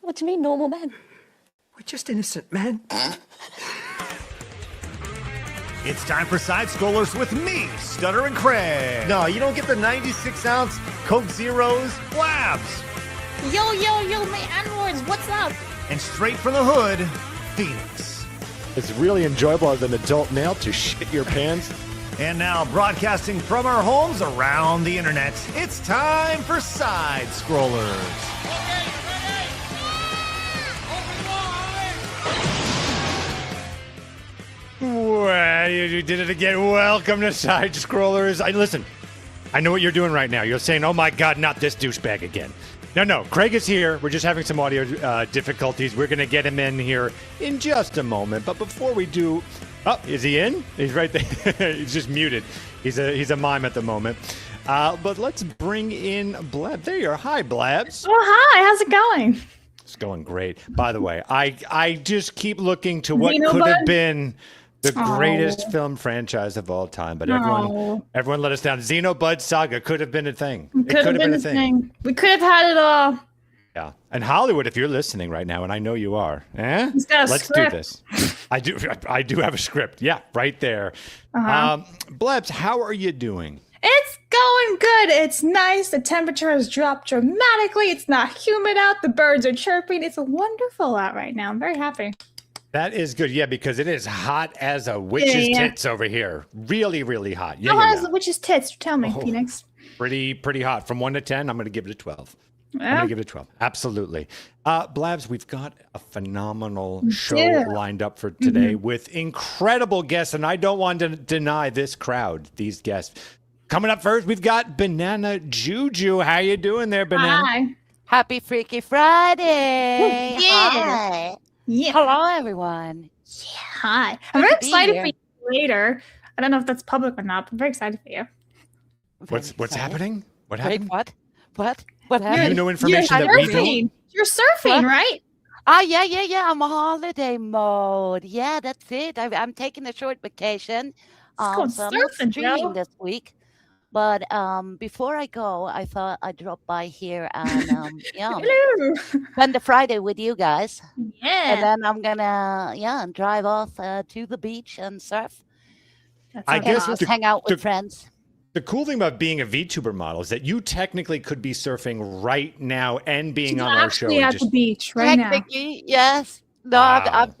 What do you mean, normal men? We're just innocent men. It's time for Side Scrollers with me, Stutter and Craig. No, you don't get the 96-ounce Coke Zeros. Blabs. Yo, my androids, what's up? And straight from the hood, Phoenix. It's really enjoyable as an adult male to shit your pants. And now, broadcasting from our homes around the internet, it's time for Side Scrollers. Well, you did it again. Welcome to Side Scrollers. Listen, I know what you're doing right now. You're saying, oh my God, not this douchebag again. No, Craig is here. We're just having some audio difficulties. We're going to get him in here in just a moment. But before we do... Oh, is he in? He's right there. He's just muted. He's a mime at the moment. But let's bring in Blab. There you are. Hi, Blabs. Oh, hi. How's it going? It's going great. By the way, I just keep looking to what could have been the greatest film franchise of all time. But everyone let us down. Xenobud Saga could have been a thing. It could have been a thing. We could have had it all. Yeah. And Hollywood, if you're listening right now, and I know you are, let's do this. I do have a script. Yeah, right there. Blebs, how are you doing? It's going good. It's nice. The temperature has dropped dramatically. It's not humid out. The birds are chirping. It's wonderful out right now. I'm very happy. That is good. Yeah, because it is hot as a witch's tits over here. Really, really hot. Yeah, how hot is the witch's tits? Tell me, Phoenix. Pretty hot. From 1 to 10, I'm going to give it a 12. I'm going to give it a 12. Absolutely. Blabs, we've got a phenomenal show lined up for today with incredible guests, and I don't want to deny this crowd, these guests. Coming up first, we've got Banana Juju. How you doing there, Banana? Hi. Happy Freaky Friday. Yeah. Hi. Yeah. Hello, everyone. Yeah. Hi. I'm very excited for you later. I don't know if that's public or not, but I'm very excited for you. What's happening? What happened? Wait, what? What happened? You know information that we don't? You're surfing, right? Yeah. I'm on holiday mode. Yeah, that's it. I'm taking a short vacation. So I'm not streaming this week. But before I go, I thought I'd drop by here and spend the Friday with you guys. Yeah. And then I'm gonna drive off to the beach and surf. I guess just hang out with friends. The cool thing about being a VTuber model is that you technically could be surfing right now and being on our show. Actually at the beach right now. Yes. No, Wow.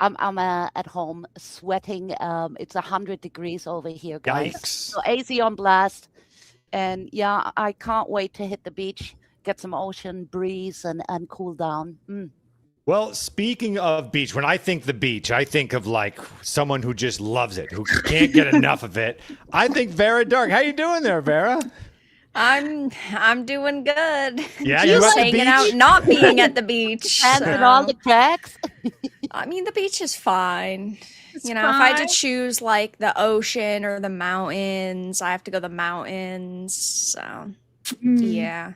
I'm at home sweating. It's 100 degrees over here, guys. Yikes. So AC on blast. And yeah, I can't wait to hit the beach, get some ocean breeze and cool down. Well, speaking of beach, when I think the beach, I think of like someone who just loves it, who can't get enough of it. I think Vera Dark. How you doing there, Vera? I'm doing good. Yeah, you just at the hanging beach? out, not being at the beach. And all the cracks. I mean, the beach is fine. It's if I had fine. to choose like the ocean or the mountains, I have to go the mountains. So yeah,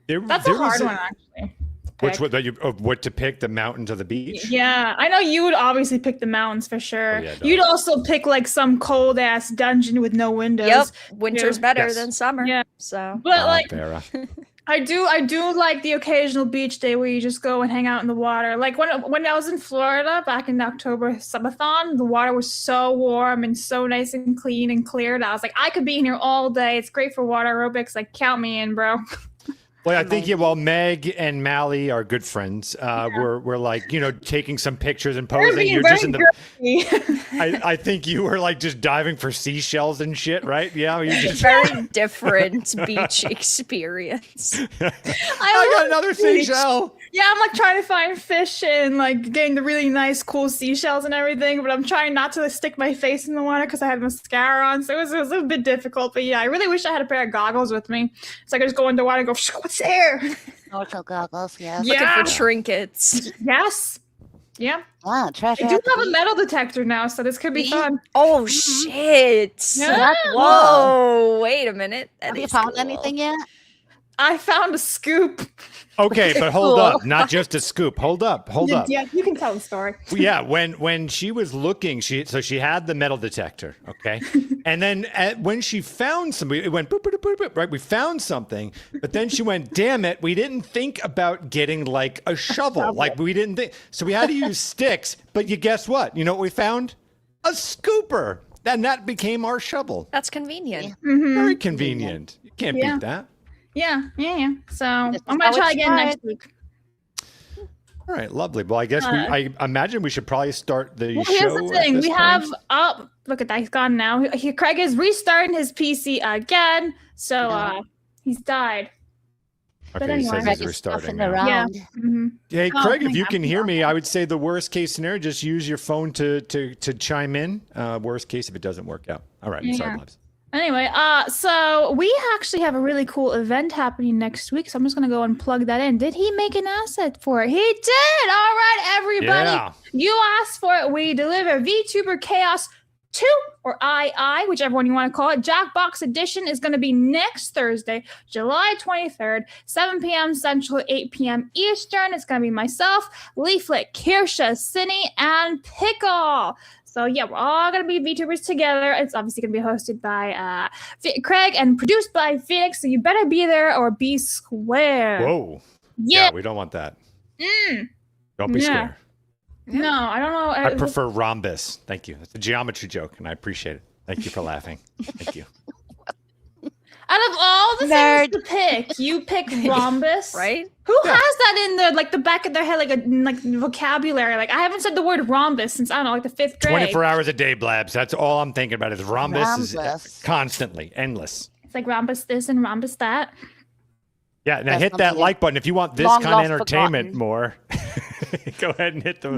That's a hard one, actually. What to pick, the mountains or the beach? Yeah, I know you would obviously pick the mountains for sure. Oh, yeah, You'd also pick like some cold ass dungeon with no windows. yep. Winter's better Yes. than summer. Yeah. So But like Vera. I do like the occasional beach day where you just go and hang out in the water. Like when I was in Florida back in October subathon, the water was so warm and so nice and clean and clear that I was like, I could be in here all day. It's great for water aerobics. Like count me in, bro. Well, I think Meg and Mally are good friends. We're like, taking some pictures and posing. You're just in the. I think you were like just diving for seashells and shit, right? Yeah, you just. very different beach experience. I got another seashell. Yeah, I'm like trying to find fish and like getting the really nice, cool seashells and everything, but I'm trying not to stick my face in the water because I had mascara on, so it was a bit difficult. But yeah, I really wish I had a pair of goggles with me, so I could just go into water and go, what's there? Also goggles, yeah. Yeah. Looking for trinkets. Yes. Yeah. Wow, trash. I do have a metal detector now, so this could be fun. Oh shit! Yeah. Whoa! Wait a minute. Have you found anything yet? I found a scoop. Okay, but hold up. Not just a scoop. Hold up. Yeah, you can tell the story. Yeah, when she was looking, she had the metal detector, okay? And then when she found something, it went boop, boop, boop, boop, right? We found something, but then she went, damn it, we didn't think about getting like a shovel. Like we didn't think. So we had to use sticks, but you guess what? You know what we found? A scooper. And that became our shovel. That's convenient. Very convenient. You can't beat that. Yeah. So I'm gonna try again next week. All right, lovely. Well, I guess I imagine we should probably start the show. Here's the thing: we have look at that. He's gone now. Craig is restarting his PC again, so he's died. Okay, anyway. he says Craig he's is restarting stuffing now. around. Hey, Craig, if you can hear me, I would say the worst case scenario, just use your phone to chime in. Worst case if it doesn't work out. All right, sorry, Labs. Anyway, so we actually have a really cool event happening next week, so I'm just gonna go and plug that in. Did he make an asset for it? He did! All right, everybody. Yeah. You asked for it. We deliver VTuber Chaos 2 or II, whichever one you want to call it. Jackbox Edition is going to be next Thursday, July 23rd, 7 p.m. Central, 8 p.m. Eastern. It's going to be myself, Leaflet, Kirsha, Cinny, and Pickle. So yeah, we're all going to be VTubers together. It's obviously going to be hosted by Craig and produced by Phoenix. So you better be there or be square. Whoa. Yeah. We don't want that. Don't be square. No, I don't know. I prefer rhombus. Thank you. It's a geometry joke, and I appreciate it. Thank you for laughing. Thank you. Out of all the things to pick, you pick rhombus, right? Who has that in the like the back of their head, like vocabulary? Like I haven't said the word rhombus since I don't know, like the 5th grade. 24 hours a day, Blabs. That's all I'm thinking about is rhombus. Is constantly endless. It's like rhombus this and rhombus that. Yeah, now hit that like button if you want this kind of entertainment more. Go ahead and hit the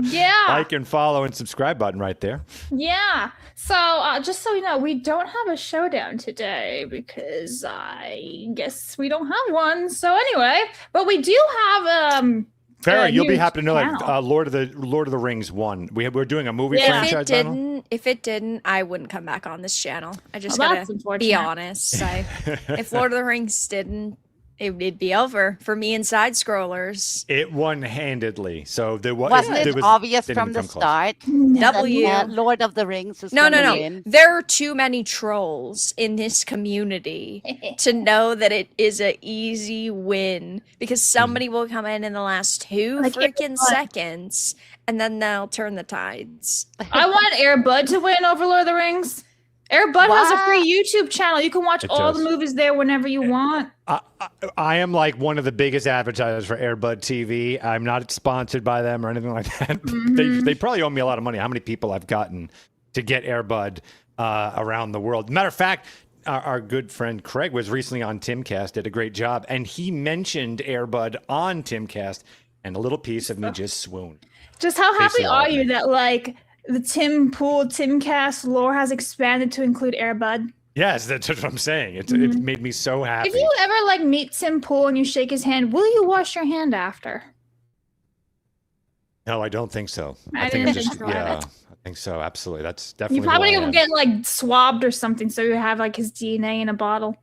like and follow and subscribe button right there. Yeah. So just so you know, we don't have a showdown today because I guess we don't have one. So anyway, but we do have Farrah, you'll be happy to know that Lord of the Rings 1. We're doing a movie franchise. If it didn't, I wouldn't come back on this channel. I just gotta be honest. If Lord of the Rings didn't, it'd be over for me and side scrollers. It won handedly. So wasn't it obvious from the start? Lord of the Rings was no. win? There are too many trolls in this community to know that it is an easy win because somebody will come in the last 2 freaking seconds and then they'll turn the tides. I want Air Bud to win over Lord of the Rings. Air Bud has a free YouTube channel. You can watch all the movies there whenever you want. I am like one of the biggest advertisers for Air Bud TV. I'm not sponsored by them or anything like that. They probably owe me a lot of money. How many people I've gotten to get Air Bud around the world? Matter of fact, our good friend Craig was recently on Timcast, did a great job, and he mentioned Air Bud on Timcast, and a little piece of me just swooned. Just how happy are you that like the Timcast lore has expanded to include Air Bud? Yes, that's what I'm saying. It made me so happy. If you ever like meet Tim Pool and you shake his hand, will you wash your hand after? No, I don't think so. I think I think so. Absolutely. That's definitely. You probably will get like swabbed or something, so you have like his DNA in a bottle.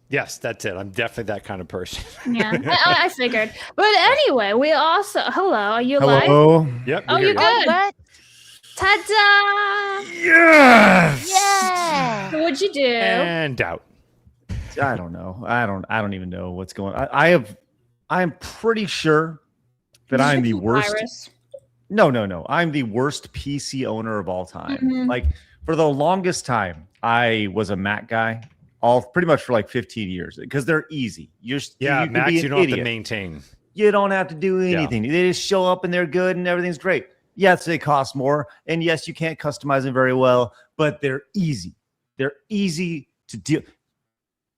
Yes, that's it. I'm definitely that kind of person. Yeah, I figured. But anyway, we also are you live? Hello. Yep. Oh, you're good. Ta-da! Yes. Yeah. So what'd you do? And out. I don't know. I don't even know what's going on. I'm pretty sure that I'm the worst. Virus. No. I'm the worst PC owner of all time. Like for the longest time, I was a Mac guy. Pretty much for like 15 years because they're easy. Macs you don't have to maintain. You don't have to do anything. They just show up and they're good and everything's great. Yes, they cost more, and yes, you can't customize them very well, but they're easy. They're easy to deal.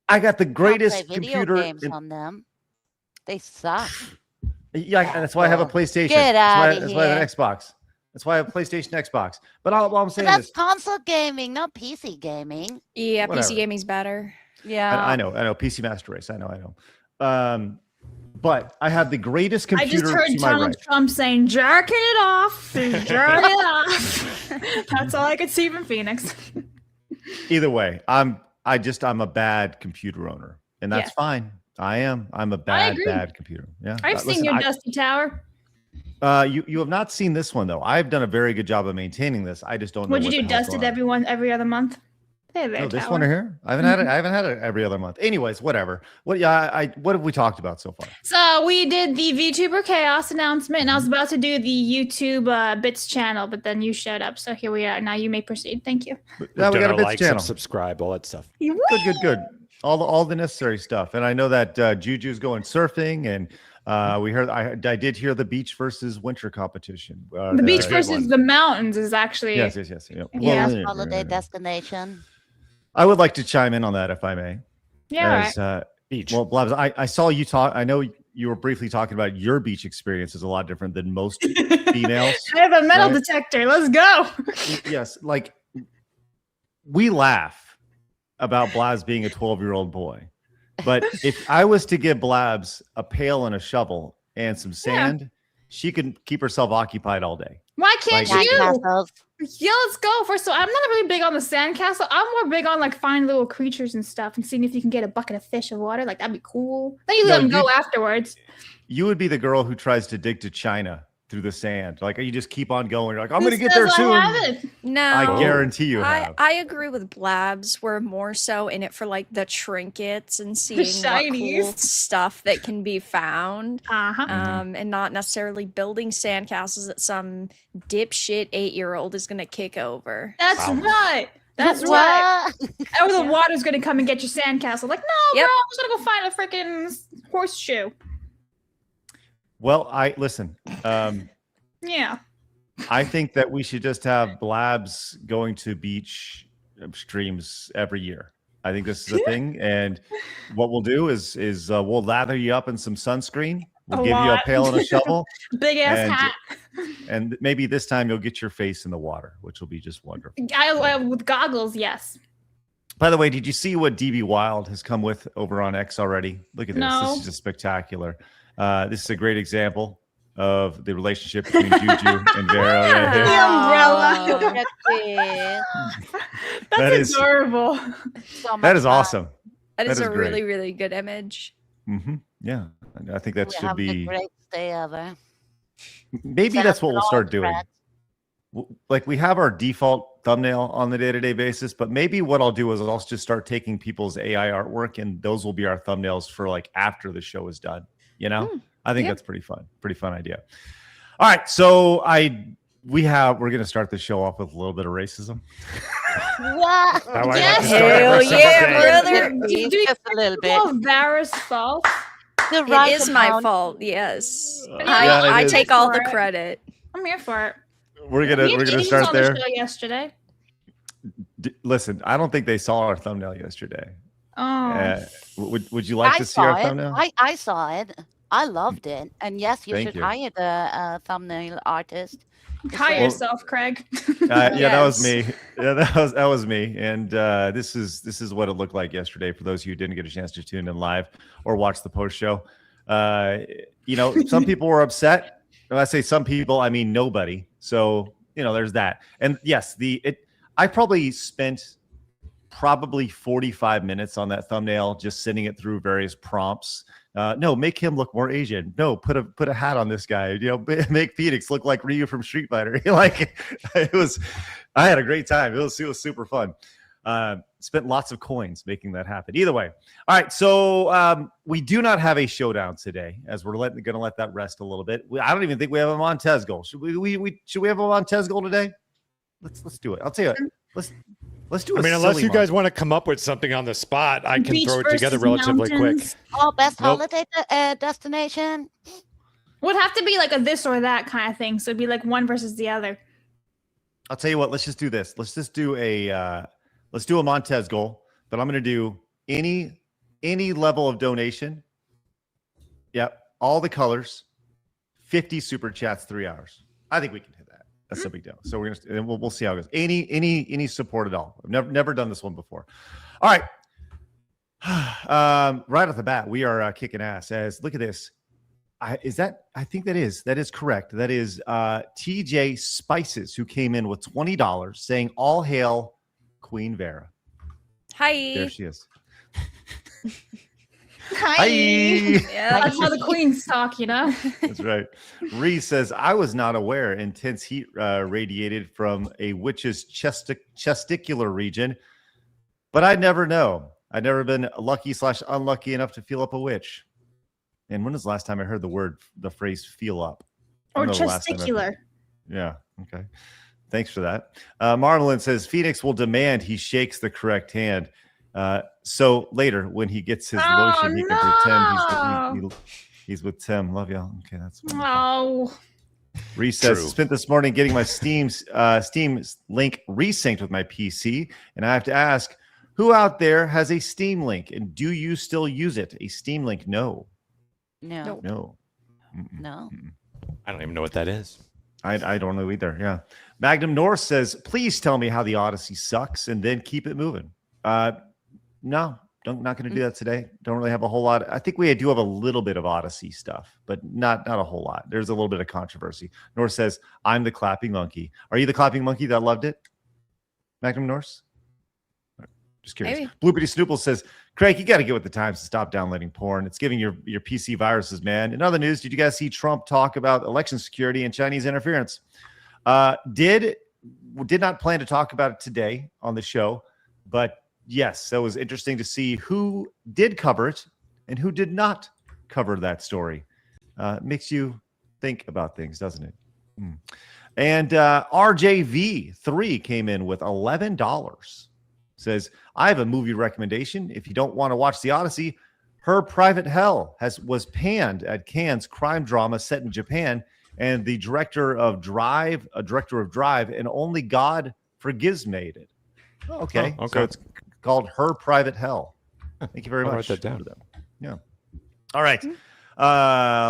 I got the greatest computer games on them. They suck. Yeah, that's why I have a PlayStation. Get out of here. That's why I have an Xbox. That's why I have a PlayStation Xbox. But all I'm saying that's is console gaming, not PC gaming. Yeah, Whatever. PC gaming's better. Yeah, I know. PC Master Race. I know. But I have the greatest computer. I just heard Donald Trump saying, "Jerking it off, jerking it off." That's all I could see from Phoenix. Either way, I'm a bad computer owner, and that's fine. I am. I'm a bad computer. Yeah. I've seen your dusty tower. You have not seen this one though. I've done a very good job of maintaining this. I just don't know. Would you do dusted every other month? No, this one here. I haven't had it every other month. Anyways, whatever. What have we talked about so far? So we did the VTuber Chaos announcement, and I was about to do the YouTube Bits channel, but then you showed up, so here we are. Now you may proceed. Thank you. Now we got a Bits channel. Subscribe, all that stuff. Good. All the necessary stuff. And I know that Juju's going surfing, and we heard. I did hear the beach versus winter competition. The beach versus the mountains is actually yes. Holiday destination. I would like to chime in on that if I may. Yeah. As, beach. Well, Blabs, I saw you talk. I know you were briefly talking about your beach experience is a lot different than most females. I have a metal detector. Let's go. Yes, like we laugh about Blabs being a 12-year-old boy, but if I was to give Blabs a pail and a shovel and some sand, she could keep herself occupied all day. Why can't you? Yeah, let's go. First of all, I'm not really big on the sandcastle. I'm more big on like finding little creatures and stuff and seeing if you can get a bucket of fish of water. Like that'd be cool. Then you let them go afterwards. You would be the girl who tries to dig to China through the sand. Like you just keep on going. You're like, I'm going to get there soon. No, I guarantee you have. I agree with Blabs. We're more so in it for like the trinkets and seeing what cool stuff that can be found. And not necessarily building sandcastles that some dipshit 8-year-old is going to kick over. That's right. That's right. Or the water's going to come and get your sandcastle. Like, no, bro, I'm just going to go find a freaking horseshoe. Well, listen. Yeah. I think that we should just have Blabs going to beach streams every year. I think this is a thing, and what we'll do is we'll lather you up in some sunscreen. We'll give you a pail and a shovel, big ass hat, and maybe this time you'll get your face in the water, which will be just wonderful. With goggles, yes. By the way, did you see what DB Wild has come with over on X already? Look at this. No. This is just spectacular. This is a great example of the relationship between Juju and Vera. The umbrella. That's adorable. That is awesome. That is a really, really good image. Mm-hmm. Yeah, I think that should be the greatest day ever. Maybe that's what we'll start doing. Like we have our default thumbnail on the day-to-day basis, but maybe what I'll do is I'll just start taking people's AI artwork, and those will be our thumbnails for like after the show is done. You know, I think that's pretty fun idea. All right, so we're going to start the show off with a little bit of racism. What? Yes, hell yeah, brother. Just a little bit. It's Vera's fault. It is my fault. Yes, I take all the credit. I'm here for it. We're gonna start there. The show yesterday. Listen, I don't think they saw our thumbnail yesterday. Oh. Would you like to see our thumbnail? I saw it. I loved it. And yes, you should hire the thumbnail artist. Hire yourself, Craig. That was me. Yeah, that was me. And this is what it looked like yesterday for those of you who didn't get a chance to tune in live or watch the post show. Some people were upset. When I say some people, I mean nobody. So there's that. And yes, I probably spent 45 minutes on that thumbnail, just sending it through various prompts. No, make him look more Asian. No, put a hat on this guy. Make Phoenix look like Ryu from Street Fighter. I had a great time. It was super fun. Spent lots of coins making that happen. Either way. All right. So we do not have a showdown today, as we're going to let that rest a little bit. I don't even think we have a Montez goal. Should we have a Montez goal today? Let's do it. I'll tell you. Let's do it. Unless you guys want to come up with something on the spot, I can throw it together relatively quick. Oh, best holiday destination? Would have to be like a this or that kind of thing. So it'd be like one versus the other. I'll tell you what. Let's just do this. Let's just do a Montez goal. But I'm going to do any level of donation. Yep, all the colors. 50 super chats, 3 hours. I think we can hit that. That's no big deal. So we'll see how it goes. Any support at all. I've never done this one before. All right. Right off the bat, we are kicking ass. Look at this. I think that is correct. That is TJ Spices, who came in with $20 saying all hail Queen Vera. Hi. There she is. Hi. Yeah. That's how the queens talk, you know? That's right. Ree says, I was not aware intense heat radiated from a witch's chesticular region, but I'd never know. I'd never been lucky/unlucky enough to feel up a witch. And when was the last time I heard the phrase feel up? Or testicular. Yeah. Okay. Thanks for that. Marmalin says Phoenix will demand he shakes the correct hand. So later, when he gets his lotion, he can pretend he's with Tim. Love y'all. Okay, that's wonderful. Reese says, spent this morning getting my Steam link resynced with my PC, and I have to ask, who out there has a Steam Link, and do you still use it? A Steam Link? No. No. I don't even know what that is. I don't know either. Yeah. Magnum North says, please tell me how the Odyssey sucks, and then keep it moving. No, not going to do that today. Don't really have a whole lot. I think we do have a little bit of Odyssey stuff, but not a whole lot. There's a little bit of controversy. North says, I'm the clapping monkey. Are you the clapping monkey that loved it? Magnum North? Just curious. Maybe. Bloopity Snoople says, Craig, you got to get with the times to stop downloading porn. It's giving your PC viruses, man. In other news, did you guys see Trump talk about election security and Chinese interference? Did not plan to talk about it today on the show, but yes, that was interesting to see who did cover it and who did not cover that story. Makes you think about things, doesn't it? And RJV3 came in with $11. Says, I have a movie recommendation. If you don't want to watch The Odyssey, Her Private Hell was panned at Cannes crime drama set in Japan, and the director of Drive, and Only God Forgives made it. Okay. So it's called Her Private Hell. Thank you very much. Write that down. Yeah. All right.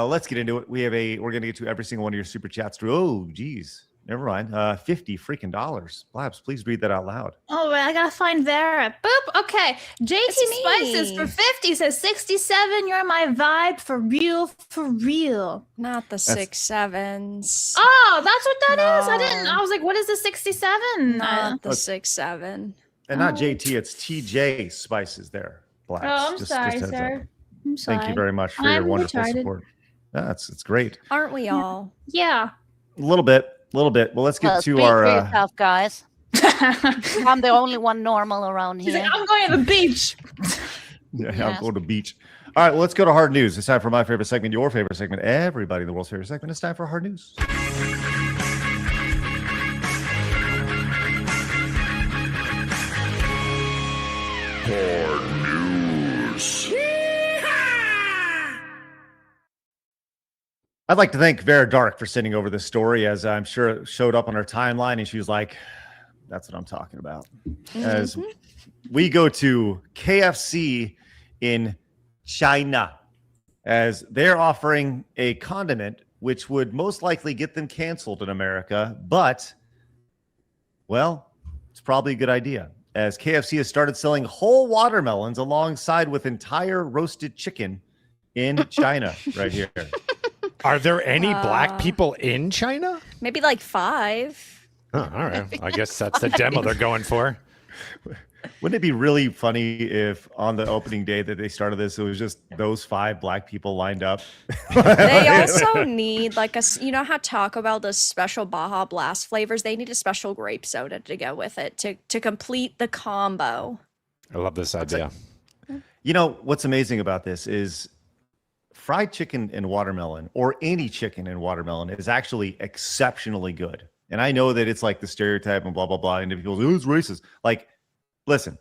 Let's get into it. We're going to get to every single one of your super chats. Oh, geez. Never mind. $50 freaking dollars. Blabs, please read that out loud. Oh, I gotta find Vera. Boop. Okay. JT Spices for 50 says 67. You're my vibe for real, for real. Not the 6-7s. Oh, that's what that is. I was like, what is the 67? Not the 6-7. And not JT, it's TJ Spices there. Blabs. Oh, I'm sorry, sir. I'm sorry. Thank you very much for your wonderful support. It's great. Aren't we all? Yeah. A little bit. Well, let's get to our. For yourself, guys. I'm the only one normal around here. Like, I'm going to the beach. I'll go to the beach. All right, well, let's go to hard news. It's time for my favorite segment, your favorite segment, everybody in the world's favorite segment. It's time for hard news. Hard news. I'd like to thank Vera Dark for sending over this story, as I'm sure it showed up on her timeline, and she was like, that's what I'm talking about. As we go to KFC in China, as they're offering a condiment which would most likely get them canceled in America, but, well, it's probably a good idea, as KFC has started selling whole watermelons alongside with entire roasted chicken in China right here. Are there any black people in China? Maybe like 5. Oh, all right. I guess that's the demo they're going for. Wouldn't it be really funny if on the opening day that they started this, it was just those 5 black people lined up? They also need like you know how Taco Bell does special Baja Blast flavors? They need a special grape soda to go with it to complete the combo. I love this idea. You know, what's amazing about this is fried chicken and watermelon, or any chicken and watermelon, is actually exceptionally good. And I know that it's like the stereotype and blah, blah, blah. And if people say, oh, it's racist. Like, listen,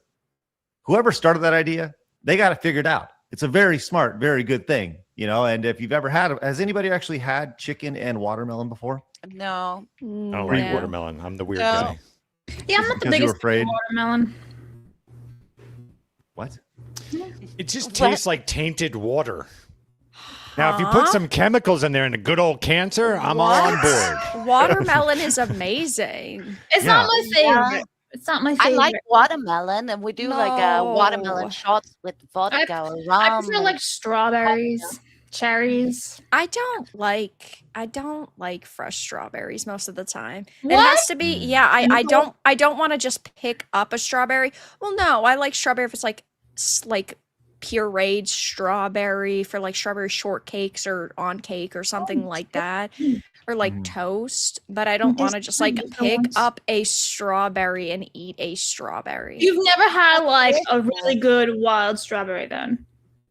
whoever started that idea, they got it figured out. It's a very smart, very good thing, you know. And if you've ever has anybody actually had chicken and watermelon before? No. I don't like watermelon. I'm the weird guy. Yeah, I'm not the biggest fan of watermelon. What? It just tastes like tainted water. Now, if you put some chemicals in there and a good old cancer, I'm all on board. Watermelon is amazing. It's not my favorite. It's not my favorite. I like watermelon, and we do like watermelon shots with vodka or rum. I prefer like strawberries, cherries. I don't like fresh strawberries most of the time. What? It has to be I don't want to just pick up a strawberry. Well, no, I like strawberry if it's like pureed strawberry for like strawberry shortcakes or on cake or something like that, or like toast. But I don't want to just like pick up a strawberry and eat a strawberry. You've never had like a really good wild strawberry then?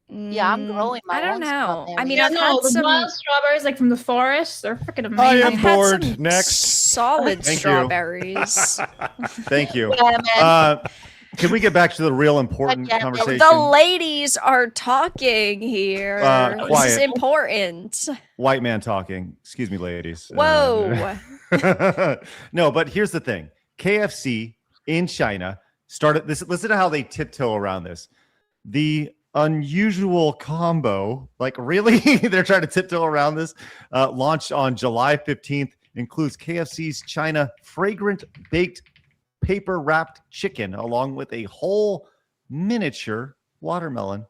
Yeah, I'm growing my I don't own know. strawberries. I mean, Yeah, I've no, had the some wild strawberries like from the forest. They're freaking amazing. I am I've had bored. some Next. solid Thank you. strawberries. Thank you. Yeah, man. Can we get back to the real important Yeah, conversation? The ladies are talking here. This is quiet. important. White man talking. Excuse me, ladies. Whoa. No, but here's the thing. KFC in China started this. Listen to how they tiptoe around this. The unusual combo, like really, they're trying to tiptoe around this. Launched on July 15th, includes KFC's China fragrant baked paper wrapped chicken along with a whole miniature watermelon.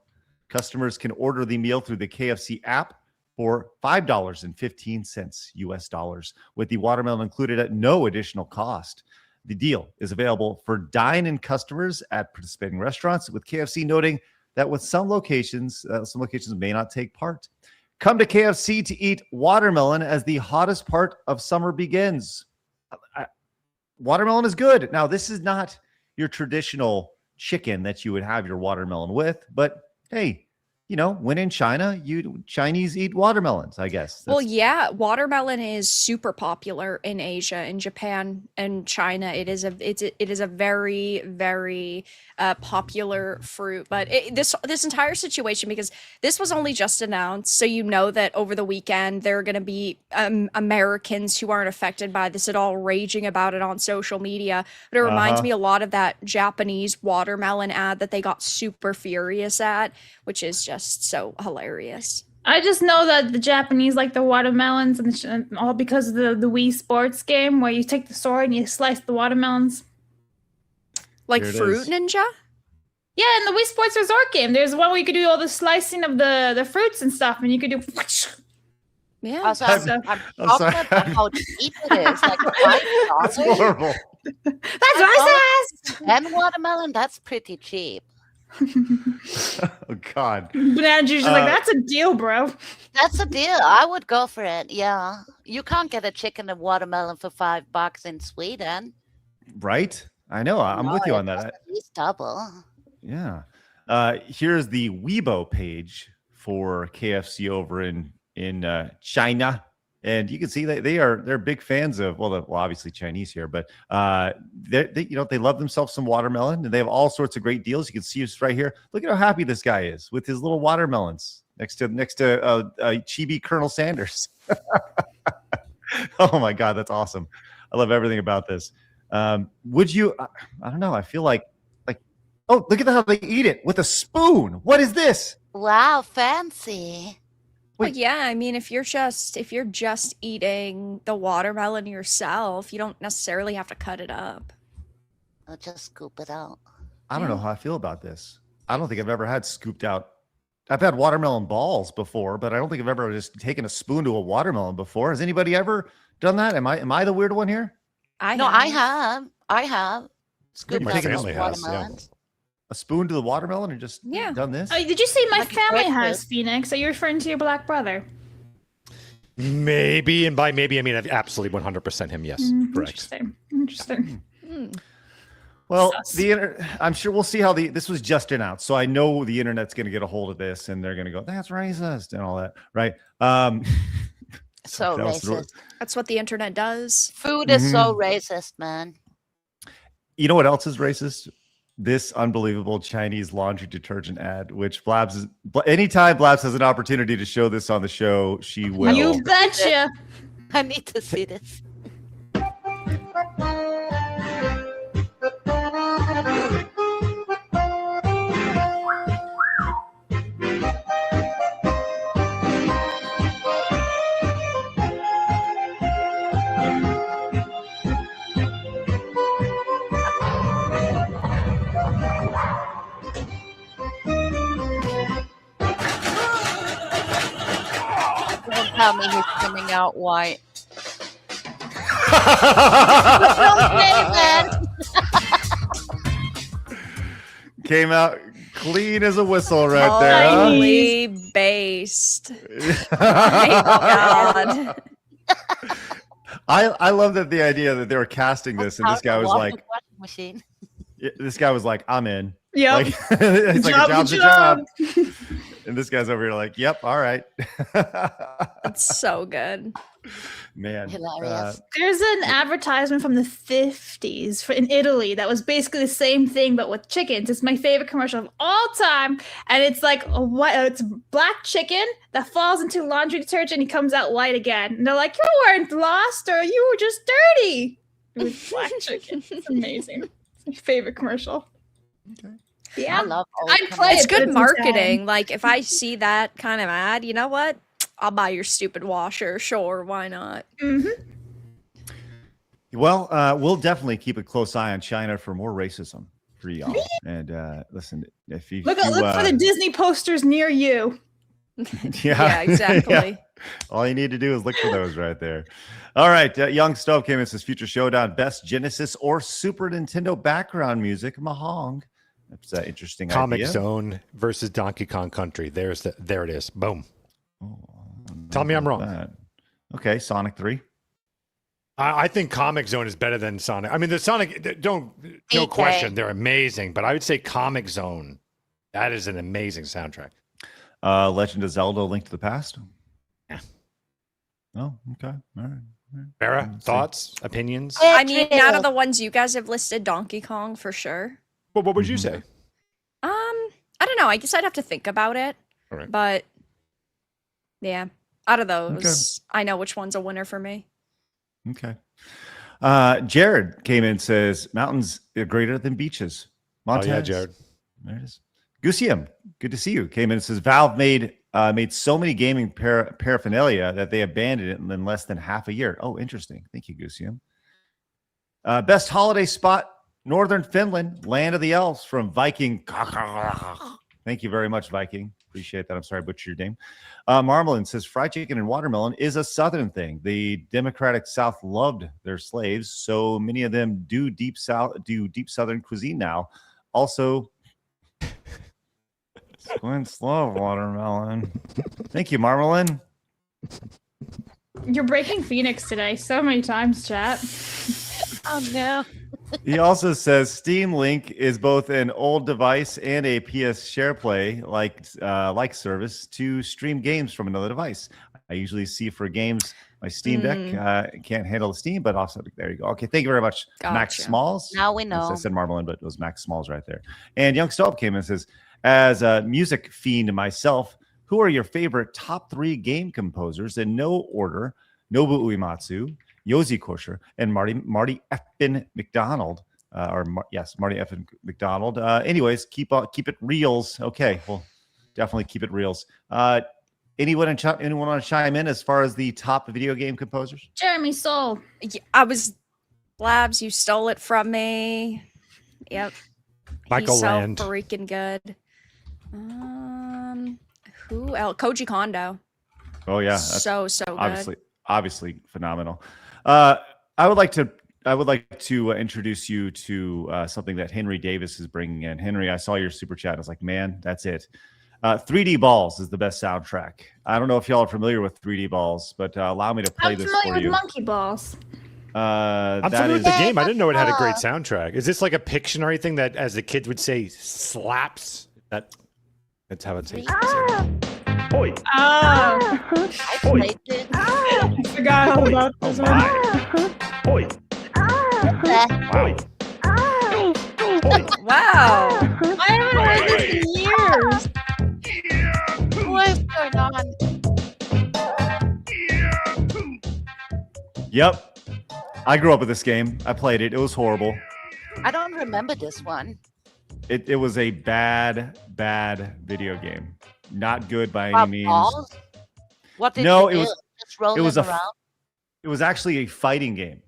Customers can order the meal through the KFC app for $5.15 US dollars, with the watermelon included at no additional cost. The deal is available for dine-in customers at participating restaurants, with KFC noting that with some locations may not take part. Come to KFC to eat watermelon as the hottest part of summer begins. Watermelon is good. Now, this is not your traditional chicken that you would have your watermelon with, but hey, you know, when in China, Chinese eat watermelons, I guess. Well, yeah, watermelon is super popular in Asia, in Japan and China. It is a very, very popular fruit. But this entire situation, because this was only just announced, so you know that over the weekend there are going to be Americans who aren't affected by this at all raging about it on social media. But it reminds me a lot of that Japanese watermelon ad that they got super furious at, which is just so hilarious. I just know that the Japanese like the watermelons and all because of the Wii Sports game where you take the sword and you slice the watermelons. Like Here it Fruit is. Ninja? Yeah, in the Wii Sports Resort game, there's one where you could do all the slicing of the fruits and stuff, and you could do. Yeah. Also, I'm I'm sorry. talking about how cheap it is. Like That's $5. horrible. That's what I said. And watermelon, that's pretty cheap. Oh, God. Banana juice is like, that's a deal, bro. That's a deal. I would go for it. Yeah. You can't get a chicken and watermelon for $5 in Sweden. Right? I know. I'm with you on that. At least double. Yeah. Here's the Weibo page for KFC over in China, and you can see that they're big fans of obviously Chinese here, but they love themselves some watermelon, and they have all sorts of great deals. You can see us right here. Look at how happy this guy is with his little watermelons next to Chibi Colonel Sanders. Oh my God, that's awesome! I love everything about this. Would you? I don't know. I feel like. Oh, look at how they eat it with a spoon. What is this? Wow, fancy. Well, yeah, I mean, if you're just eating the watermelon yourself, you don't necessarily have to cut it up. I'll just scoop it out. I don't know how I feel about this. I don't think I've ever had scooped out. I've had watermelon balls before, but I don't think I've ever just taken a spoon to a watermelon before. Has anybody ever done that? Am I the weird one here? I have. Scooped My out family those has, yeah. watermelons. A spoon to the watermelon and just done this? Oh, did you say my Like family has breakfast. Phoenix? Are you referring to your black brother? Maybe, and by maybe I mean absolutely 100% him. Yes, correct. Interesting. Well, Sus. I'm sure we'll see how this was just announced, so I know the internet's going to get a hold of this, and they're going to go, "That's racist" and all that, right? So that was the- racist. That's what the internet does. Food is so racist, man. You know what else is racist? This unbelievable Chinese laundry detergent ad, which anytime Blabs has an opportunity to show this on the show, she will. You betcha. I need to see this. Don't tell me he's coming out white. Don't say that. Came out Clean as a whistle right there. Huh? Totally based. Thank God. I love that the idea that they were casting this, and this guy was like, washing machine. this guy was like, I'm in. Yep. Like, it's like a job's a job. And this guy's over here like, yep, all right. That's so good. Man. Hilarious. There's an advertisement from the 50s in Italy that was basically the same thing but with chickens. It's my favorite commercial of all time, and it's like it's black chicken that falls into laundry detergent and he comes out white again. And they're like, you weren't lost, or you were just dirty. It was black chicken. It's amazing. It's my favorite commercial. Okay. Yeah, I love I'd play It's it, but good insane. marketing. Like if I see that kind of ad, you know what? I'll buy your stupid washer. Sure, why not? Mm-hmm. Well, we'll definitely keep a close eye on China for more racism for y'all. And listen, if you Look for the Disney posters near you. Yeah, exactly. Yeah. All you need to do is look for those right there. All right, Young Stove came in and says Future Showdown, best Genesis or Super Nintendo background music, Mahong. That's an interesting Comic idea. Zone versus Donkey Kong Country. There it is. Boom. Oh, Tell me I'm wrong. that. Okay, Sonic 3. I think Comic Zone is better than Sonic. I mean, the Sonic, no DK. question, they're amazing. But I would say Comic Zone, that is an amazing soundtrack. Legend of Zelda: Link to the Past. Yeah. Oh, okay. All right. Farrah, Let's see. thoughts, opinions? I mean, out of the ones you guys have listed, Donkey Kong for sure. Well, what would you say? I don't know. I guess I'd have to think about it. All right. But yeah, out of those, I know which one's a winner for me. Okay. Jared came in and says mountains are greater than beaches. Montez. Oh, yeah, Jared. There it is. Gusium, good to see you. Came in and says Valve made so many gaming paraphernalia that they abandoned it in less than half a year. Oh, interesting. Thank you, Gusium. Best holiday spot, Northern Finland, land of the elves from Viking. Thank you very much, Viking. Appreciate that. I'm sorry I butchered your name. Marmalin says fried chicken and watermelon is a Southern thing. The democratic South loved their slaves, so many of them do deep Southern cuisine now. Also, squints love watermelon. Thank you, Marmalin. You're breaking Phoenix today so many times, chat. Oh no. He also says Steam Link is both an old device and a PS SharePlay like service to stream games from another device. I usually see for games my Steam Deck can't handle the Steam, but also there you go. Okay, thank you very much, Max Gotcha. Smalls. Now we know. I said Marmalin, but it was Max Smalls right there. And Young Stove came in and says, as a music fiend myself, who are your favorite top 3 game composers in no order? Nobu Uematsu, Yosi Kosher, and Marty Effin McDonald. Marty Effin McDonald. Anyways, keep it reals. Okay, well, definitely keep it reals. Anyone want to chime in as far as the top video game composers? Jeremy Soule. Yeah, I was Blabs. You stole it from me. Yep. Michael He's so Land. freaking good. Who else? Koji Kondo. Oh yeah, that's So good. obviously phenomenal. I would like to introduce you to something that Henry Davis is bringing in. Henry, I saw your super chat. I was like, man, that's it. 3D Balls is the best soundtrack. I don't know if y'all are familiar with 3D Balls, but allow me to play I'm this familiar for with you. Monkey Balls. I'm That familiar with is the game. I didn't know it had a great soundtrack. Is this like a Pictionary thing that, as the kids would say, slaps? That's how it's said. Oh, I played it. I forgot all about this one. Wow. I haven't heard this in years. What's going on? Yep. I grew up with this game. I played it. It was horrible. I don't remember this one. It was a bad video game. Not good by About any means. balls? What did No, you it do? was- Just roll it was them a around? It was actually a fighting game,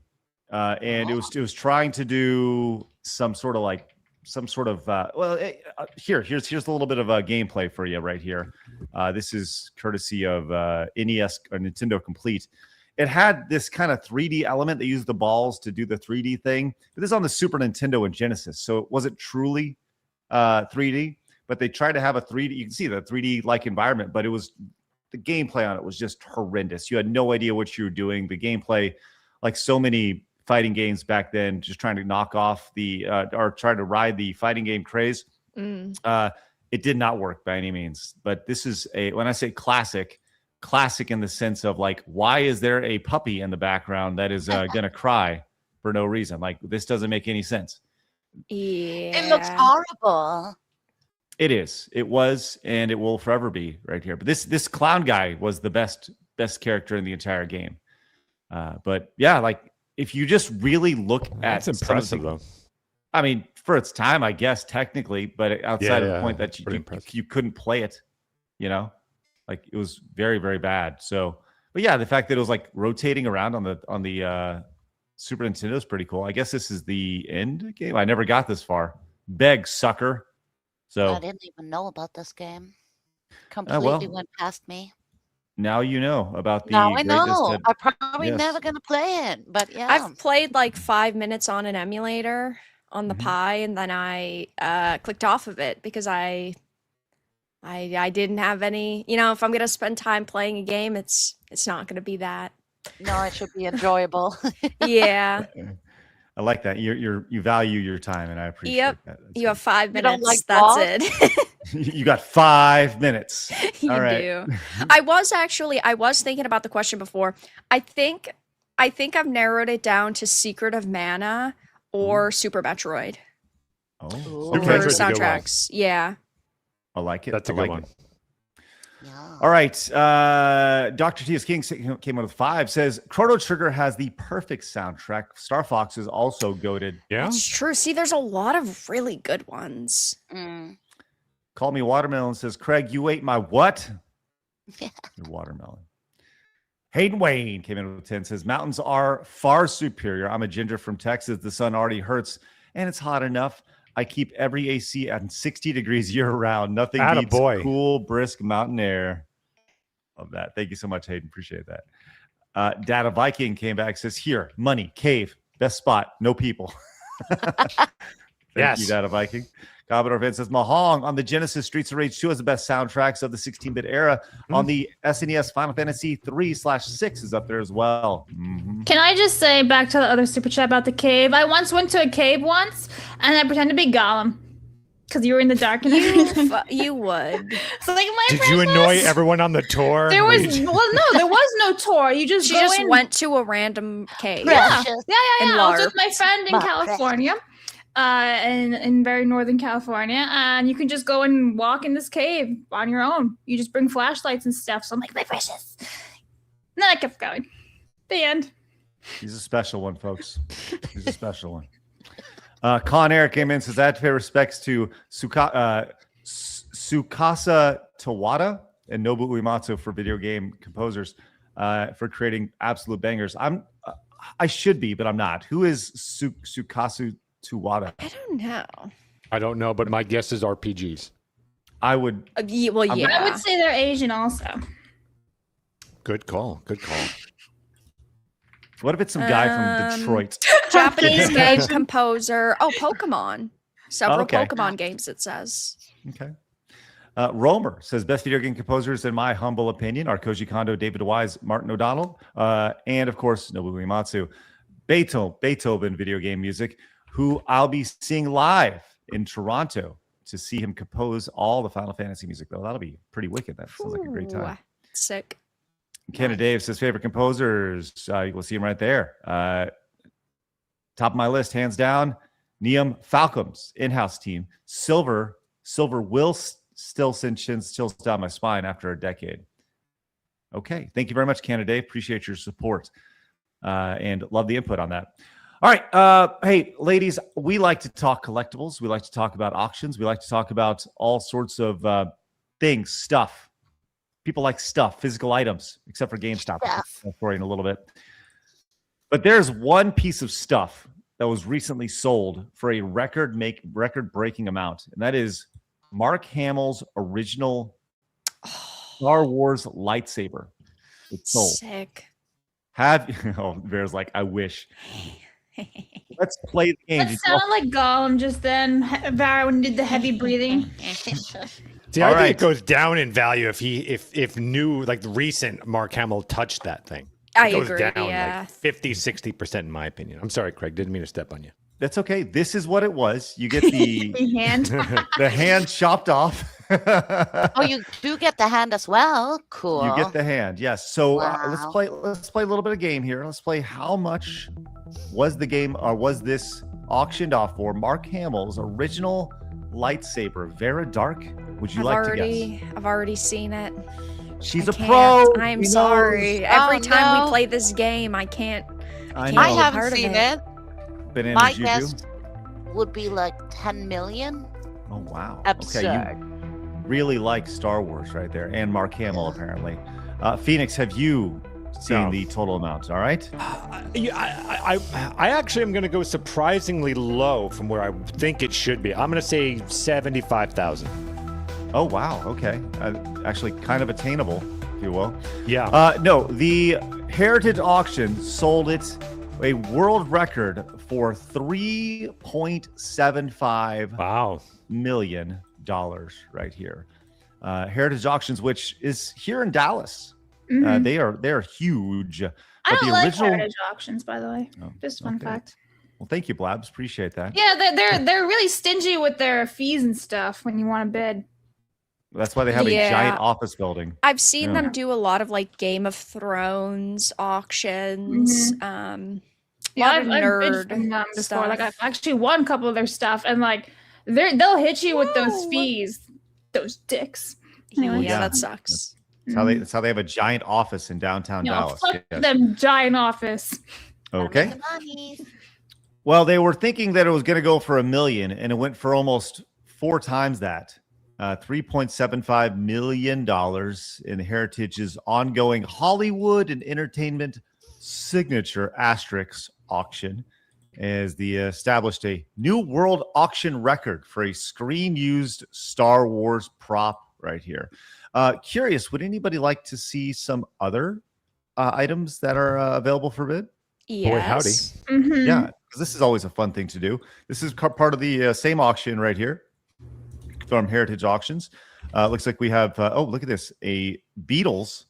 and it was trying to do some sort of here's a little bit of a gameplay for you right here. This is courtesy of NES or Nintendo Complete. It had this kind of 3D element. They used the balls to do the 3D thing, but this is on the Super Nintendo and Genesis, so it wasn't truly 3D. but they tried to have a 3D. You can see the 3D like environment, but the gameplay on it was just horrendous. You had no idea what you were doing. The gameplay, like so many fighting games back then, just trying to knock off or try to ride the fighting game craze. It did not work by any means. But this is when I say classic in the sense of like, why is there a puppy in the background that is going to cry for no reason? Like, this doesn't make any sense. Yeah. It looks horrible. It is. It was, and it will forever be right here. But this clown guy was the best character in the entire game. But yeah, like if you just really look at, that's impressive though. I mean, for its time, I guess technically, but outside of the point that you couldn't play it, you know, like it was very, very bad. So, but yeah, the fact that it was like rotating around on the Super Nintendo is pretty cool. I guess this is the end game. I never got this far. Beg, sucker. So I didn't even know about this game. Completely went past me. Now you know about the. Now I know. I'm probably never gonna play it, but yeah. I've played like 5 minutes on an emulator on the Pi, and then I clicked off of it because I didn't have any. You know, if I'm gonna spend time playing a game, it's not gonna be that. No, it should be enjoyable. Yeah. I like that. You value your time, and I appreciate that. That's you have 5 minutes. Like that's it. You got 5 minutes. You All right. do. I was thinking about the question before. I think I've narrowed it down to Secret of Mana or Super Metroid. Oh, For Super Metroid's a good one. soundtracks. Yeah. I like it. That's a good one. Yeah. All right. Dr. T.S. King came out with 5. Says Chrono Trigger has the perfect soundtrack. Star Fox is also goated. Yeah. It's true. See, there's a lot of really good ones. Call Me Watermelon says, Craig, you ate my what? Your watermelon. Hayden Wayne came in with 10. Says, mountains are far superior. I'm a ginger from Texas. The sun already hurts, and it's hot enough. I keep every AC at 60 degrees year round. Nothing beats cool, brisk mountain air. Love that. Thank you so much, Hayden. Appreciate that. Data Viking came back, says, here, money, cave, best spot, no people. Thank you, Data Viking. Commodore Vince says, Mahong on the Genesis Streets of Rage 2 has the best soundtracks of the 16-bit era. On the SNES, Final Fantasy 3/6 is up there as well. Can I just say back to the other super chat about the cave? I once went to a cave once, and I pretended to be Gollum. Because you were in the dark and everything. You would. So like Did you annoy everyone on the tour? There was there was no tour. You just went to a random cave. Yeah. I was with my friend in California. In very northern California, and you can just go and walk in this cave on your own. You just bring flashlights and stuff. So I'm like, my precious. And then I kept going. The end. He's a special one, folks. He's a special one. Con Air came in and says, I have to pay respects to Tsukasa Tawada and Nobu Uematsu for video game composers for creating absolute bangers. I should be, but I'm not. Who is Tsukasa Tawada? I don't know, but my guess is RPGs. I would. I would say they're Asian also. Good call. What if it's some guy from Detroit? Japanese game composer. Oh, Pokemon. Several Pokemon games, it says. Okay. Romer says, best video game composers, in my humble opinion, are Koji Kondo, David Wise, Martin O'Donnell, and, of course, Nobuo Uematsu. Beethoven video game music, who I'll be seeing live in Toronto to see him compose all the Final Fantasy music, though. That'll be pretty wicked. That sounds like a great time. Sick. Kenna Dave says, favorite composers. We'll see him right there. Top of my list, hands down, Neum Falcom's in-house team. Silver will still send chills down my spine after a decade. Okay. Thank you very much, Kenna Dave. Appreciate your support and love the input on that. All right. Hey, ladies, we like to talk collectibles. We like to talk about auctions. We like to talk about all sorts of things, stuff. People like stuff, physical items, except for GameStop. I'll for you in a little bit. But there's one piece of stuff that was recently sold for a record-breaking amount, and that is Mark Hamill's original Star Wars lightsaber. It's sold. Sick. Bear's like, I wish. Let's play the game. That sounded like Gollum just then. Vara when he did the heavy breathing. See, I think it goes down in value if new, like the recent Mark Hamill touched that thing. I It goes agree, down yeah. like 50, 60% in my opinion. I'm sorry, Craig. Didn't mean to step on you. That's okay. This is what it was. You get the hand. the hand chopped off. Oh, you do get the hand as well. Cool. You get the hand, yes. So Wow. let's play a little bit of game here. Let's play how much was the game or was this auctioned off for? Mark Hamill's original lightsaber, Vera Dark. Would you like to guess? I've already seen it. She's I a can't. pro. I'm He sorry. knows. Every Oh, time no. we play this game, I can't. I I know. I Part haven't of seen it. it. Bananas, My you guess do? would be like 10 million. Oh wow. Absurd. Okay, you really like Star Wars right there, and Mark Hamill apparently. Phoenix, have you seen No. the total amount? All right. I actually am going to go surprisingly low from where I think it should be. I'm going to say 75,000. Oh wow. Okay. Actually, kind of attainable, if you will. Yeah. No, the Heritage Auction sold it a world record for $3.75 Wow. million right here. Heritage Auctions, which is here in Dallas. Mhm. They're huge. I But don't the like original- heritage auctions, by the way. Oh, Just fun okay. fact. Well, thank you, Blabs. Appreciate that. Yeah, they're really stingy with their fees and stuff when you want to bid. That's why they have a Yeah. giant office building. I've seen Yeah. them do a lot of like Game of Thrones auctions. Yeah, Lot of I've bid nerd from them before. stuff. Like I've actually won a couple of their stuff, and like they'll hit you with those Whoa. fees. Those dicks. Yeah, Anyways. Yeah. that sucks. That's how they have a giant office in downtown No, Dallas. fuck Yes. them giant office. Okay. The money. Well, they were thinking that it was going to go for $1 million, and it went for almost 4 times that. $3.75 million in Heritage's ongoing Hollywood and Entertainment Signature Asterix auction, as the established a new world auction record for a screen-used Star Wars prop right here. Curious, would anybody like to see some other items that are available for bid? Yes. Boy, howdy. Mhm. Yeah, because this is always a fun thing to do. This is part of the same auction right here from Heritage Auctions. Looks like we have, oh, look at this, a Beatles,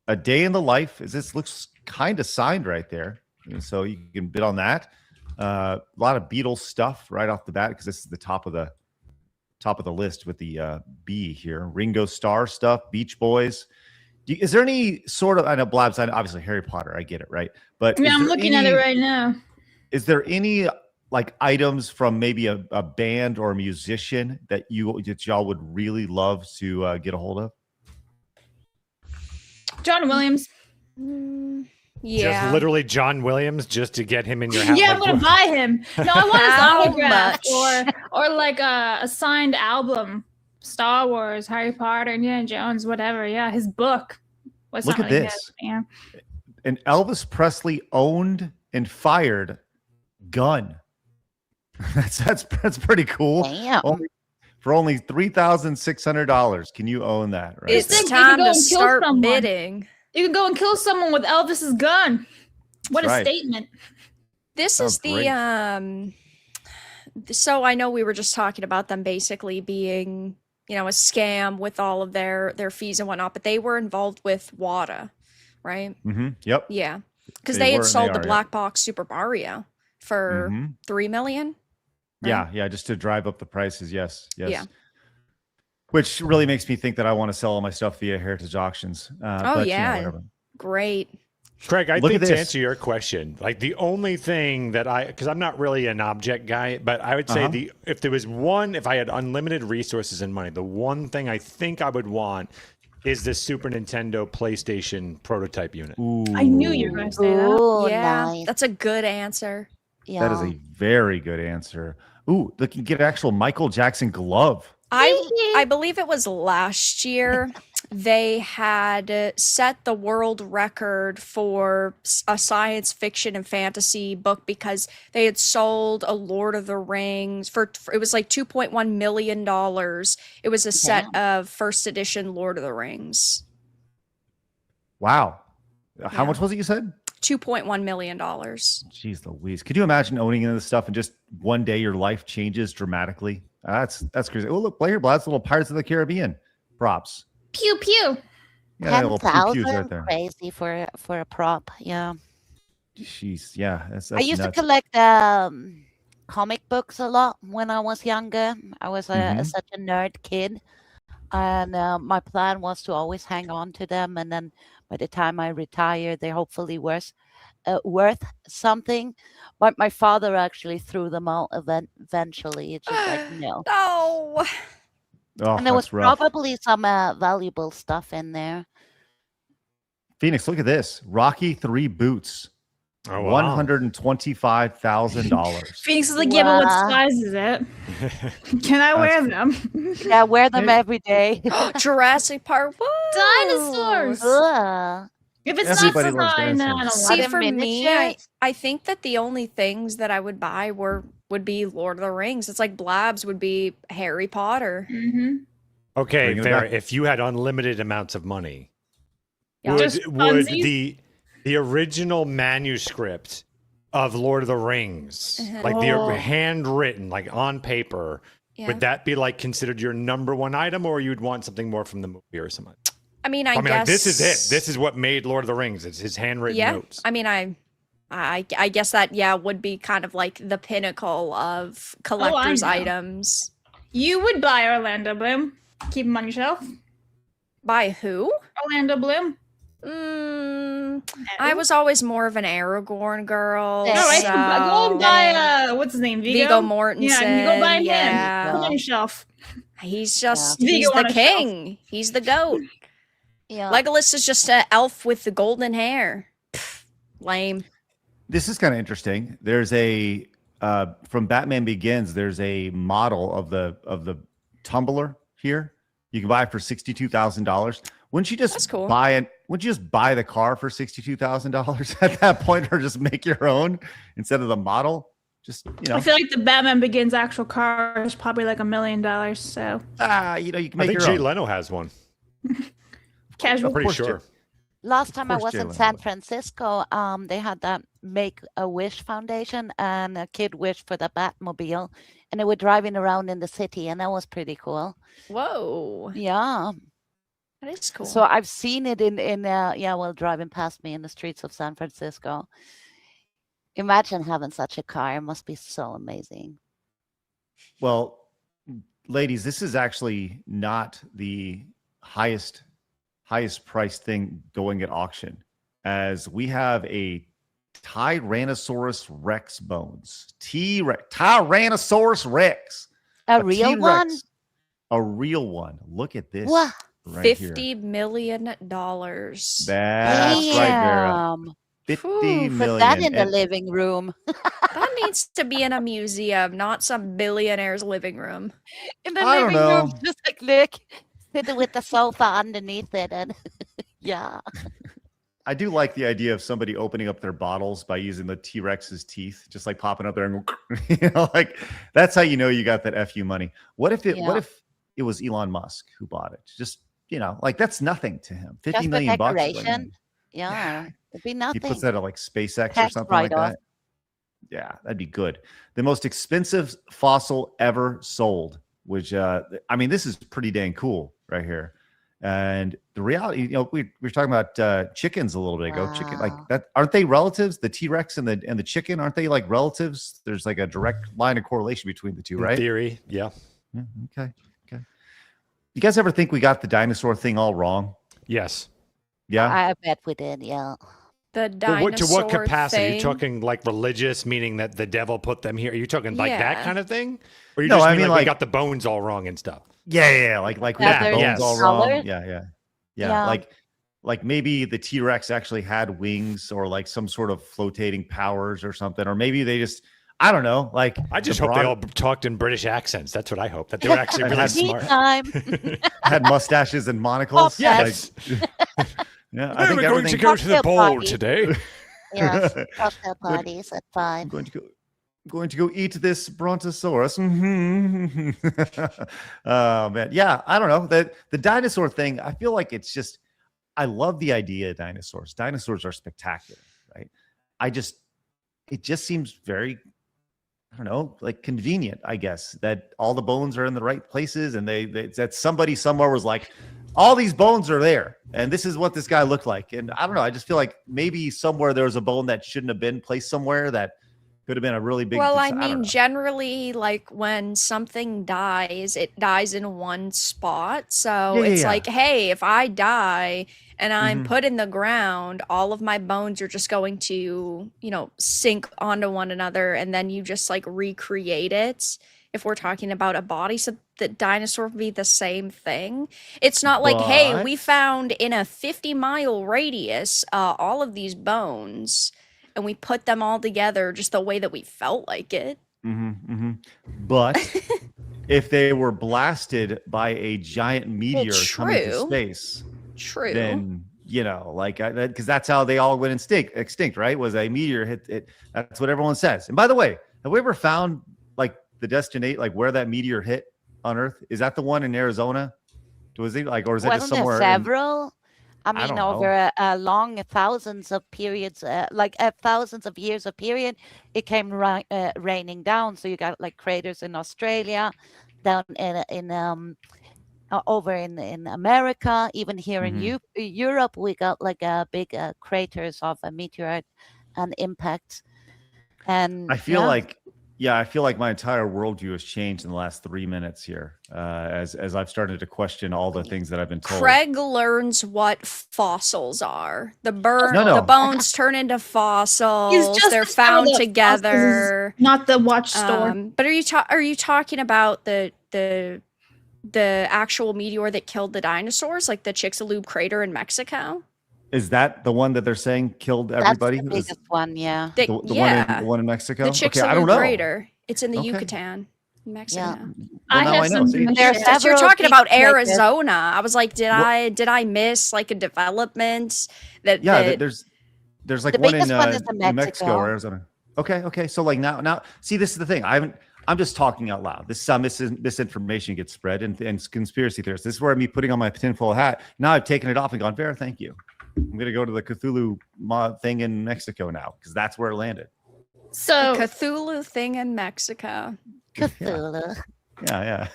A Day in the Life. This looks kind of signed right there. And so you can bid on that. A lot of Beatles stuff right off the bat because this is the top of the list with the B here. Ringo Starr stuff, Beach Boys. Is there any sort of, I know Blabs, obviously Harry Potter, I get it, right? But Yeah, is I'm there looking at it right now. Is there any like items from maybe a band or a musician that y'all would really love to get a hold of? John Williams. Yeah. Just literally John Williams just to get him in your house. Yeah, I'm Like, gonna buy him. No, I want How his autograph much? or like a signed album. Star Wars, Harry Potter, Indiana Jones, whatever. Yeah, his book. Well, it's Look not at really this. his, yeah. An Elvis Presley owned and fired gun. that's pretty cool. Damn. For only $3,600. Can you own that? Right. It's Think you could time go to and kill start someone. bidding. You can go and kill someone with Elvis's gun. What a Right. statement. This Sounds is the so I know we were just talking about them basically being, a scam with all of their fees and whatnot, but they were involved with WADA, right? Mm-hmm. Yep. Yeah. Because They they were had and sold they the are, yeah. black box Super Mario for Mhm. $3 million. Yeah, yeah, just to drive up the prices. Yes, yes. Yeah. Which really makes me think that I want to sell all my stuff via Heritage Auctions. But, yeah. whatever. Great. Craig, I Look think at to this. answer your question, like the only thing that because I'm not really an object guy, but I would say Uh-huh. if there was if I had unlimited resources and money, the one thing I think I would want is the Super Nintendo PlayStation prototype unit. I knew you were going to say that. Ooh, yeah. nice. That's a good answer. Yeah. That is a very good answer. Ooh, look, you can get an actual Michael Jackson glove. I believe it was last year they had set the world record for a science fiction and fantasy book because they had sold a Lord of the Rings for it was like $2.1 million. It was a set of first edition Lord of the Rings. Wow. How Yeah. much was it you said? $2.1 million. Jeez Louise. Could you imagine owning this stuff and just one day your life changes dramatically? That's crazy. Oh, look, play here, Blad's little Pirates of the Caribbean props. Pew pew. Yeah, little pew-pews 10,000 right there. crazy for a prop. Yeah. Jeez, yeah. That's I used nuts. to collect comic books a lot when I was younger. I was such a nerd kid. And my plan was to always hang on to them. And then by the time I retired, they're hopefully worth something. But my father actually threw them out eventually. It's just like, no. No. Oh, And there was that's rough. probably some valuable stuff in there. Phoenix, look at this. Rocky 3 boots. Oh, wow. $125,000. Phoenix is like, yeah, but what Wow. size is it? Can I wear them? Yeah, wear them every day. Jurassic Park. Woo! Dinosaurs. Ugh. If it's Everybody not loves for mine, I dinosaurs. don't See, want Are it. for they me, miniatures? I think that the only things that I would buy would be Lord of the Rings. It's like Blabs would be Harry Potter. Mm-hmm. Okay, Bring it fair. back. If you had unlimited amounts of money, Yeah. Just would funsies? the original manuscript of Lord of the Rings, Uh-huh. like the Oh. handwritten, like on paper, Yeah. would that be like considered your number one item, or you'd want something more from the movie or something? I mean, I mean, guess like, this is it. This is what made Lord of the Rings. It's his handwritten yeah. notes. I mean, I guess that would be kind of like the pinnacle of collector's know. items. You would buy Orlando Bloom. Keep him on your shelf. By who? Orlando Bloom. I was always more of an Aragorn girl. No, No, right? so- Go and buy what's his name? Viggo Mortensen. Yeah, you go buy him. Yeah. Put him on your shelf. He's just Yeah. he's Viggo on the a shelf. king. He's the goat. Yeah. Legolas is just an elf with the golden hair. Pff, lame. This is kind of interesting. There's a from Batman Begins. There's a model of the tumbler here. You can buy it for $62,000. Wouldn't you That's just cool. buy it? Wouldn't you just buy the car for $62,000 at that point, or just make your own instead of the model? Just I feel like the Batman Begins actual car is probably like $1 million. So you can I make think your Jay own. Leno has one. casual. I'm pretty course, sure. Last time I course was Jay in Leno San would. Francisco, they had that Make-A-Wish Foundation, and a kid wished for the Batmobile, and they were driving around in the city, and that was pretty cool. Whoa. Yeah. That is cool. So I've seen it while driving past me in the streets of San Francisco. Imagine having such a car. It must be so amazing. Well, ladies, this is actually not the highest priced thing going at auction, as we have a Tyrannosaurus Rex bones. Tyrannosaurus Rex. A real T-Rex. one? A real one. Look at this. What? Right here. $50 million. That's right, Vera. Damn. 50 Phew, Put million. that in the And living room. That needs to be in a museum, not some billionaire's living room. In the I don't living room, know. just like Nick, sitting with the sofa underneath it, and yeah. I do like the idea of somebody opening up their bottles by using the T-Rex's teeth, just like popping up there and go, like that's how you know you got that FU money. What if it was Elon Musk who bought it? Just, like that's nothing to him. $50 Just million for bucks. decoration. Yeah, it'd be He nothing. puts that at like SpaceX or Tax something like write-off. that. Yeah, that'd be good. The most expensive fossil ever sold, which this is pretty dang cool right here. And the reality, we were talking about chickens a little bit ago. Chicken, like Wow. that, aren't they relatives? The T-Rex and the chicken, aren't they like relatives? There's like a direct line of correlation between the two, In right? theory, yeah. Yeah, okay. You guys ever think we got the dinosaur thing all wrong? Yes. Yeah. I bet we did, yeah. The But dinosaur to what capacity? Are you thing. talking like religious, meaning that the devil put them here? Are you talking like that Yeah. kind of thing? Or you No, just I mean mean, like we like- got the bones all wrong and stuff? Yeah, like we Yeah, got the there's bones all colors. wrong. Yeah. Yeah. Like maybe the T-Rex actually had wings or like some sort of flotating powers or something, or maybe they just, I don't know. Like I just the hope they broad- all talked in British accents. That's what I hope. That they were actually really Tea smart. time. had mustaches and monocles. Oh, yes. Like, yeah, I think We're going to everything. go to the Cocktail bowl party. today. Yes, cocktail parties at 5. I'm going to go eat this brontosaurus. Oh man, yeah. I don't know, the dinosaur thing. I feel like it's just. I love the idea of dinosaurs. Dinosaurs are spectacular, I just, it just seems very, I don't know, like convenient, I guess, that all the bones are in the right places, and that somebody somewhere was like, all these bones are there, and this is what this guy looked like. And I don't know, I just feel like maybe somewhere there was a bone that shouldn't have been placed somewhere that could have been a really big. Well, I mean, generally, like when something dies, it dies in one spot. So it's like, hey, if I die and I'm put in the ground, all of my bones are just going to, sink onto one another, and then you just like recreate it. If we're talking about a body, so the dinosaur would be the same thing. It's not like, hey, we found in a 50-mile radius all of these bones, and we put them all together just the way that we felt like it. But if they were blasted by a giant meteor coming to space, then, because that's how they all went extinct, right? Was a meteor hit it. That's what everyone says. And by the way, have we ever found like the destination, like where that meteor hit on Earth? Is that the one in Arizona? Was it like, or is it just somewhere? Several? I mean, over a long thousands of periods, thousands of years of period, it came raining down. So you got like craters in Australia, down over in America, even here in Europe, we got like big craters of a meteorite and impact. And I feel like my entire worldview has changed in the last 3 minutes here, as I've started to question all the things that I've been told. Craig learns what fossils are. The bones turn into fossils. They're found together. Not the watch store. But are you talking about the actual meteor that killed the dinosaurs, like the Chicxulub crater in Mexico? Is that the one that they're saying killed everybody? That's the biggest one, yeah. The one in Mexico? The Chicxulub crater. It's in the Yucatan, Mexico. Yeah. I know. You're talking about Arizona. I was like, did I miss like a development that? Yeah, there's like one in New Mexico or Arizona. Okay. So like now, see, this is the thing. I'm just talking out loud. This misinformation gets spread, and conspiracy theorists. This is where me putting on my tinfoil hat. Now I've taken it off and gone, Vera, thank you. I'm going to go to the Cthulhu thing in Mexico now, because that's where it landed. So the Cthulhu thing in Mexico. Cthulhu. Yeah.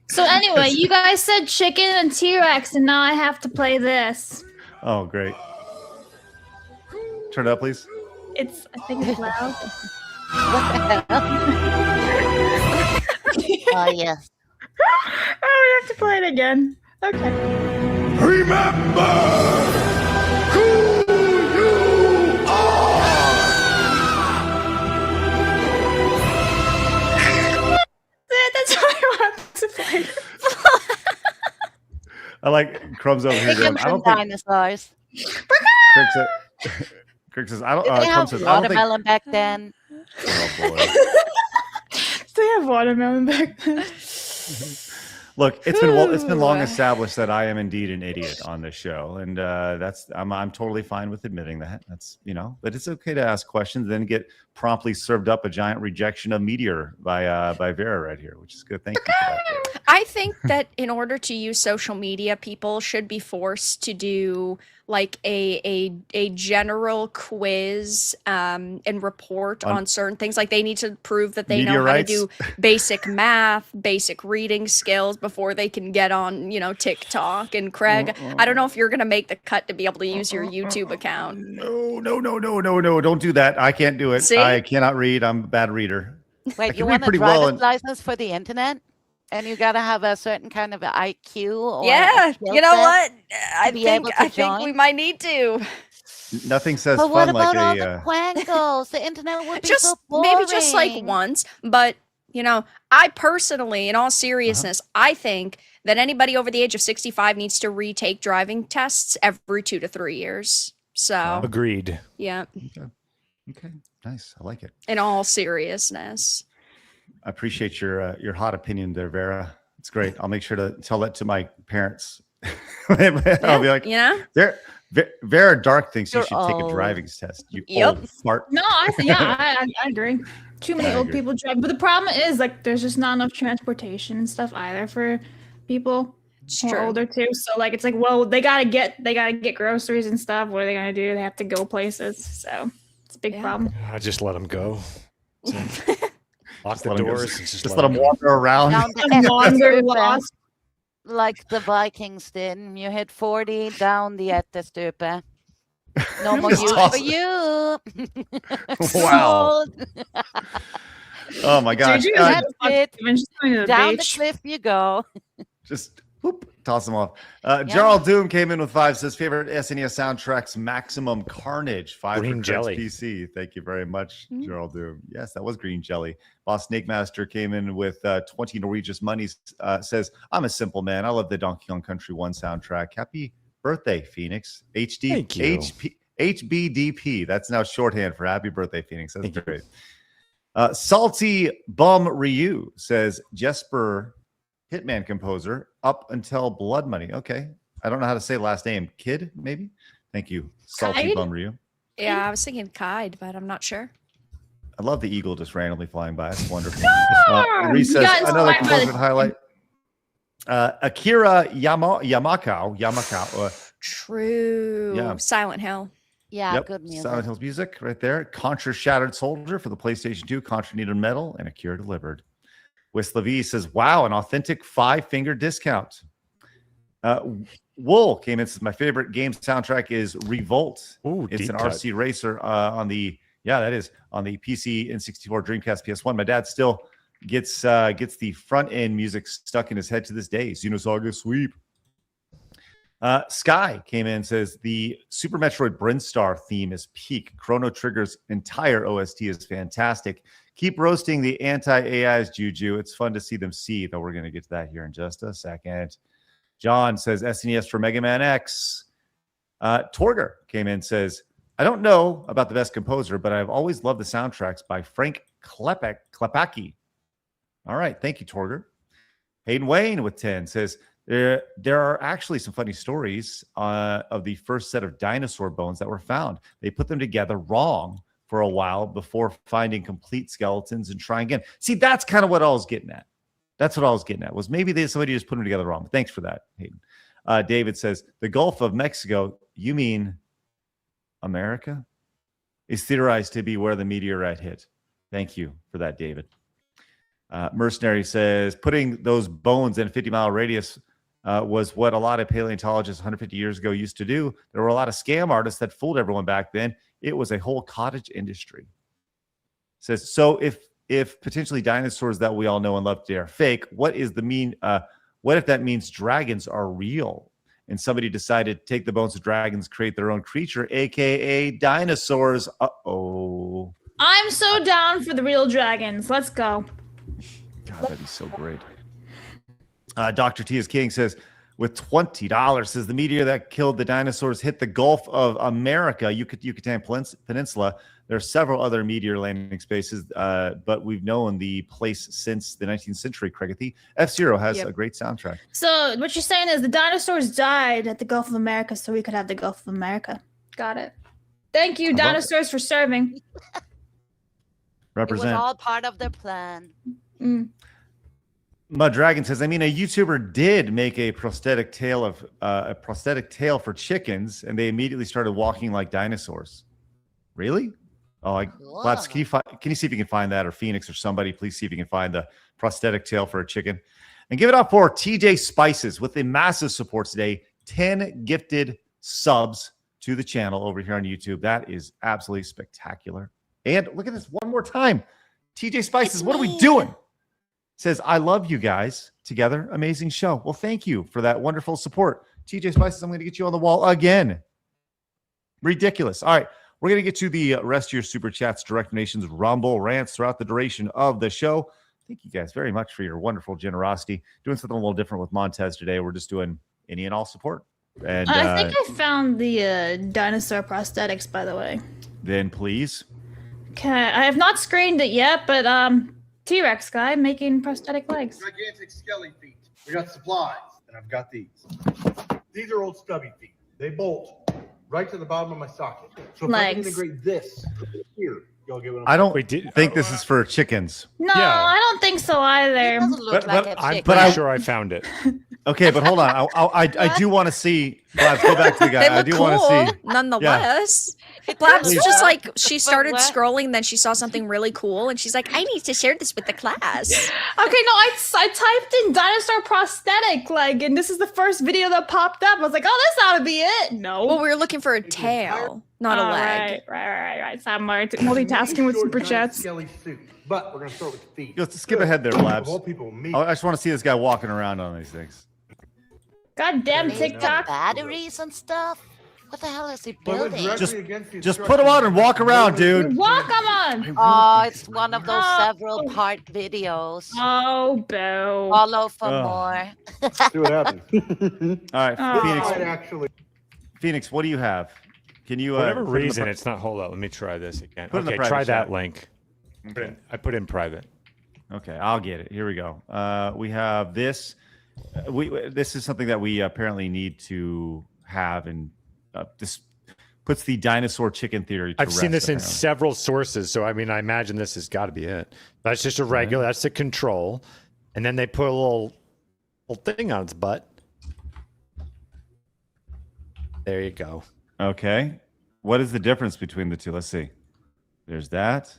So anyway, you guys said chicken and T-Rex, and now I have to play this. Oh, great. Turn it up, please. I think it's loud. What the hell? Oh, yes. Oh, we have to play it again. Okay. Remember who you are! That's how I want to play. I like Crumbs over here. Chickens and dinosaurs. Kirk says, I don't. Did they have says, watermelon back then? Oh boy. They have watermelon back then. Look, it's been long established that I am indeed an idiot on this show, and I'm totally fine with admitting that. That's but it's okay to ask questions, then get promptly served up a giant rejection of meteor by Vera right here, which is good. Thank you for that, Vera. I think that in order to use social media, people should be forced to do like a general quiz and report on certain things. Like they need to prove that they know how to do basic math, basic reading skills before they can get on, TikTok. And Craig, I don't know if you're going to make the cut to be able to use your YouTube account. No. Don't do that. I can't do it. See? I cannot read. I'm a bad reader. Wait, you want a driver's license for the internet? And you got to have a certain kind of IQ. Or you know what? I think we might need to. Nothing says but fun what about like all the quangles? The internet would be so boring. Maybe just like once. But, I personally, in all seriousness, I think that anybody over the age of 65 needs to retake driving tests every 2 to 3 years. So agreed. Yeah. Okay. Nice. I like it. In all seriousness. I appreciate your hot opinion there, Vera. It's great. I'll make sure to tell that to my parents. I'll be like, Vera Dark thinks you should take a driving test. You old fart. No, I agree. Too many old people drive, but the problem is like there's just not enough transportation and stuff either for people. It's more true. older too. So like it's like, well, they gotta get groceries and stuff. What are they gonna do? They have to go places. So it's a big problem. I just let them go. Lock the let 'em go. doors. And Just let them wander around. Down the Wander Ättestupa, lost. like the Vikings did. You hit 40 down the Ättestupa. No more Just use toss for it. you. Wow. Oh my gosh. Juju That's it. I'm just going to the Down the beach. cliff you go. Just whoop, toss them off. Gerald Doom came in with 5, says favorite SNES soundtracks, Maximum Carnage. 5 Green for Jelly. PC. Thank you very much, Gerald Doom. Yes, that was Green Jelly. Boss Snake Master came in with 20 Norwegian monies. Says, I'm a simple man. I love the Donkey Kong Country 1 soundtrack. Happy birthday, Phoenix. Thank you. HBDP. That's now shorthand for happy birthday, Phoenix. That's great. Salty Bum Ryu says, Jesper Hitman composer up until Blood Money. Okay. I don't know how to say last name. Kid, maybe? Thank you. Salty Kide? Bum Ryu. Yeah, I was thinking Kide, but I'm not sure. I love the eagle just randomly flying by. It's wonderful. Darn! Reese You says, got another inspired by composer highlight. Akira Yamakao. True. Yeah. Silent Hill. Yeah, Yep. good music. Silent Hill's music right there. Contra Shattered Soldier for the PlayStation 2. Contra needed metal and Akira delivered. Whistler V says, wow, an authentic 5-finger discount. Wool came in, says, my favorite game soundtrack is Revolt. Ooh, It's deep an cut. RC racer on the PC, N64, Dreamcast, PS1. My dad still gets the front end music stuck in his head to this day. Xenosaga Sweep. Sky came in and says the Super Metroid Brinstar theme is peak. Chrono Trigger's entire OST is fantastic. Keep roasting the anti-AIs, Juju. It's fun to see them see, though we're going to get to that here in just a second. John says SNES for Mega Man X. Torger came in and says, I don't know about the best composer, but I've always loved the soundtracks by Frank Klepacki. All right. Thank you, Torger. Hayden Wayne with 10 says, there are actually some funny stories of the first set of dinosaur bones that were found. They put them together wrong for a while before finding complete skeletons and trying again. See, that's kind of what I was getting at. That's what I was getting at, was maybe somebody just put them together wrong. Thanks for that, Hayden. David says, the Gulf of Mexico, you mean America, is theorized to be where the meteorite hit. Thank you for that, David. Mercenary says, putting those bones in a 50-mile radius was what a lot of paleontologists 150 years ago used to do. There were a lot of scam artists that fooled everyone back then. It was a whole cottage industry. Says, so if potentially dinosaurs that we all know and love today are fake, what if that means dragons are real? And somebody decided to take the bones of dragons, create their own creature, aka dinosaurs. Uh-oh. I'm so down for the real dragons. Let's go. God, that'd be so great. Dr. T is King says, with $20, says the meteor that killed the dinosaurs hit the Gulf of America, Yucatan Peninsula. There are several other meteor landing spaces, but we've known the place since the 19th century, Craigathy. F-Zero has a great soundtrack. So what you're saying is the dinosaurs died at the Gulf of America so we could have the Gulf of America. Got it. Thank you, dinosaurs, for serving. Represent. It was all part of the plan. Mud Dragon says, I mean, a YouTuber did make a prosthetic tail for chickens, and they immediately started walking like dinosaurs. Really? Oh, Labs, can you see if you can find that, or Phoenix or somebody, please see if you can find the prosthetic tail for a chicken. And give it up for TJ Spices with a massive support today. 10 gifted subs to the channel over here on YouTube. That is absolutely spectacular. And look at this one more time. TJ Spices, what are we doing? Says, I love you guys together. Amazing show. Well, thank you for that wonderful support. TJ Spices, I'm going to get you on the wall again. Ridiculous. All right. We're going to get to the rest of your super chats, direct donations, rumble, rants throughout the duration of the show. Thank you guys very much for your wonderful generosity. Doing something a little different with Montez today. We're just doing any and all support. And I think I found the dinosaur prosthetics, by the way. Then please. Okay, I have not screened it yet, but T-Rex guy making prosthetic legs. Gigantic skelly feet. We got supplies, and I've got these. These are old stubby feet. They bolt right to the bottom of my socket. So if I can integrate this here, you'll get what I don't think this is for chickens. No, Yeah. I don't think so either. It doesn't look like a I'm chicken. pretty sure I found it. Okay, but hold on. I do want to see. Blabs, go back to the guy. They I look do cool, want to see. nonetheless. Blabs Please. just like she started what? scrolling, then she saw something really cool, and she's like, "I need to share this with the class." Okay, no, I typed in dinosaur prosthetic, like, and this is the first video that popped up. I was like, oh, this ought to be it. No. Well, we were looking for a tail, not a leg. Right. So I'm multitasking with super chats. Skelly suit. But we're gonna start with the feet. Let's skip ahead there, Of Blabs. all people, me. I just want to see this guy walking around on these things. Goddamn Maybe the TikTok. batteries and stuff. What the hell is he But we're building? directly against the Just put them on and walk around, dude. Walk them on. Oh, it's one of those Oh. several part videos. Oh, boo. Follow for Oh. more. See what happens. All right, Oh. Phoenix. Might actually. Phoenix, what do you have? Can you? For whatever put in the reason, pri- it's not. Hold on, let me try this again. Put in the Okay, private try that chat. link. Okay. I put in private. Okay, I'll get it. Here we go. We have this. This is something that we apparently need to have, and this puts the dinosaur chicken theory to I've seen rest, this in apparently. several sources, so I mean, I imagine this has got to be it. That's just a regular. That's the control, and then they put a little thing on its butt. There you go. Okay. What is the difference between the two? Let's see. There's that.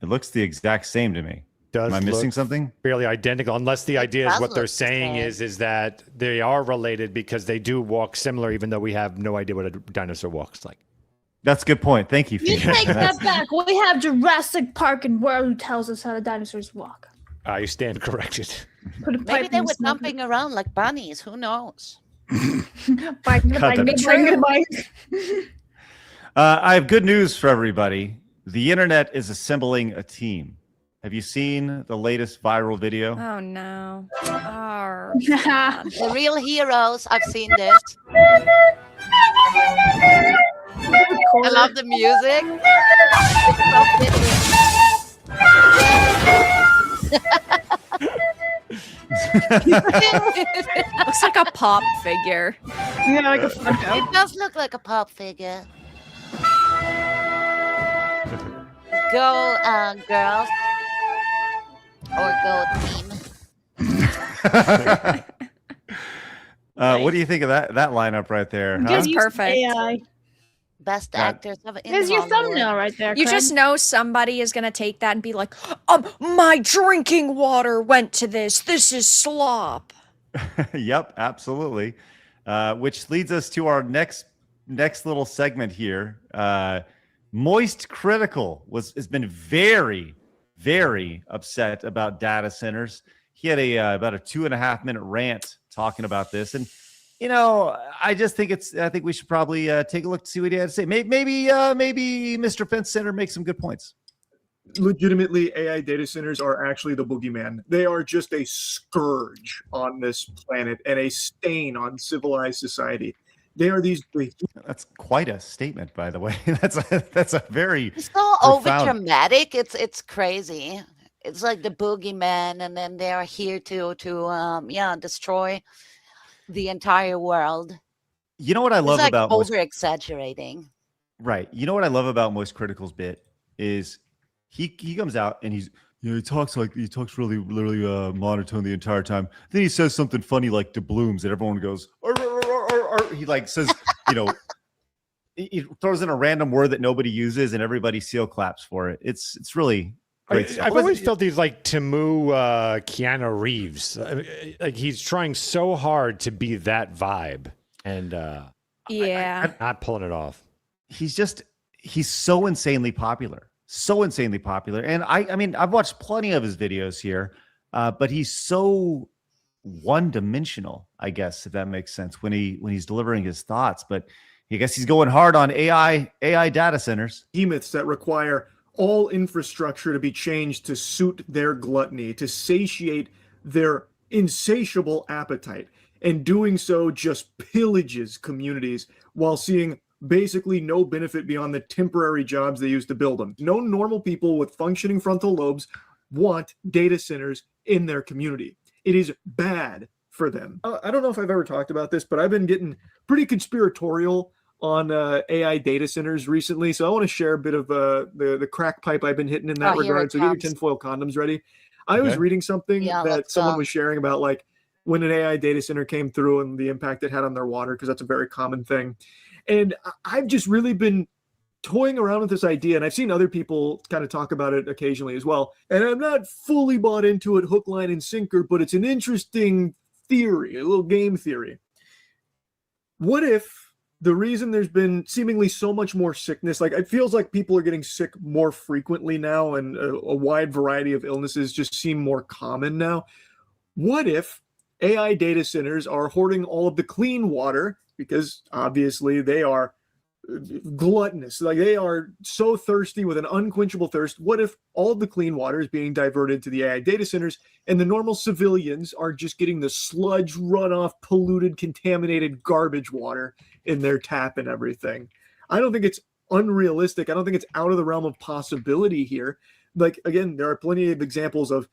It looks the exact same to me. Does Am I missing look something? fairly identical, unless the idea is does what they're look the saying same. is that they are related because they do walk similar, even though we have no idea what a dinosaur walks like. That's a good point. Thank you, You Phoenix. take that back. We have Jurassic Park and World who tells us how the dinosaurs walk. You stand corrected. Put a Maybe pipe they in were the smoke. jumping around like bunnies. Who knows? Bike, that'd be bike. I have good news for everybody. The internet is assembling a team. Have you seen the latest viral video? Oh no. Arr. The real heroes. I've seen this. I love the music. Looks like a pop figure. Yeah, like a photo. It does look like a pop figure. Go, girls. Or go team. What do you think of that lineup right there? Huh? That's Use perfect. AI. Best That- actors of in There's your Hollywood. thumbnail right there. You Craig. just know somebody is gonna take that and be like, my drinking water went to this. This is slop. Yep, absolutely. Which leads us to our next little segment here. Moist Critical has been very, very upset about data centers. He had about a 2.5 minute rant talking about this, and I just think I think we should probably take a look to see what he had to say. Maybe Mr. Fence Center makes some good points. Legitimately, AI data centers are actually the boogeyman. They are just a scourge on this planet and a stain on civilized society. They are these. That's quite a statement, by the way. That's a very It's so over profound. dramatic. It's crazy. It's like the boogeyman, and then they are here to destroy the entire world. You know what I love It's like about over exaggerating. Right. You know what I love about Moist Critical's bit is he comes out and he talks really monotone the entire time. Then he says something funny like "doubloons" and everyone goes. "Arr, arr, arr, arr." He like says he throws in a random word that nobody uses and everybody seal claps for it. It's really great stuff. I've always felt he's like Temu Keanu Reeves. Like he's trying so hard to be that vibe, and Yeah. I'm not pulling it off. He's so insanely popular. And I mean, I've watched plenty of his videos here, but he's so one-dimensional, I guess, if that makes sense, when he's delivering his thoughts. But I guess he's going hard on AI data centers. Behemoths that require all infrastructure to be changed to suit their gluttony, to satiate their insatiable appetite. And doing so just pillages communities while seeing basically no benefit beyond the temporary jobs they use to build them. No normal people with functioning frontal lobes want data centers in their community. It is bad for them. I don't know if I've ever talked about this, but I've been getting pretty conspiratorial on AI data centers recently. So I want to share a bit of the crack pipe I've been hitting in that Oh, here regard. it So get your comes. tinfoil condoms ready. I was Okay. reading something Yeah, that let's someone was sharing about, like, when an AI data center came through and the impact it had on their water, because that's a very common thing. And I've just really been toying around with this idea, and I've seen other people kind of talk about it occasionally as well. And I'm not fully bought into it hook, line, and sinker, but it's an interesting theory, a little game theory. What if the reason there's been seemingly so much more sickness, like it feels like people are getting sick more frequently now, and a wide variety of illnesses just seem more common now. What if AI data centers are hoarding all of the clean water, because obviously they are gluttonous, like they are so thirsty with an unquenchable thirst? What if all of the clean water is being diverted to the AI data centers, and the normal civilians are just getting the sludge, runoff, polluted, contaminated garbage water in their tap and everything? I don't think it's unrealistic. I don't think it's out of the realm of possibility here. Like, again, there are plenty of examples of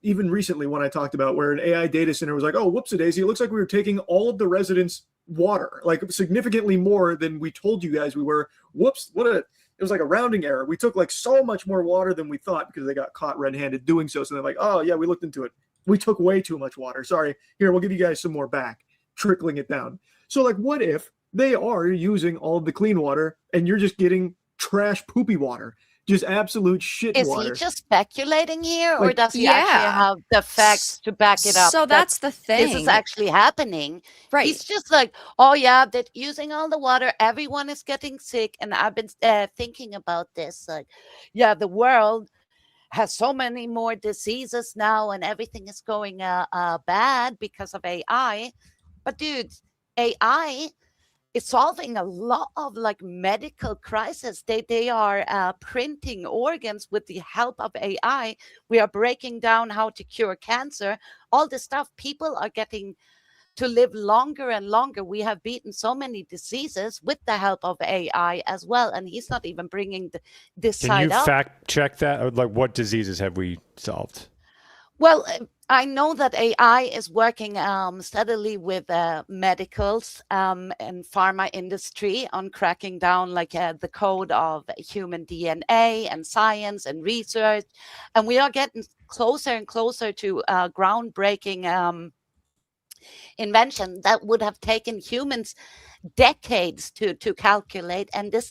even recently when I talked about where an AI data center was like, oh, whoops-a-daisy, it looks like we were taking all of the residents' water, like significantly more than we told you guys we were. Whoops, it was like a rounding error. We took like so much more water than we thought, because they got caught red-handed doing so. So they're like, oh yeah, we looked into it. We took way too much water. Sorry. Here, we'll give you guys some more back, trickling it down. So like, what if they are using all of the clean water and you're just getting trash, poopy water? Just absolute shit water. Is he just speculating here, or does he actually have the facts to back it up? So that's the thing. This is actually happening. Right. He's just like, oh yeah, that using all the water, everyone is getting sick. And I've been thinking about this. Like, yeah, the world has so many more diseases now, and everything is going bad because of AI. But dude, AI is solving a lot of like medical crisis. They are printing organs with the help of AI. We are breaking down how to cure cancer. All this stuff. People are getting to live longer and longer. We have beaten so many diseases with the help of AI as well. And he's not even bringing this side up. Can you fact check that? Or like, what diseases have we solved? Well, I know that AI is working steadily with medicals and pharma industry on cracking down like the code of human DNA and science and research. And we are getting closer and closer to groundbreaking invention that would have taken humans decades to calculate. And this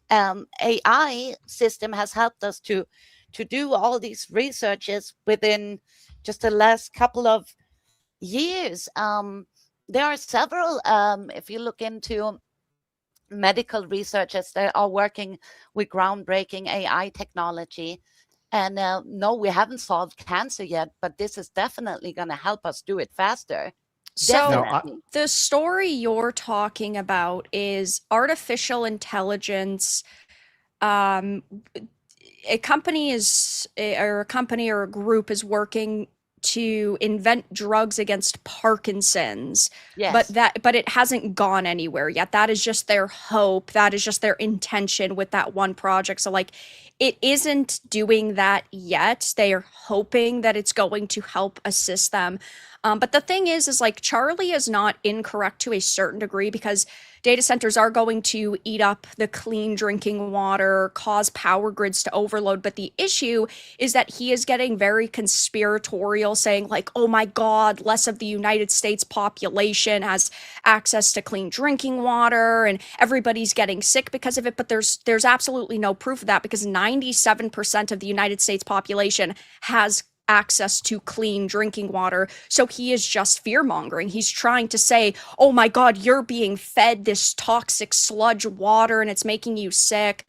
AI system has helped us to do all these researches within just the last couple of years. There are several, if you look into medical researchers that are working with groundbreaking AI technology. And no, we haven't solved cancer yet, but this is definitely going to help us do it faster. So the story you're talking about is artificial intelligence. A company or a group is working to invent drugs against Parkinson's. Yes. But it hasn't gone anywhere yet. That is just their hope. That is just their intention with that one project. So like, it isn't doing that yet. They are hoping that it's going to help assist them. But the thing is like, Charlie is not incorrect to a certain degree, because data centers are going to eat up the clean drinking water, cause power grids to overload. But the issue is that he is getting very conspiratorial, saying like, oh my God, less of the United States population has access to clean drinking water and everybody's getting sick because of it. But there's absolutely no proof of that, because 97% of the United States population has access to clean drinking water. So he is just fear-mongering. He's trying to say, oh my God, you're being fed this toxic sludge water and it's making you sick.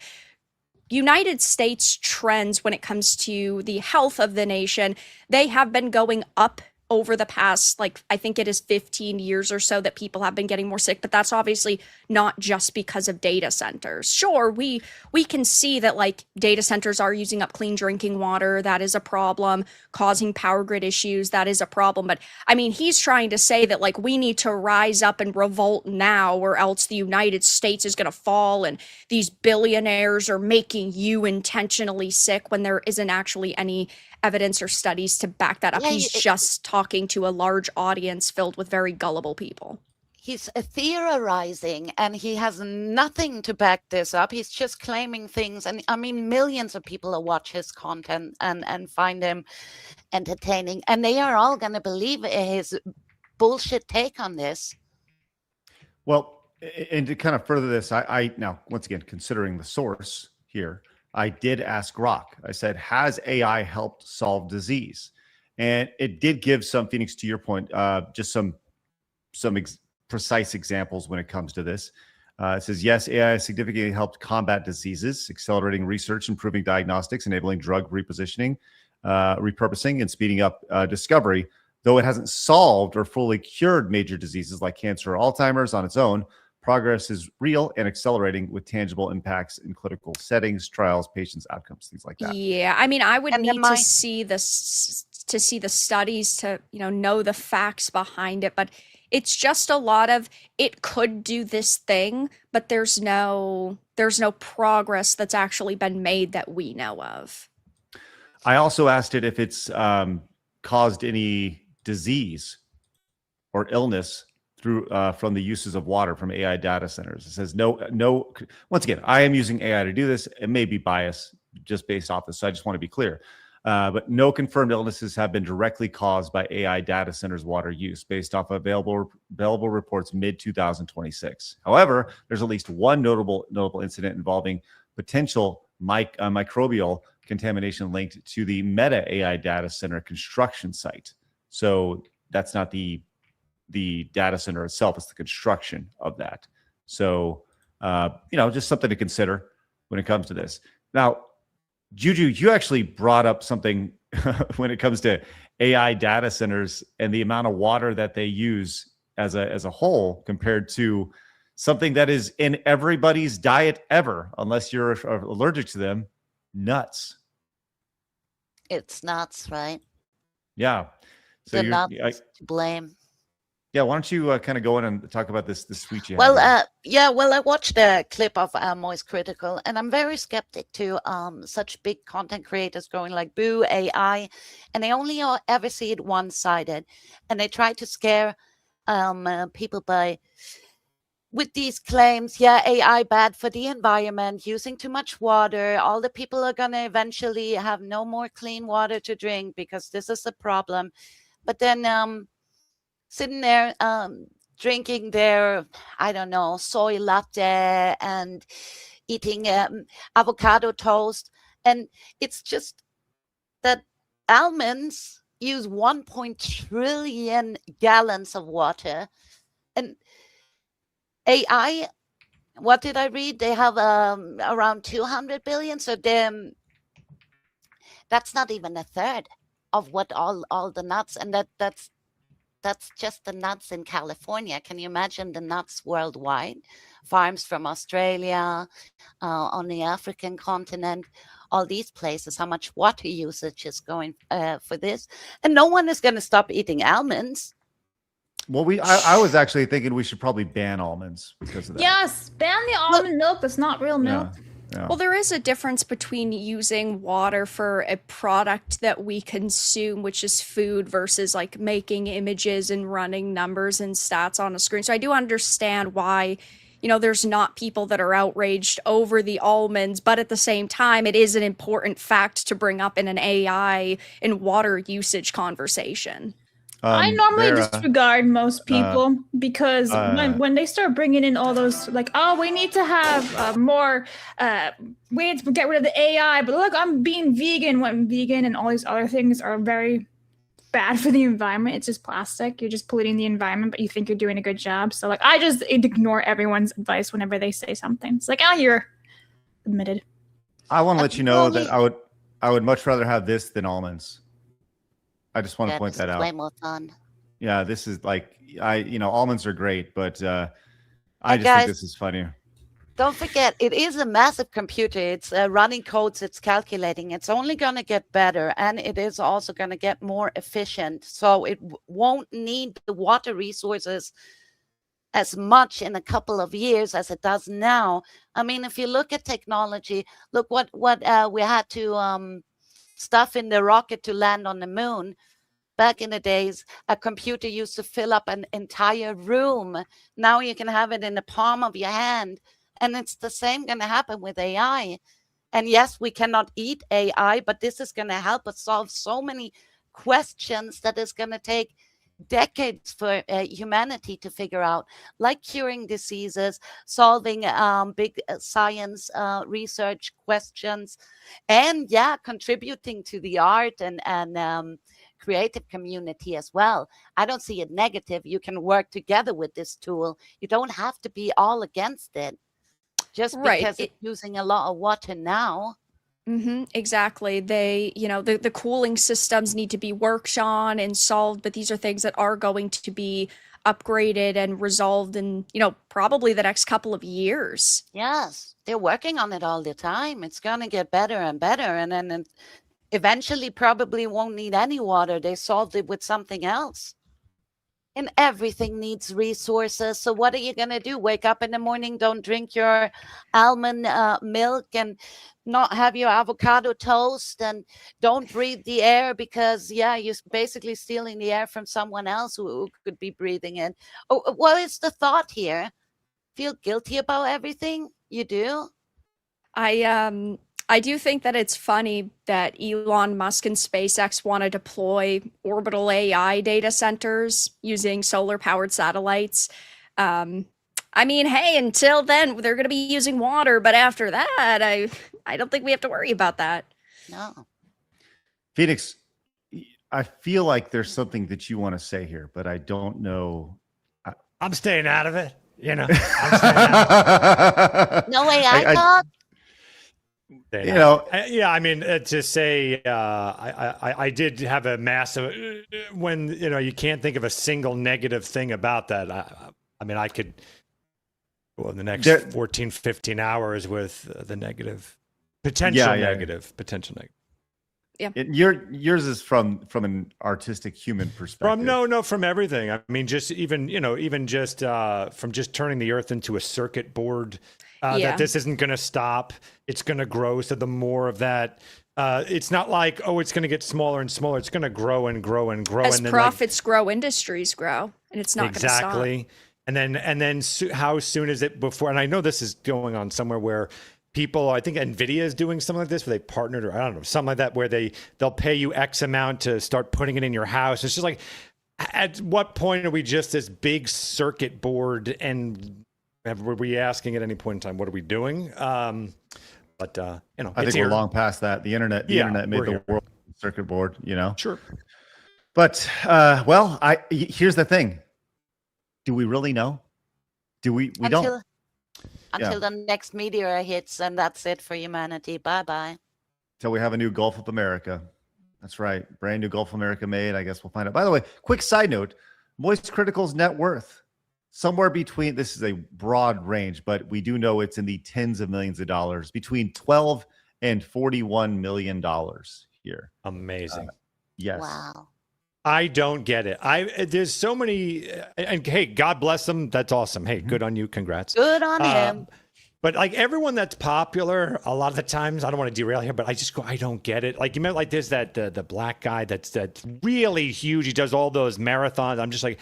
United States trends when it comes to the health of the nation, they have been going up over the past, like, I think it is 15 years or so that people have been getting more sick, but that's obviously not just because of data centers. Sure, we can see that like data centers are using up clean drinking water. That is a problem. Causing power grid issues, that is a problem. But I mean, he's trying to say that like we need to rise up and revolt now, or else the United States is going to fall and these billionaires are making you intentionally sick, when there isn't actually any evidence or studies to back that up. Yeah, he's just talking to a large audience filled with very gullible people. He's theorizing, and he has nothing to back this up. He's just claiming things. And I mean, millions of people will watch his content and find him entertaining. And they are all going to believe his bullshit take on this. Well, and to kind of further this, I now, once again, considering the source here, I did ask Rock. I said, has AI helped solve disease? And it did give some, Phoenix, to your point, just some precise examples when it comes to this. It says, yes, AI has significantly helped combat diseases, accelerating research, improving diagnostics, enabling drug repurposing, and speeding up discovery. Though it hasn't solved or fully cured major diseases like cancer or Alzheimer's on its own, progress is real and accelerating with tangible impacts in clinical settings, trials, patients' outcomes, things like that. Yeah, I mean, I would need to see the studies to, know the facts behind it, but it's just a lot of it could do this thing, but there's no progress that's actually been made that we know of. I also asked it if it's caused any disease or illness through from the uses of water from AI data centers. It says no. Once again, I am using AI to do this. It may be biased just based off this, so I just want to be clear. But no confirmed illnesses have been directly caused by AI data centers' water use, based off available reports mid-2026. However, there's at least one notable incident involving potential microbial contamination linked to the Meta AI data center construction site. So that's not the data center itself; it's the construction of that. So just something to consider when it comes to this. Now, Juju, you actually brought up something when it comes to AI data centers and the amount of water that they use as a whole compared to something that is in everybody's diet ever, unless you're allergic to them, nuts. It's nuts, right? Yeah. So the nuts to blame. Yeah, why don't you kind of go in and talk about this tweet you had? Well, I watched a clip of Moist Critical, and I'm very skeptic to such big content creators going like, boo, AI, and they only ever see it one-sided, and they try to scare people with these claims, AI bad for the environment, using too much water, all the people are going to eventually have no more clean water to drink because this is a problem. But then sitting there drinking their, I don't know, soy latte and eating avocado toast. And it's just that almonds use 1 trillion gallons of water. And AI, what did I read? They have around 200 billion. So that's not even a third of what all the nuts, and that's just the nuts in California. Can you imagine the nuts worldwide? Farms from Australia, on the African continent, all these places, how much water usage is going for this. And no one is going to stop eating almonds. Well, I was actually thinking we should probably ban almonds because of that. Yes, ban the almond milk. That's not real milk. Yeah. Well, there is a difference between using water for a product that we consume, which is food, versus like making images and running numbers and stats on a screen. So I do understand why, there's not people that are outraged over the almonds, but at the same time, it is an important fact to bring up in an AI and water usage conversation. I normally disregard most people because when they start bringing in all those like, oh, we need to have more, we need to get rid of the AI, but look, I'm being vegan when vegan and all these other things are very bad for the environment. It's just plastic. You're just polluting the environment, but you think you're doing a good job. So like, I just ignore everyone's advice whenever they say something. It's like, oh, you're admitted. I want to let you know that I would much rather have this than almonds. I just want to point that out. Way more fun. Yeah, this is like almonds are great, but I just think this is funnier. Don't forget, it is a massive computer. It's running codes. It's calculating. It's only going to get better, and it is also going to get more efficient. So it won't need the water resources as much in a couple of years as it does now. I mean, if you look at technology, look what we had to stuff in the rocket to land on the moon. Back in the days, a computer used to fill up an entire room. Now you can have it in the palm of your hand. And it's the same going to happen with AI. And yes, we cannot eat AI, but this is going to help us solve so many questions that is going to take decades for humanity to figure out, like curing diseases, solving big science research questions, and contributing to the art and creative community as well. I don't see it negative. You can work together with this tool. You don't have to be all against it just because it's using a lot of water now. Exactly. They, the cooling systems need to be worked on and solved, but these are things that are going to be upgraded and resolved in, probably the next couple of years. Yes, they're working on it all the time. It's going to get better and better. And then eventually probably won't need any water. They solved it with something else. And everything needs resources. So what are you going to do? Wake up in the morning, don't drink your almond milk and not have your avocado toast, and don't breathe the air because, you're basically stealing the air from someone else who could be breathing it. Oh, what is the thought here? Feel guilty about everything you do? I do think that it's funny that Elon Musk and SpaceX want to deploy orbital AI data centers using solar-powered satellites. I mean, hey, until then, they're going to be using water, but after that, I don't think we have to worry about that. No. Phoenix, I feel like there's something that you want to say here, but I don't know. I'm staying out of it, No AI talk? I mean, to say I did have a massive when you can't think of a single negative thing about that. I mean, I could go in the next 14 15 hours with the negative potential negative. Yeah. Yours is from an artistic human perspective. From everything. I mean, just even from just turning the earth into a circuit board. That this isn't going to stop. It's going to grow. So the more of that, it's not like, it's going to get smaller and smaller. It's going to grow and grow and grow. As profits grow, industries grow, and it's not going to stop. Exactly. And then how soon is it before? And I know this is going on somewhere where people, I think Nvidia is doing something like this, where they partnered, or I don't know, something like that, where they'll pay you X amount to start putting it in your house. It's just like, at what point are we just this big circuit board, and were we asking at any point in time, what are we doing? I think we're long past that. The internet made the world circuit board, Sure. But here's the thing. Do we really know? We don't. Until the next meteor hits, and that's it for humanity. Bye-bye. Until we have a new Gulf of America. That's right. Brand new Gulf of America made. I guess we'll find out. By the way, quick side note, Moist Critical's net worth. Somewhere between, this is a broad range, but we do know it's in the tens of millions of dollars, between $12 and $41 million here. Amazing. Yes. Wow. I don't get it. There's so many, and hey, God bless them. That's awesome. Hey, good on you. Congrats. Good on him. But like everyone that's popular, a lot of the times, I don't want to derail here, but I don't get it. Like you meant like there's that the black guy that's really huge. He does all those marathons. I'm just like,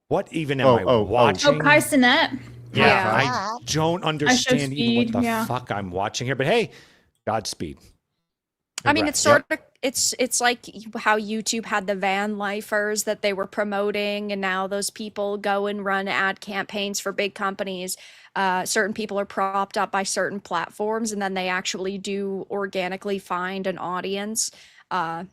what even am I watching? Kai Cenat. Yeah, I don't understand even what the fuck I'm watching here. But hey, Godspeed. I mean, it's sort of it's like how YouTube had the van lifers that they were promoting, and now those people go and run ad campaigns for big companies. Certain people are propped up by certain platforms, and then they actually do organically find an audience. I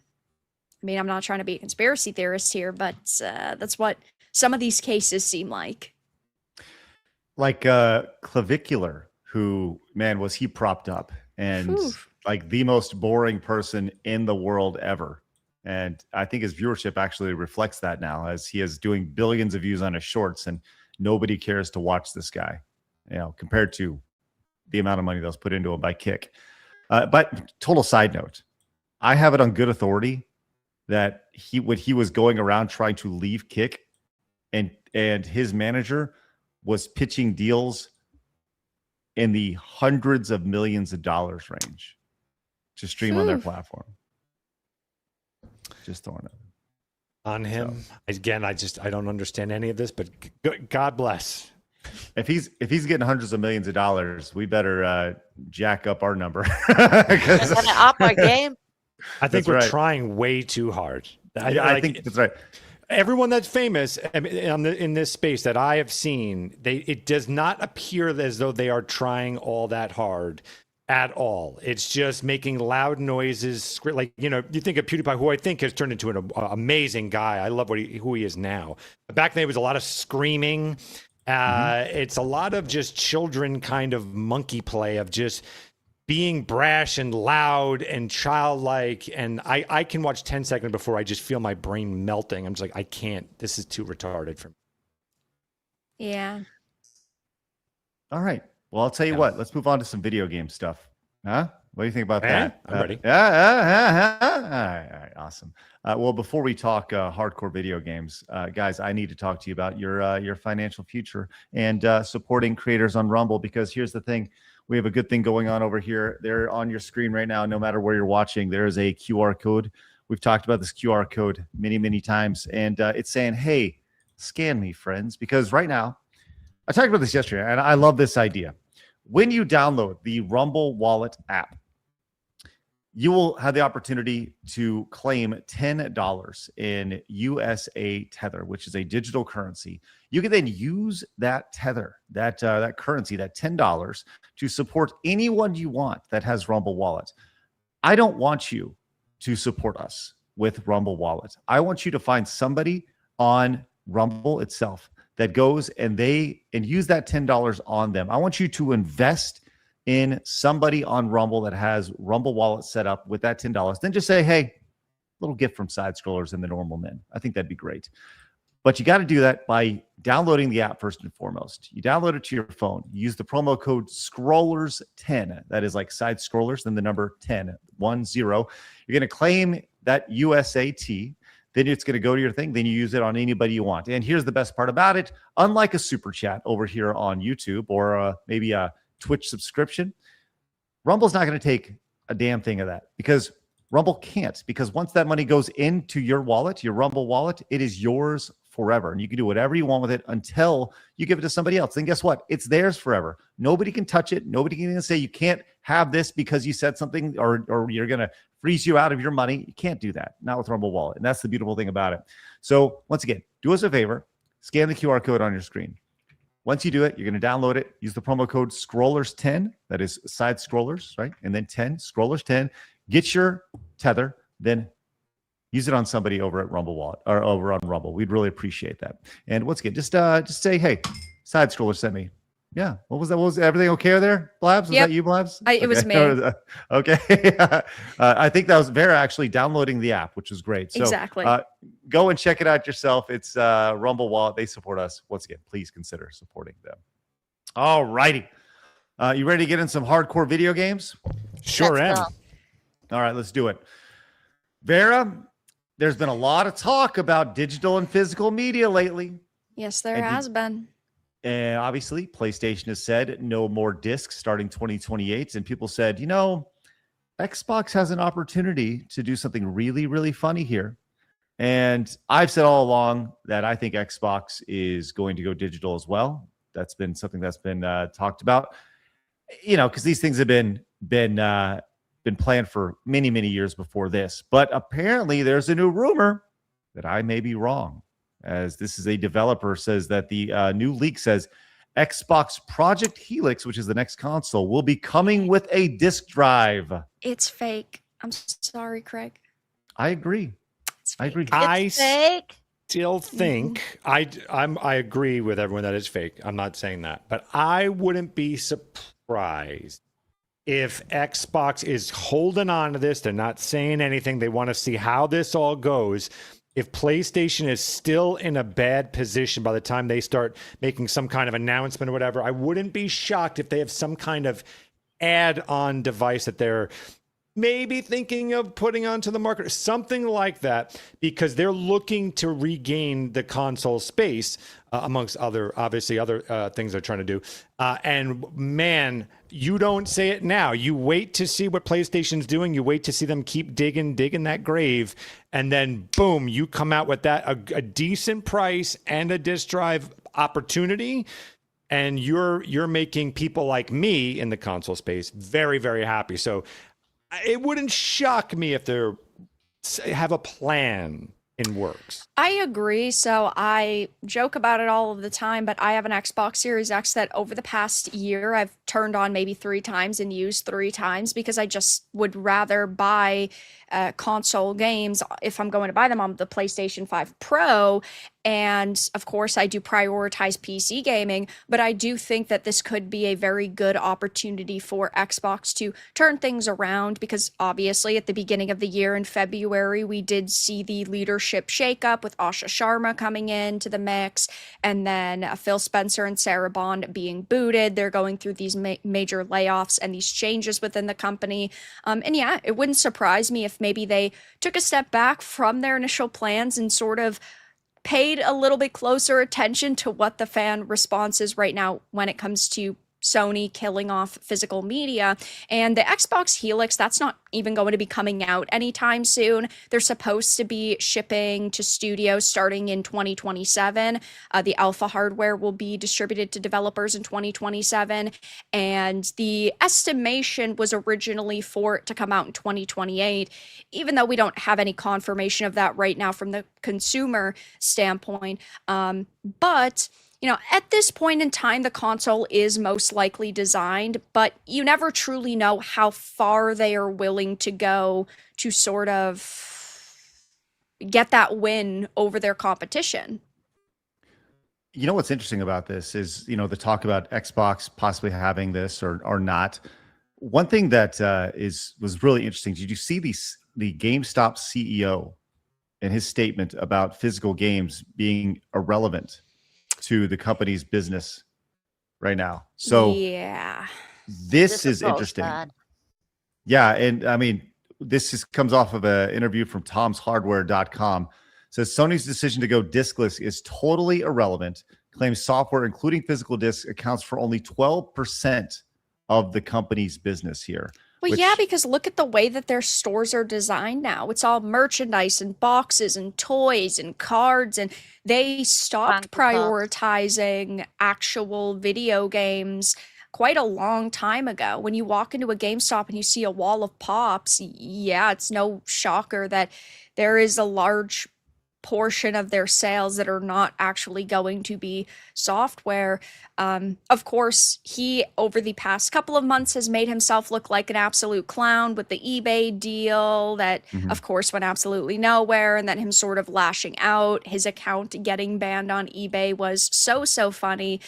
mean, I'm not trying to be a conspiracy theorist here, but that's what some of these cases seem like. Like Clavicular, who, man, was he propped up, and like the most boring person in the world ever. And I think his viewership actually reflects that now, as he is doing billions of views on his shorts, and nobody cares to watch this guy, compared to the amount of money that was put into him by Kick. But total side note, I have it on good authority that when he was going around trying to leave Kick, and his manager was pitching deals in the hundreds of millions of dollars range to stream on their platform. Just throwing it on him. So, again, I don't understand any of this, but God bless. If he's getting hundreds of millions of dollars, we better jack up our number. Up our game. I think we're trying way too hard. I think that's right. everyone that's famous in this space that I have seen, it does not appear as though they are trying all that hard at all. It's just making loud noises. Like, you think of PewDiePie, who I think has turned into an amazing guy. I love who he is now. But back then, it was a lot of screaming. It's a lot of just children kind of monkey play of just being brash and loud and childlike. And I can watch 10 seconds before I just feel my brain melting. I'm just like, I can't. This is too retarded for me. Yeah. All right. Well, I'll tell you what. Let's move on to some video game stuff. Huh? What do you think about that? I'm ready. All right. Awesome. Well, before we talk hardcore video games, guys, I need to talk to you about your financial future and supporting creators on Rumble, because here's the thing. We have a good thing going on over here. They're on your screen right now. No matter where you're watching, there is a QR code. We've talked about this QR code many, many times. And it's saying, hey, scan me, friends. Because right now, I talked about this yesterday, and I love this idea. When you download the Rumble Wallet app, you will have the opportunity to claim $10 in USA Tether, which is a digital currency. You can then use that Tether, that currency, that $10, to support anyone you want that has Rumble Wallet. I don't want you to support us with Rumble Wallet. I want you to find somebody on Rumble itself that goes and use that $10 on them. I want you to invest in somebody on Rumble that has Rumble Wallet set up with that $10. Then just say, hey, little gift from Side Scrollers and the Normal Men. I think that'd be great. But you got to do that by downloading the app first and foremost. You download it to your phone. You use the promo code SCROLLERS10. That is like Side Scrollers, then the number 10, 10. You're going to claim that USAT. Then it's going to go to your thing. Then you use it on anybody you want. And here's the best part about it. Unlike a super chat over here on YouTube or maybe a Twitch subscription, Rumble's not going to take a damn thing of that, because Rumble can't. Because once that money goes into your wallet, your Rumble wallet, it is yours forever. And you can do whatever you want with it until you give it to somebody else. Then guess what? It's theirs forever. Nobody can touch it. Nobody can even say you can't have this because you said something or you're going to freeze you out of your money. You can't do that. Not with Rumble Wallet. And that's the beautiful thing about it. So once again, do us a favor. Scan the QR code on your screen. Once you do it, you're going to download it. Use the promo code SCROLLERS10. That is Side Scrollers, right? And then 10, SCROLLERS10. Get your Tether. Then use it on somebody over at Rumble Wallet or over on Rumble. We'd really appreciate that. And once again, just say, hey, Side Scrollers sent me. Yeah. What was that? Was everything okay there, Blabs? Was that you, Blabs? It was me. Okay. I think that was Vera actually downloading the app, which was great. So, exactly. Go and check it out yourself. It's Rumble Wallet. They support us. Once again, please consider supporting them. All righty. You ready to get in some hardcore video games? Sure am. All right, let's do it. Vera, there's been a lot of talk about digital and physical media lately. Yes, there has been. And obviously, PlayStation has said no more discs starting 2028. And people said, Xbox has an opportunity to do something really, really funny here. And I've said all along that I think Xbox is going to go digital as well. That's been something that's been talked about, because these things have been planned for many, many years before this. But apparently there's a new rumor that I may be wrong, as this is a developer says that the new leak says Xbox Project Helix, which is the next console, will be coming with a disk drive. It's fake. I'm sorry, Craig. I agree. I agree. It's fake. Still think I agree with everyone that it's fake. I'm not saying that, but I wouldn't be surprised if Xbox is holding on to this. They're not saying anything. They want to see how this all goes. If PlayStation is still in a bad position by the time they start making some kind of announcement or whatever, I wouldn't be shocked if they have some kind of add-on device that they're maybe thinking of putting onto the market or something like that, because they're looking to regain the console space amongst other things they're trying to do. And man, you don't say it now. You wait to see what PlayStation's doing. You wait to see them keep digging that grave. And then boom, you come out with that, a decent price and a disk drive opportunity. And you're making people like me in the console space very, very happy. So it wouldn't shock me if they have a plan in works. I agree. So I joke about it all of the time, but I have an Xbox Series X that over the past year I've turned on maybe 3 times and used 3 times because I just would rather buy console games if I'm going to buy them on the PlayStation 5 Pro. And of course, I do prioritize PC gaming, but I do think that this could be a very good opportunity for Xbox to turn things around because obviously at the beginning of the year in February, we did see the leadership shakeup with Asha Sharma coming into the mix and then Phil Spencer and Sarah Bond being booted. They're going through these major layoffs and these changes within the company. And yeah, it wouldn't surprise me if maybe they took a step back from their initial plans and sort of paid a little bit closer attention to what the fan response is right now when it comes to Sony killing off physical media. And the Xbox Helix, that's not even going to be coming out anytime soon. They're supposed to be shipping to studios starting in 2027. The alpha hardware will be distributed to developers in 2027. And the estimation was originally for it to come out in 2028, even though we don't have any confirmation of that right now from the consumer standpoint. But at this point in time, the console is most likely designed, but you never truly know how far they are willing to go to sort of get that win over their competition. What's interesting about this is, the talk about Xbox possibly having this or not. One thing that was really interesting. Did you see the GameStop CEO and his statement about physical games being irrelevant to the company's business right now? So yeah, this is interesting. Yeah, and I mean, comes off of an interview from tomshardware.com. Says Sony's decision to go diskless is totally irrelevant. Claims software, including physical discs, accounts for only 12% of the company's business here. Well, yeah, because look at the way that their stores are designed now. It's all merchandise and boxes and toys and cards, and they stopped prioritizing actual video games quite a long time ago. When you walk into a GameStop and you see a wall of pops, yeah, it's no shocker that there is a large portion of their sales that are not actually going to be software. Of course, he, over the past couple of months, has made himself look like an absolute clown with the eBay deal that, of course, went absolutely nowhere, and then him sort of lashing out. His account getting banned on eBay was so funny.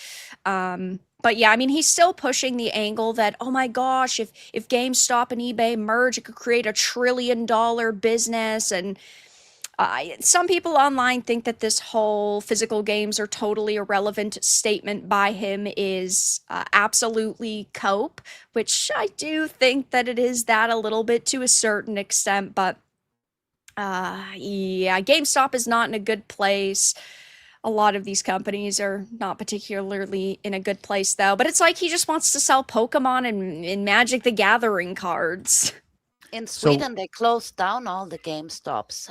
But yeah, I mean, he's still pushing the angle that, oh my gosh, if GameStop and eBay merge, it could create $1 trillion business. And some people online think that this whole physical games are totally irrelevant statement by him is absolutely cope, which I do think that it is that a little bit to a certain extent. But yeah, GameStop is not in a good place. A lot of these companies are not particularly in a good place, though. But it's like he just wants to sell Pokemon and Magic the Gathering cards. In Sweden, they closed down all the GameStops.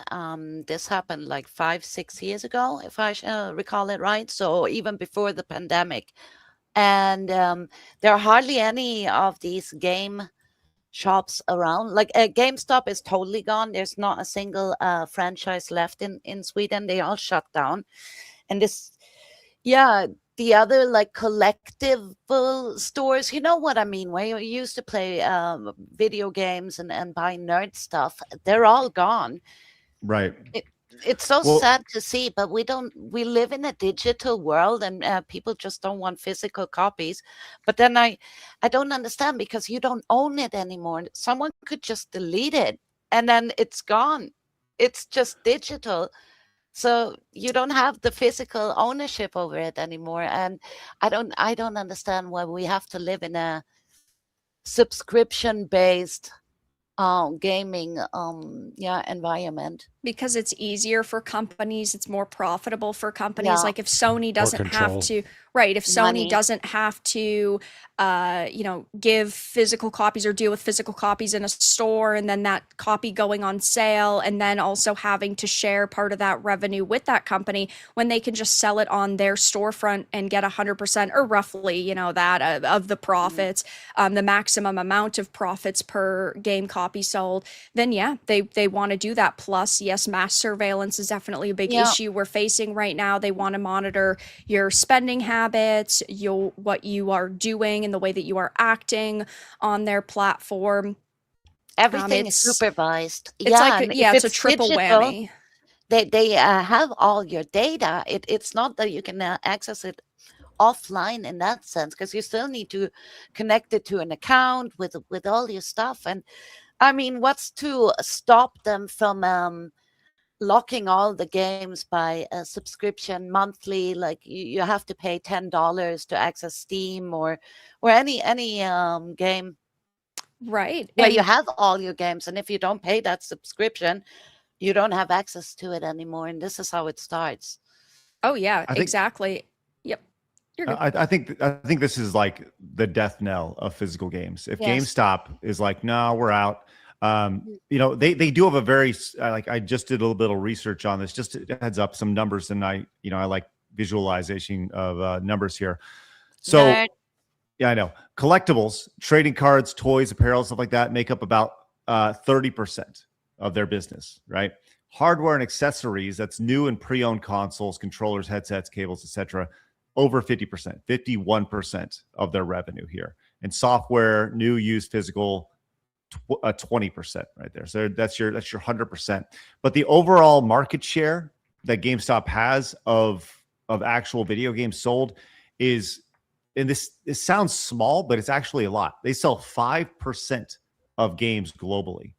This happened like 5-6 years ago, if I recall it right. So even before the pandemic. And there are hardly any of these game shops around. Like GameStop is totally gone. There's not a single franchise left in Sweden. They all shut down. And the other like collectible stores, you know what I mean, where you used to play video games and buy nerd stuff, they're all gone. Right. It's so sad to see, but we live in a digital world and people just don't want physical copies. But then I don't understand because you don't own it anymore. Someone could just delete it and then it's gone. It's just digital. So you don't have the physical ownership over it anymore. And I don't understand why we have to live in a subscription-based gaming environment. Because it's easier for companies, it's more profitable for companies. Like if Sony doesn't have to, if Sony doesn't have to give physical copies or deal with physical copies in a store and then that copy going on sale and then also having to share part of that revenue with that company when they can just sell it on their storefront and get 100% or roughly, that of the profits, the maximum amount of profits per game copy copies sold, then yeah, they want to do that. Plus, yes, mass surveillance is definitely a big issue we're facing right now. They want to monitor your spending habits, what you are doing and the way that you are acting on their platform. Everything is supervised. It's a triple whammy. They have all your data. It's not that you can access it offline in that sense, because you still need to connect it to an account with all your stuff. And I mean, what's to stop them from locking all the games by a subscription monthly? Like you have to pay $10 to access Steam or any game, right? Where you have all your games, and if you don't pay that subscription, you don't have access to it anymore. And this is how it starts. Oh yeah, exactly. Yep. I think this is like the death knell of physical games. If GameStop is like, no, we're out. You know, they do have a very I just did a little bit of research on this. Just heads up, some numbers, and I like visualization of numbers here. So yeah, I know collectibles, trading cards, toys, apparel, stuff like that make up about 30% of their business, right? Hardware and accessories, that's new and pre-owned consoles, controllers, headsets, cables, etc. Over 50%, 51% of their revenue here. And software, new, used, physical, 20% right there. So that's your 100%. But the overall market share that GameStop has of actual video games sold is, and this sounds small, but it's actually a lot. They sell 5% of games globally.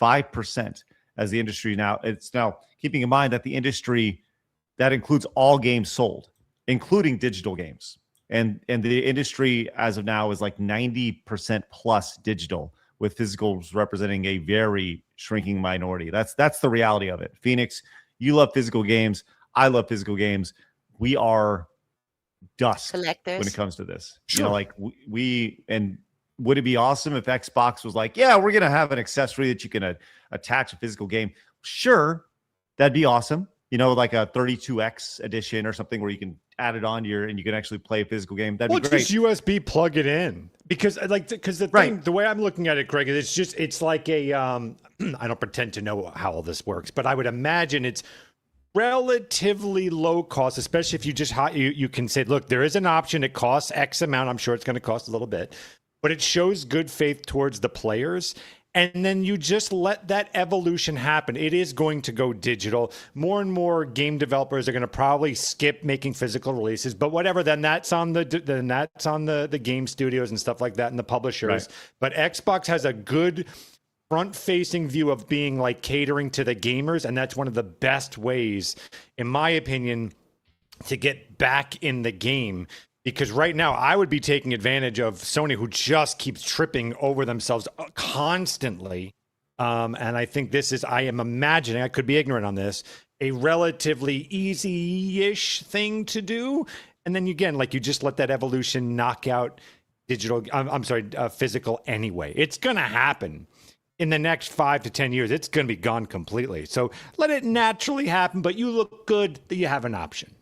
5% as the industry now. It's now keeping in mind that the industry, that includes all games sold, including digital games. And the industry as of now is like 90% plus digital, with physicals representing a very shrinking minority. That's the reality of it. Phoenix, you love physical games. I love physical games. We are dust collectors when it comes to this. Sure. You know, like we and would it be awesome if Xbox was like, yeah, we're going to have an accessory that you can attach a physical game? Sure, that'd be awesome. You know, like a 32X edition or something where you can add it on and you can actually play a physical game. That'd be great. Just USB plug it in, because the thing, the way I'm looking at it, Craig, is it's like a I don't pretend to know how all this works, but I would imagine it's relatively low cost, especially if you just you can say, look, there is an option. It costs X amount. I'm sure it's going to cost a little bit, but it shows good faith towards the players. And then you just let that evolution happen. It is going to go digital. More and more game developers are going to probably skip making physical releases, but whatever. Then that's on the game studios and stuff like that, and the publishers. Right. But Xbox has a good front-facing view of being like catering to the gamers, and that's one of the best ways, in my opinion, to get back in the game. Because right now, I would be taking advantage of Sony, who just keeps tripping over themselves constantly. And I think this is, I am imagining, I could be ignorant on this, a relatively easy-ish thing to do. And then again, like you just let that evolution knock out physical anyway. It's going to happen. In the next 5 to 10 years, it's going to be gone completely. So let it naturally happen, but you look good that you have an option.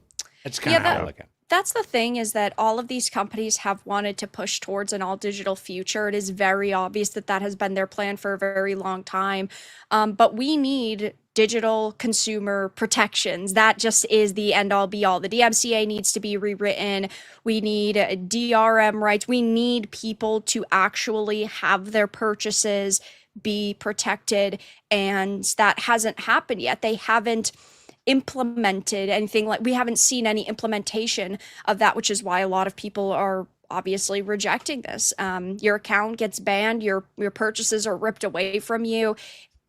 That's kind of how I look at it. That's the thing, is that all of these companies have wanted to push towards an all-digital future. It is very obvious that has been their plan for a very long time. But we need digital consumer protections. That just is the end-all, be-all. The DMCA needs to be rewritten. We need DRM rights. We need people to actually have their purchases be protected, and that hasn't happened yet. They haven't implemented anything. Like, we haven't seen any implementation of that, which is why a lot of people are obviously rejecting this. Your account gets banned, your purchases are ripped away from you.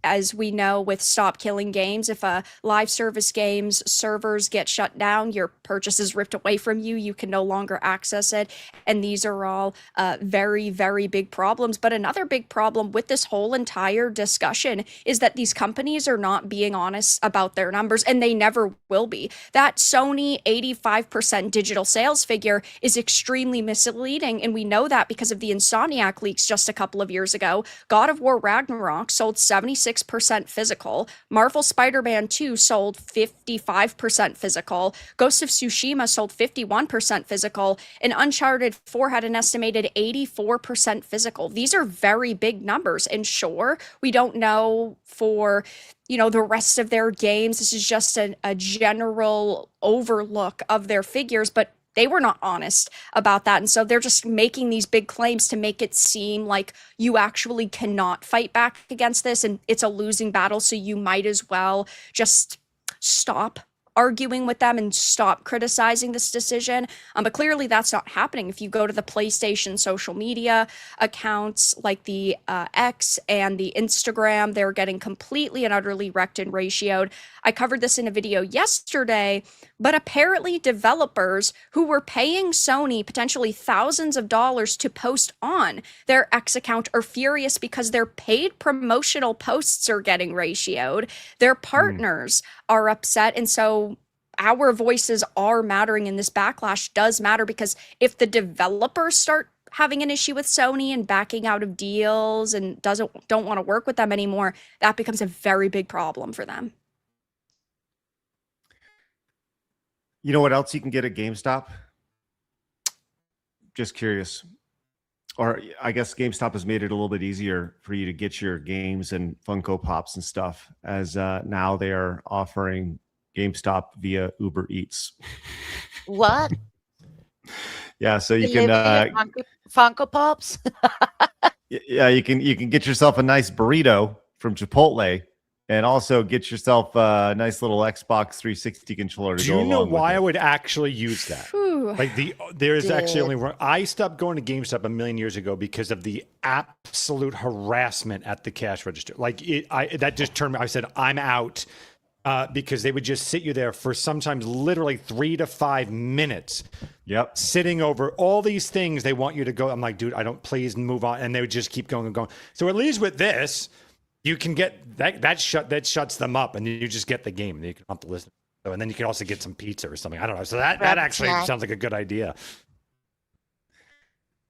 As we know with Stop Killing Games, if a live service game's servers get shut down, your purchase is ripped away from you. You can no longer access it. And these are all very, very big problems. But another big problem with this whole entire discussion is that these companies are not being honest about their numbers, and they never will be. That Sony 85% digital sales figure is extremely misleading, and we know that because of the Insomniac leaks just a couple of years ago. God of War Ragnarok sold 76 46% physical. Marvel Spider-Man 2 sold 55% physical. Ghost of Tsushima sold 51% physical. And Uncharted 4 had an estimated 84% physical. These are very big numbers. And sure, we don't know for, the rest of their games. This is just a general overlook of their figures, but they were not honest about that. And so they're just making these big claims to make it seem like you actually cannot fight back against this and it's a losing battle. So you might as well just stop arguing with them and stop criticizing this decision. But clearly that's not happening. If you go to the PlayStation social media accounts like the X and the Instagram, they're getting completely and utterly wrecked and ratioed. I covered this in a video yesterday, but apparently developers who were paying Sony potentially thousands of dollars to post on their X account are furious because their paid promotional posts are getting ratioed. Their partners are upset. And so our voices are mattering, and this backlash does matter, because if the developers start having an issue with Sony and backing out of deals and don't want to work with them anymore, that becomes a very big problem for them. You know what else you can get at GameStop? Just curious. Or I guess GameStop has made it a little bit easier for you to get your games and Funko Pops and stuff, as now they are offering GameStop via Uber Eats. What? Yeah, so you can Funko Pops. Yeah, you can get yourself a nice burrito from Chipotle, and also get yourself a nice little Xbox 360 controller to go along with it. Do you know why I would actually use that? Like there is actually only I stopped going to GameStop a million years ago because of the absolute harassment at the cash register. Like that just turned me. I said I'm out. Because they would just sit you there for sometimes literally 3 to 5 minutes. Yep. Sitting over all these things they want you to go. I'm like, dude, please move on. And they would just keep going and going. So at least with this, you can get that shuts them up, and you just get the game and you can have to listen. So, and then you can also get some pizza or something. I don't know. So that actually sounds like a good idea.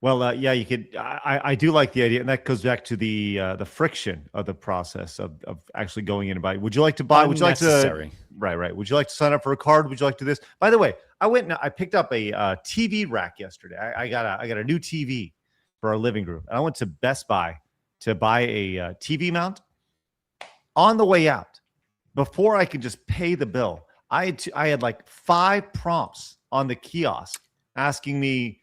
Well, yeah, you could. I do like the idea, and that goes back to the friction of the process of actually going in and buying. Would you like to buy? Would you like to? Right. Would you like to sign up for a card? Would you like to do this? By the way, I picked up a TV rack yesterday. I got a new TV for our living room, and I went to Best Buy to buy a TV mount. On the way out, before I could just pay the bill, I had like 5 prompts on the kiosk asking me,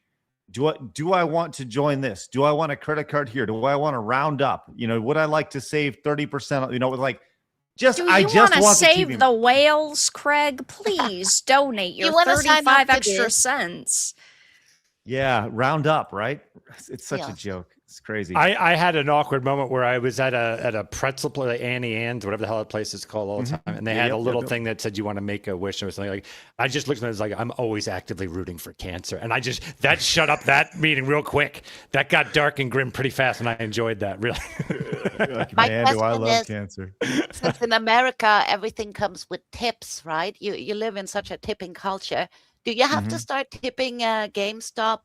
Do I want to join this? Do I want a credit card here? Do I want to round up? Would I like to save 30%? Like, just Do you want to save the whales, Craig? Please donate your 35 extra cents. Yeah, round up, right? It's such a joke. It's crazy. I had an awkward moment where I was at a pretzel place, Annie Ann's, whatever the hell that place is called all the time, and they had a little thing that said you want to make a wish or something. Like, I just looked at it as like, I'm always actively rooting for cancer, and that shut up that meeting real quick. That got dark and grim pretty fast, and I enjoyed that really. Man, do I love cancer. Since in America everything comes with tips, right? You live in such a tipping culture. Do you have to start tipping GameStop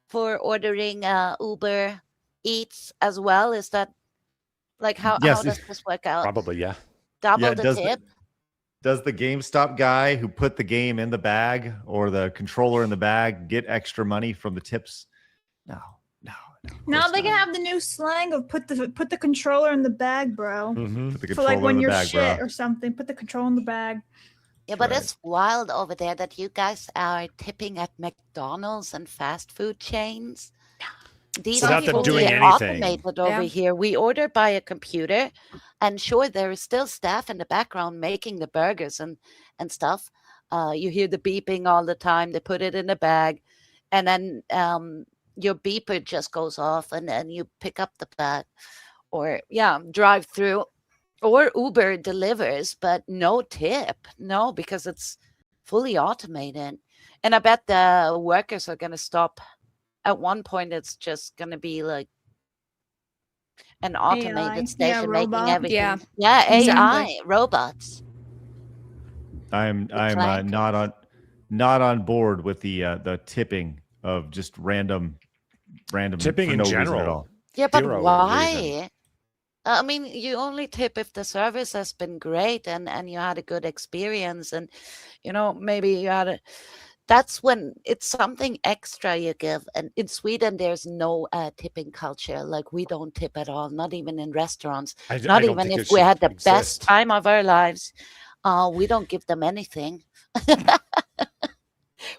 for ordering Uber Eats as well? Is that like how does this work out? Probably, yeah. Double the tip? Does the GameStop guy who put the game in the bag or the controller in the bag get extra money from the tips? No. Now they can have the new slang of put the controller in the bag, bro. For like when you're shit or something, put the controller in the bag. Yeah, but it's wild over there that you guys are tipping at McDonald's and fast food chains. These are fully automated over here. We order by a computer, and sure, there is still staff in the background making the burgers and stuff. You hear the beeping all the time. They put it in the bag, and then your beeper just goes off, and then you pick up the bag, or drive through. Or Uber delivers, but no tip. No, because it's fully automated. And I bet the workers are going to stop. At one point, it's just going to be like an automated station making everything. Yeah, AI, robots. I'm not on board with the tipping of just random tipping in general. Yeah, but why? I mean, you only tip if the service has been great and you had a good experience, and maybe you had a. That's when it's something extra you give. And in Sweden, there's no tipping culture. Like, we don't tip at all, not even in restaurants. I Not don't even think if it we should had the best exist. time of our lives. We don't give them anything,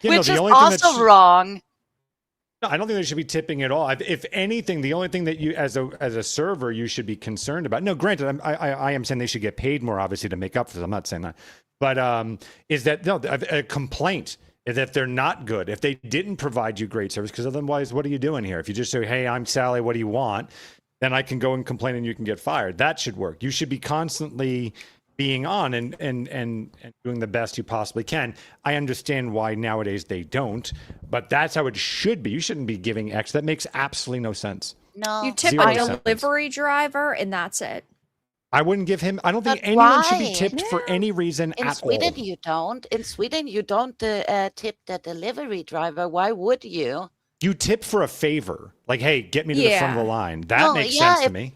which is also wrong. No, I don't think they should be tipping at all. If anything, the only thing that you, as a server, you should be concerned about. No, granted, I am saying they should get paid more, obviously, to make up for this. I'm not saying that, but is that no a complaint is that they're not good. If they didn't provide you great service, because otherwise, what are you doing here? If you just say, "Hey, I'm Sally. What do you want?" then I can go and complain, and you can get fired. That should work. You should be constantly being on and doing the best you possibly can. I understand why nowadays they don't, but that's how it should be. You shouldn't be giving X. That makes absolutely no sense. No. You tip a delivery driver and that's it. I wouldn't give him. I don't think anyone should be tipped for any reason in at Sweden, all. you don't. In Sweden, you don't tip the delivery driver. Why would you? You tip for a favor. Like, hey, get me to the front of the line. That makes sense to me.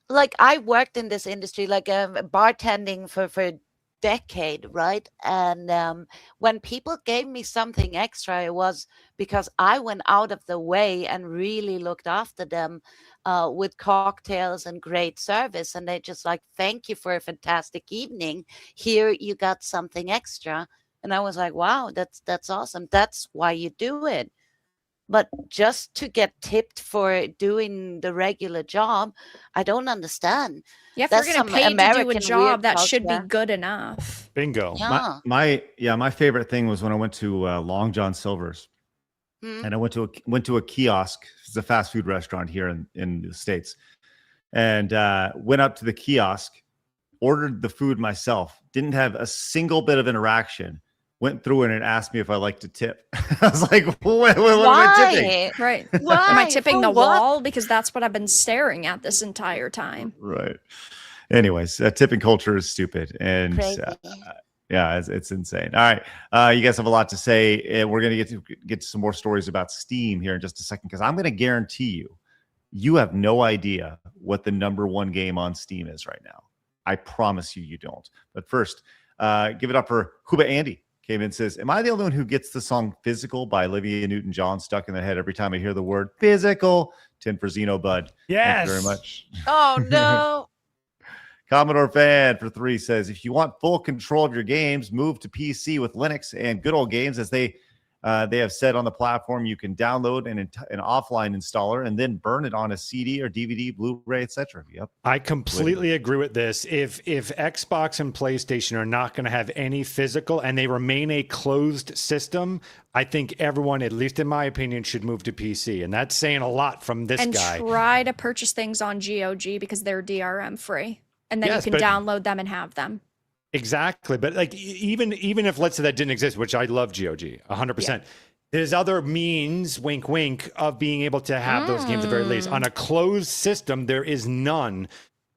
Like, I worked in this industry, like bartending for a decade, right? And when people gave me something extra, it was because I went out of the way and really looked after them with cocktails and great service. And they just like, thank you for a fantastic evening. Here, you got something extra. And I was like, wow, that's awesome. That's why you do it. But just to get tipped for doing the regular job, I don't understand. Yeah, if you're going to pay to do a job, that should be good enough. Bingo. Yeah. My favorite thing was when I went to Long John Silver's, and I went to a kiosk. It's a fast food restaurant here in the States, and went up to the kiosk, ordered the food myself. Didn't have a single bit of interaction. Went through it and asked me if I like to tip. I was like, what am I tipping? Right. Why? Am I tipping the wall? Because that's what I've been staring at this entire time. Right. Anyways, tipping culture is stupid. And yeah, it's insane. All right. You guys have a lot to say. We're going to get to some more stories about Steam here in just a second, because I'm going to guarantee you have no idea what the #1 game on Steam is right now. I promise you don't. But first, give it up for Huba Andy. Came in and says, am I the only one who gets the song Physical by Olivia Newton-John stuck in the head every time I hear the word physical? 10 for Xeno Bud. Yes. Thank you very much. Oh, no. Commodore Fan for 3 says, if you want full control of your games, move to PC with Linux and Good Old Games. As they have said on the platform, you can download an offline installer and then burn it on a CD or DVD, Blu-ray, etc. Yep. I completely agree with this. If Xbox and PlayStation are not going to have any physical and they remain a closed system, I think everyone, at least in my opinion, should move to PC. And that's saying a lot from this guy. And try to purchase things on GOG because they're DRM free. And then you can download them and have them. Exactly. But like even if, let's say, that didn't exist, which I love GOG 100%. There's other means, wink, wink, of being able to have those games at the very least. On a closed system, there is none.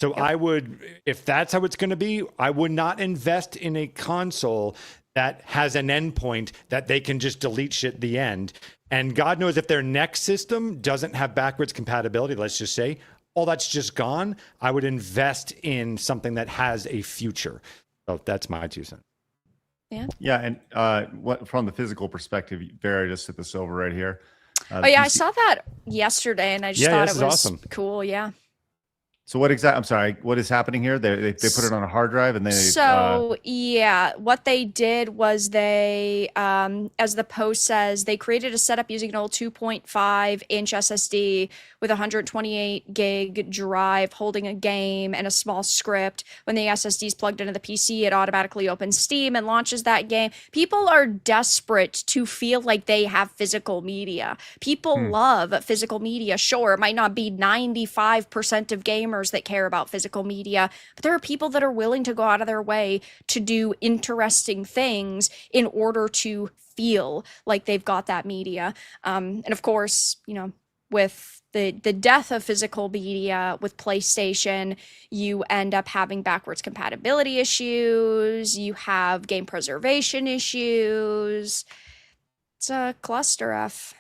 So I would, if that's how it's going to be, I would not invest in a console that has an endpoint that they can just delete shit at the end. And God knows if their next system doesn't have backwards compatibility, let's just say, all that's just gone, I would invest in something that has a future. So that's my 2 cents. Yeah, and what from the physical perspective, Vera just hit this over right here. I saw that yesterday, and I just thought it was awesome. Cool. Yeah. So I'm sorry, what is happening here? They put it on a hard drive and then what they did was they, as the post says, they created a setup using an old 2.5-inch SSD with 128 gig drive holding a game and a small script. When the SSD is plugged into the PC, it automatically opens Steam and launches that game. People are desperate to feel like they have physical media. People love physical media. Sure, it might not be 95% of gamers that care about physical media, but there are people that are willing to go out of their way to do interesting things in order to feel like they've got that media. And of course, with the death of physical media with PlayStation, you end up having backwards compatibility issues, you have game preservation issues. It's a cluster F.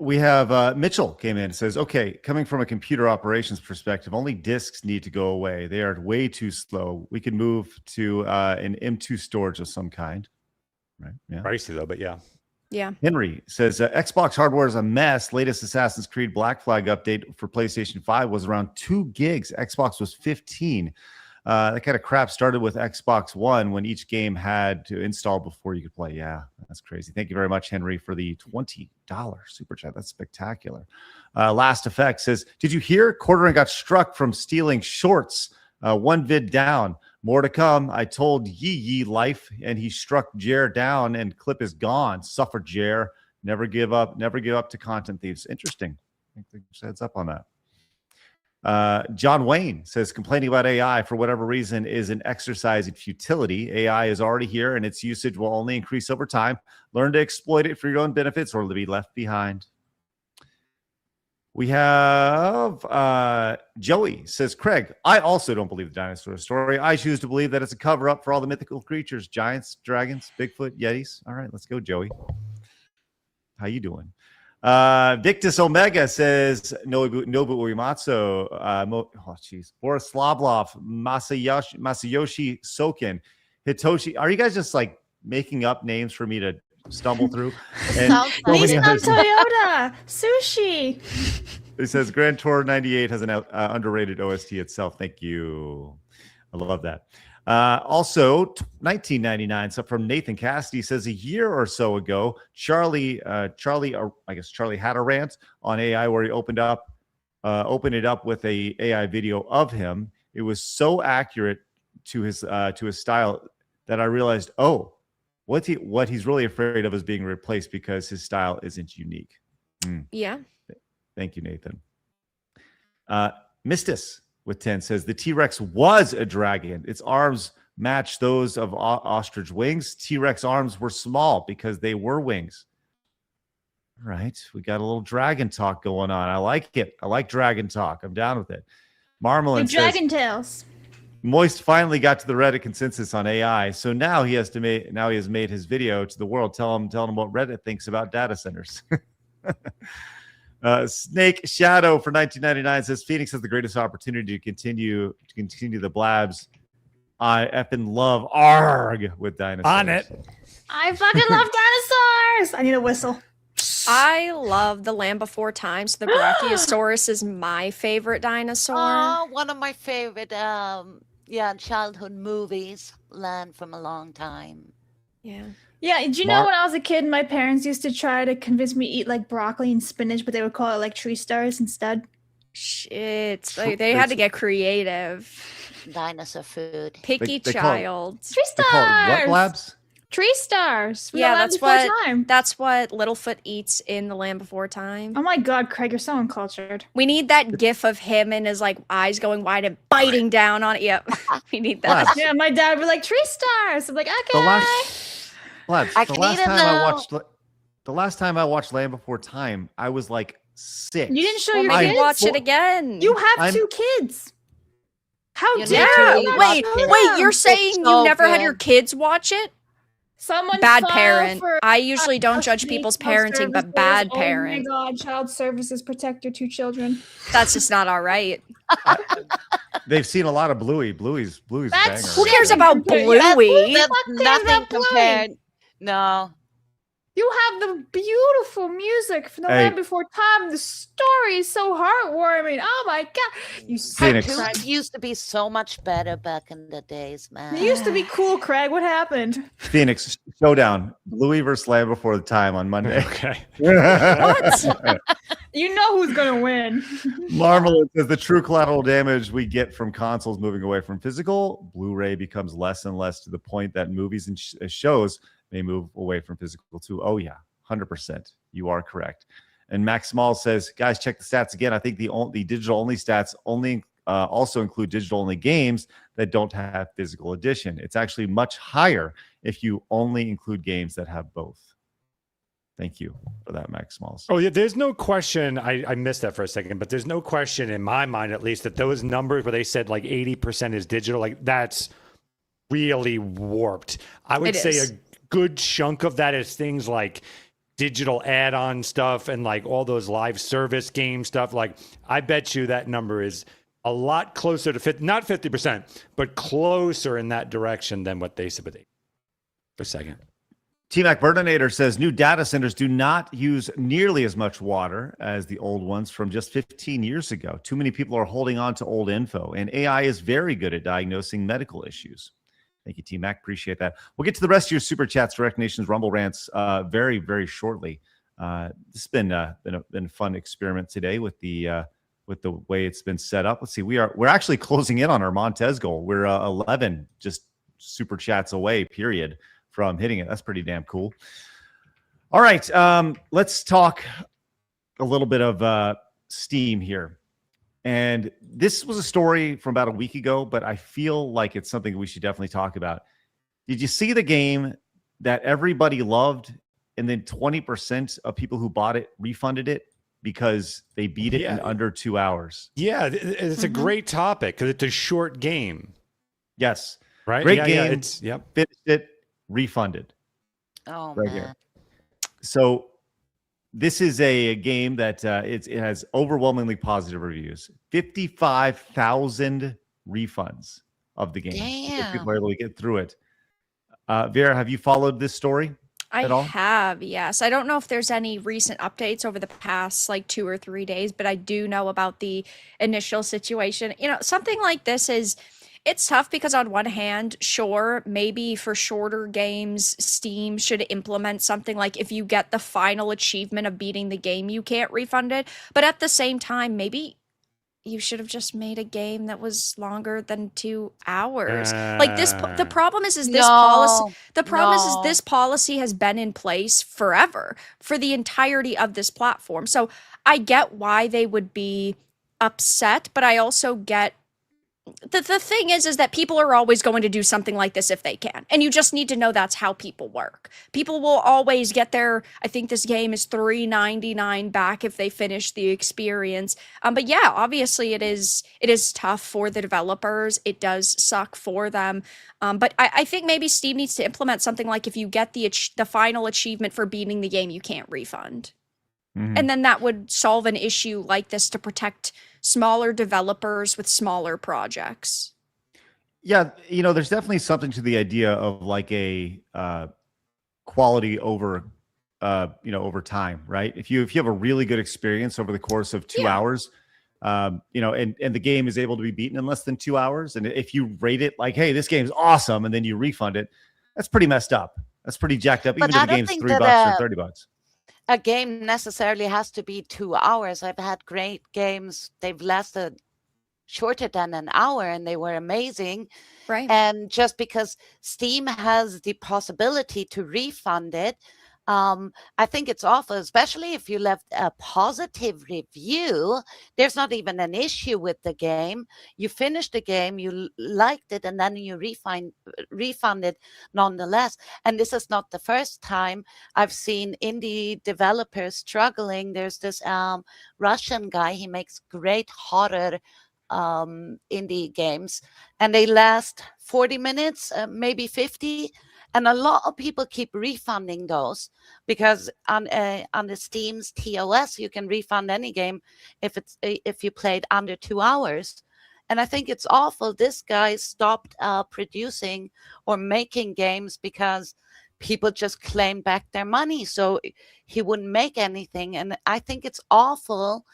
We have Mitchell came in and says, okay, coming from a computer operations perspective, only disks need to go away. They are way too slow. We can move to an M2 storage of some kind. Right. Yeah. Pricey though, but yeah. Yeah. Henry says Xbox hardware is a mess. Latest Assassin's Creed Black Flag update for PlayStation 5 was around 2 gigs. Xbox was 15. That kind of crap started with Xbox One when each game had to install before you could play. Yeah, that's crazy. Thank you very much, Henry, for the $20 super chat. That's spectacular. Last Effect says, did you hear Quartering got struck from stealing shorts? One vid down. More to come. I told Yee life, and he struck Jer down, and clip is gone. Suffer, Jer. Never give up. Never give up to content thieves. Interesting. I think heads up on that. John Wayne says, complaining about AI for whatever reason is an exercise in futility. AI is already here, and its usage will only increase over time. Learn to exploit it for your own benefits or to be left behind. We have Joey says, Craig, I also don't believe the dinosaur story. I choose to believe that it's a cover-up for all the mythical creatures, giants, dragons, Bigfoot, Yetis. All right, let's go, Joey. How you doing? Victus Omega says, Nobu Uematsu, Boris Slavlov, Masayoshi Soken, Hitoshi. Are you guys just like making up names for me to stumble through? And Nissan Toyota, sushi. It says Grand Tour 98 has an underrated OST itself. Thank you. I love that. Also, 1999. So from Nathan Cassidy says a year or so ago, Charlie had a rant on AI where he opened it up with a AI video of him. It was so accurate to his style that I realized, what he's really afraid of is being replaced because his style isn't unique. Yeah. Thank you, Nathan. Mistus with 10 says the T-Rex was a dragon. Its arms match those of ostrich wings. T-Rex arms were small because they were wings. All right. We got a little dragon talk going on. I like it. I like dragon talk. I'm down with it. Marmalin says, Dragon Tales. Moist finally got to the Reddit consensus on AI, so now he has made his video to the world, tell him what Reddit thinks about data centers. Snake Shadow for 1999 says Phoenix has the greatest opportunity to continue the blabs. I effing love ARG with dinosaurs. On it. I fucking love dinosaurs. I need a whistle. I love the Land Before Time. So the Brachiosaurus is my favorite dinosaur. Oh, one of my favorite childhood movies, Land from a Long Time. Yeah. Yeah, did you know when I was a kid, my parents used to try to convince me to eat like broccoli and spinach, but they would call it like tree stars instead? Shit. They had to get creative. Dinosaur food. Picky child. Tree stars! They call it what labs? Tree stars. Yeah, that's what Littlefoot eats in the Land Before Time. Oh my god, Craig, you're so uncultured. We need that gif of him and his like eyes going wide and biting down on it. Yep. We need that. Yeah, my dad would be like, tree stars. I'm like, okay. The last time I watched Land Before Time, I was like 6. You didn't show your kids? Watch it again. You have 2 kids. How dare you? Wait, you're saying you never had your kids watch it? Someone bad parent. I usually don't judge people's parenting, but bad parent. Oh my god, child services protect your 2 children. That's just not all right. They've seen a lot of Bluey. Bluey's banger. Who cares about Bluey? That's nothing compared. No. You have the beautiful music from the Land Before Time. The story is so heartwarming. Oh my god. Cartoons used to be so much better back in the days, man. It used to be cool, Craig. What happened? Phoenix showdown. Bluey versus Land Before the Time on Monday. Okay. What? You know who's gonna win. Marmalade says the true collateral damage we get from consoles moving away from physical, Blu-ray becomes less and less to the point that movies and shows may move away from physical too. Oh yeah, 100%. You are correct. And Max Small says, guys, check the stats again. I think the digital only stats only also include digital only games that don't have physical edition. It's actually much higher if you only include games that have both. Thank you for that, Max Smalls. Oh yeah, there's no question. I missed that for a second, but there's no question in my mind, at least, that those numbers where they said like 80% is digital, like that's really warped. I would say a good chunk of that is things like digital add-on stuff and like all those live service game stuff, like I bet you that number is a lot closer to 50, not 50%, but closer in that direction than what they said. For a second. T-Mac Burninator says new data centers do not use nearly as much water as the old ones from just 15 years ago. Too many people are holding on to old info, and AI is very good at diagnosing medical issues. Thank you, T-Mac. Appreciate that. We'll get to the rest of your super chats, Direct Nations Rumble rants very, very shortly. This has been a fun experiment today with the way it's been set up. Let's see. We're actually closing in on our Montez goal. We're 11 just super chats away, period, from hitting it. That's pretty damn cool. All right. Let's talk a little bit of Steam here. And this was a story from about a week ago, but I feel like it's something we should definitely talk about. Did you see the game that everybody loved, and then 20% of people who bought it refunded it because they beat it in under 2 hours? Yeah, it's a great topic because it's a short game. Yes. Right? Great game. It's, finished it, refunded. Oh, right man. here. So this is a game that it has overwhelmingly positive reviews. 55,000 refunds of the game. Damn. If people are able to get through it. Vera, have you followed this story at all? I have, yes. I don't know if there's any recent updates over the past like 2 or 3 days, but I do know about the initial situation. You know, something like this it's tough because on one hand, sure, maybe for shorter games, Steam should implement something like if you get the final achievement of beating the game, you can't refund it. But at the same time, maybe you should have just made a game that was longer than 2 hours. Like this, the problem is this policy. The problem is this policy has been in place forever for the entirety of this platform. So I get why they would be upset, but I also get the thing is that people are always going to do something like this if they can. And you just need to know that's how people work. People will always get their, I think this game is $3.99 back if they finish the experience. But yeah, obviously it is tough for the developers. It does suck for them. But I think maybe Steam needs to implement something like if you get the final achievement for beating the game, you can't refund. Mm-hmm. And then that would solve an issue like this to protect smaller developers with smaller projects. Yeah, there's definitely something to the idea of like a quality over time, right? If you have a really good experience over the course of 2 hours, and the game is able to be beaten in less than 2 hours, and if you rate it like, hey, this game's awesome, and then you refund it, that's pretty messed up. That's pretty jacked up, even if the game's $3 or $30. A game necessarily has to be 2 hours. I've had great games. They've lasted shorter than an hour and they were amazing. Right. And just because Steam has the possibility to refund it, I think it's awful, especially if you left a positive review. There's not even an issue with the game. You finished the game, you liked it, and then you refund it nonetheless. And this is not the first time I've seen indie developers struggling. There's this Russian guy. He makes great horror indie games, and they last 40 minutes, maybe 50. And a lot of people keep refunding those because on the Steam's TOS, you can refund any game if you played under 2 hours. And I think it's awful. This guy stopped producing or making games because people just claimed back their money. So he wouldn't make anything. And I think it's awful.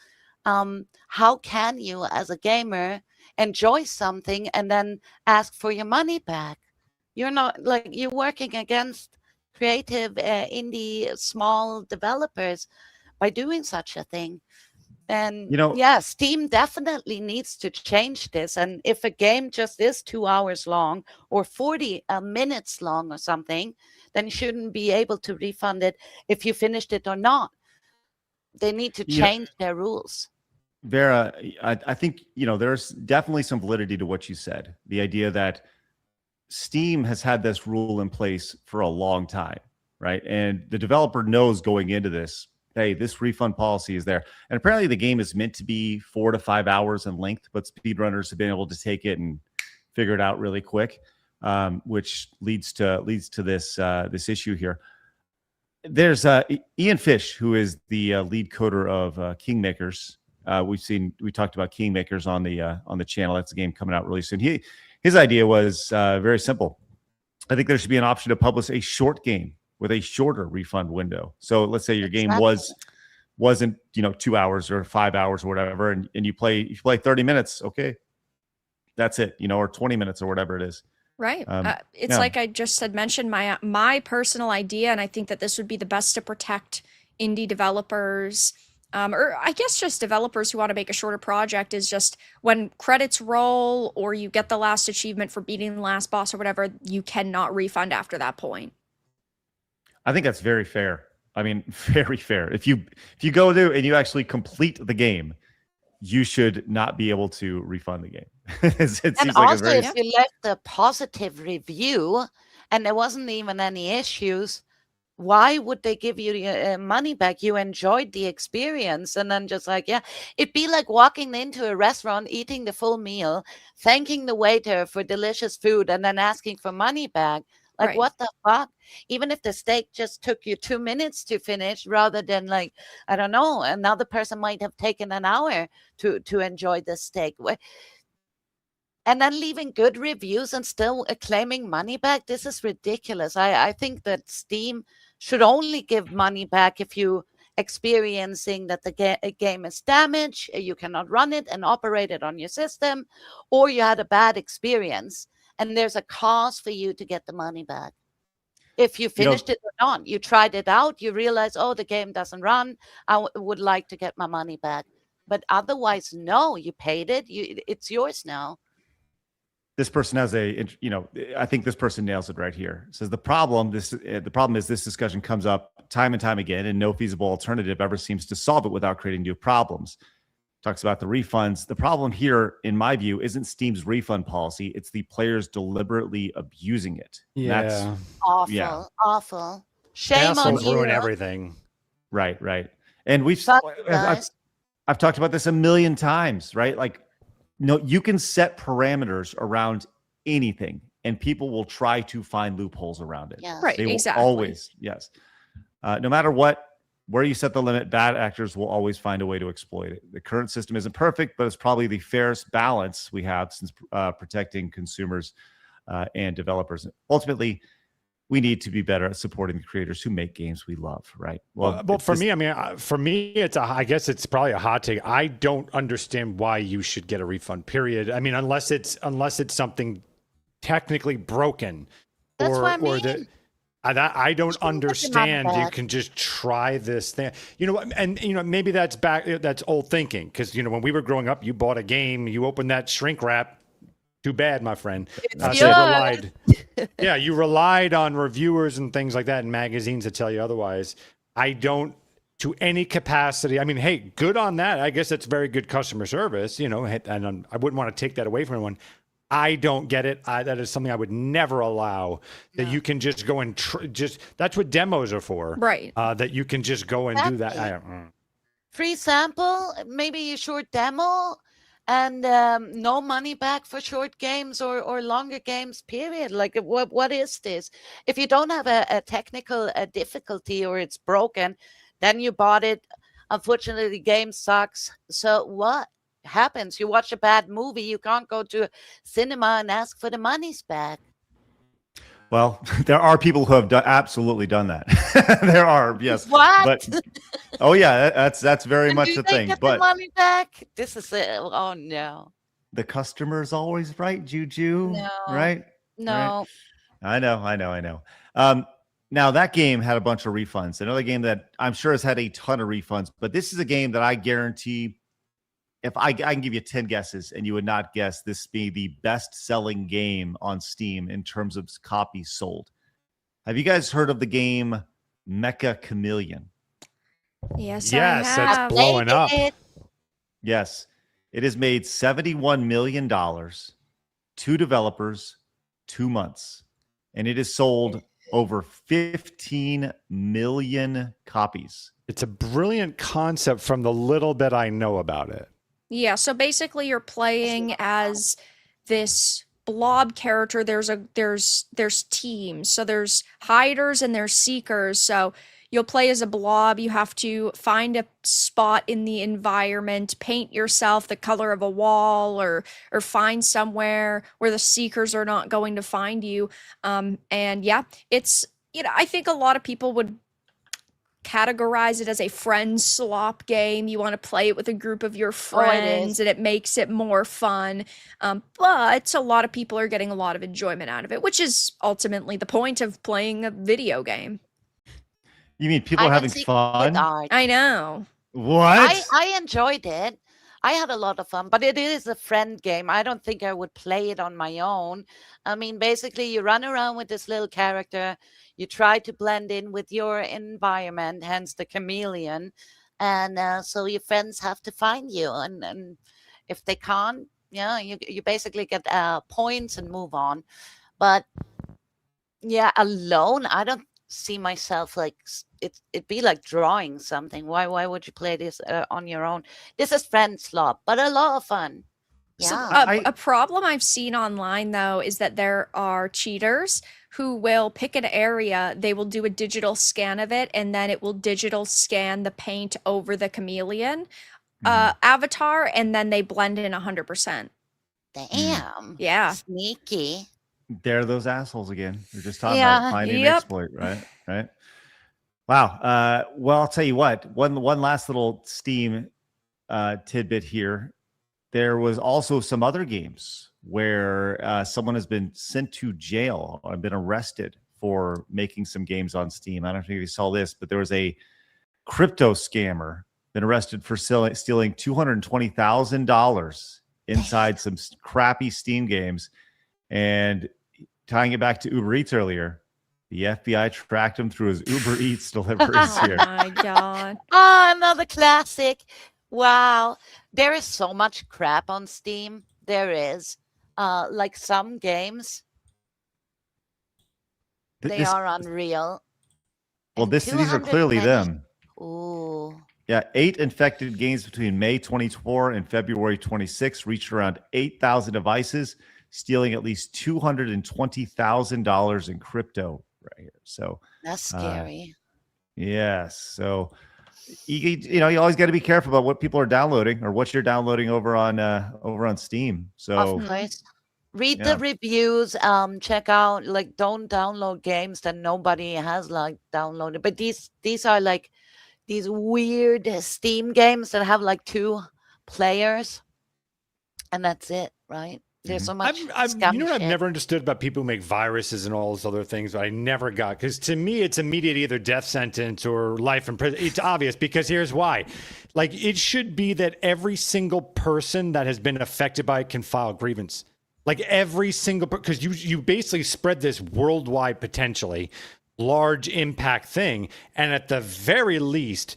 How can you, as a gamer, enjoy something and then ask for your money back? You're not you're working against creative indie small developers by doing such a thing. And Steam definitely needs to change this. And if a game just is 2 hours long or 40 minutes long or something, then you shouldn't be able to refund it if you finished it or not. They need to change their rules. Vera, I think, there's definitely some validity to what you said. The idea that Steam has had this rule in place for a long time, right? And the developer knows going into this, hey, this refund policy is there. And apparently the game is meant to be 4 to 5 hours in length, but speedrunners have been able to take it and figure it out really quick, which leads to this issue here. there's Ian Fish, who is the lead coder of Kingmakers. We talked about Kingmakers on the channel. That's a game coming out really soon. His idea was very simple. I think there should be an option to publish a short game with a shorter refund window. So let's say your game wasn't 2 hours or 5 hours or whatever, and you play 30 minutes. Okay, that's it. Or 20 minutes or whatever it is. Right. It's like I just had mentioned my personal idea, and I think that this would be the best to protect indie developers, or I guess just developers who want to make a shorter project, is just when credits roll or you get the last achievement for beating the last boss or whatever, you cannot refund after that point. I think that's very fair. I mean, very fair. If you go there and you actually complete the game, you should not be able to refund the game. It seems And like also, if you left a positive review and there wasn't even any issues, why would they give you your money back? You enjoyed the experience, and then just like, it'd be like walking into a restaurant, eating the full meal, thanking the waiter for delicious food, and then asking for money back. Like, Right. what the fuck? Even if the steak just took you 2 minutes to finish, rather than like, I don't know, another person might have taken an hour to enjoy the steak. And then leaving good reviews and still claiming money back. This is ridiculous. I think that Steam should only give money back if you experiencing that the game is damaged, you cannot run it and operate it on your system, or you had a bad experience. And there's a cause for you to get the money back. If you finished it or not, you tried it out, you realize, oh, the game doesn't run, I would like to get my money back. But otherwise, no, you paid it, it's yours now. This person has I think this person nails it right here. It says the problem is this discussion comes up time and time again, and no feasible alternative ever seems to solve it without creating new problems. Talks about the refunds. The problem here, in my view, isn't Steam's refund policy. It's the players deliberately abusing it. Yeah. That's Awful. Shame on you. Ruin everything. Right. And I've talked about this a million times, right? Like, you can set parameters around anything, and people will try to find loopholes around it. Yeah. Right, They will exactly. always, yes. No matter where you set the limit, bad actors will always find a way to exploit it. The current system isn't perfect, but it's probably the fairest balance we have since protecting consumers and developers. Ultimately, we need to be better at supporting the creators who make games we love, right? Well, for me, I guess it's probably a hot take. I don't understand why you should get a refund, period. I mean, unless it's something technically broken. That's what I mean. I don't understand. You can just try this thing, and maybe that's old thinking, because when we were growing up, you bought a game, you opened that shrink wrap. Too bad, my friend. You relied on reviewers and things like that and magazines to tell you otherwise. I don't, to any capacity. I mean, hey, good on that. I guess that's very good customer service, and I wouldn't want to take that away from anyone. I don't get it. That is something I would never allow, that you can just go and that's what demos are for. Right. That you can just go and do that. Free sample, maybe a short demo, and no money back for short games or longer games, period. Like, what is this? If you don't have a technical difficulty or it's broken, then you bought it. Unfortunately, the game sucks. So what happens? You watch a bad movie, you can't go to cinema and ask for the monies back. Well, there are people who have absolutely done that. There are, yes. What? But, oh yeah, that's very much a thing. Get but the money back? This is it. Oh no. The customer is always right, Juju. No. Right? No. Right? I know. Now that game had a bunch of refunds. Another game that I'm sure has had a ton of refunds, but this is a game that I guarantee, if I can give you 10 guesses and you would not guess this being the best-selling game on Steam in terms of copies sold. Have you guys heard of the game Mecha Chameleon? Yes, that's blowing up. Yes. It has made $71 million, 2 developers, 2 months, and it has sold over 15 million copies. It's a brilliant concept from the little bit I know about it. Yeah, so basically you're playing as this blob character. There's teams. So there's hiders and there's seekers. So you'll play as a blob. You have to find a spot in the environment, paint yourself the color of a wall, or find somewhere where the seekers are not going to find you. And yeah, it's, I think a lot of people would categorize it as a friend slop game. You want to play it with a group of your friends, and it makes it more fun. But a lot of people are getting a lot of enjoyment out of it, which is ultimately the point of playing a video game. You mean people are having fun? I know. What? I enjoyed it. I had a lot of fun, but it is a friend game. I don't think I would play it on my own. I mean, basically, you run around with this little character. You try to blend in with your environment, hence the chameleon. And so your friends have to find you. And if they can't, you basically get points and move on. But yeah, alone, I don't see myself like it'd be like drawing something. Why would you play this on your own? This is friend slop, but a lot of fun. Yeah. So a problem I've seen online though is that there are cheaters who will pick an area, they will do a digital scan of it, and then it will digital scan the paint over the chameleon avatar, and then they blend in 100%. Damn. Yeah. Sneaky. They're those assholes again. We're just talking about finding an exploit, right? Wow. Well, I'll tell you what. One last little Steam tidbit here. There was also some other games where someone has been sent to jail or been arrested for making some games on Steam. I don't know if you saw this, but there was a crypto scammer been arrested for stealing $220,000 inside some crappy Steam games. And tying it back to Uber Eats earlier, the FBI tracked him through his Uber Eats deliveries here. Oh my God. Oh, another classic. Wow. There is so much crap on Steam. There is. Like some games, they are unreal. Well, these are clearly them. Ooh. Yeah, 8 infected games between May 24 and February 26 reached around 8,000 devices, stealing at least $220,000 in crypto right here. So that's scary. Yes. So you always got to be careful about what people are downloading or what you're downloading over on Steam. So of course, read the reviews. Check out, like, don't download games that nobody has like downloaded. But these are like these weird Steam games that have like 2 players, and that's it, right? There's so much. You know what I've never understood about people who make viruses and all those other things, but I never got, because to me it's immediate either death sentence or life in prison. It's obvious, because here's why. Like, it should be that every single person that has been affected by it can file grievance. Like every single, because you basically spread this worldwide, potentially large impact thing, and at the very least,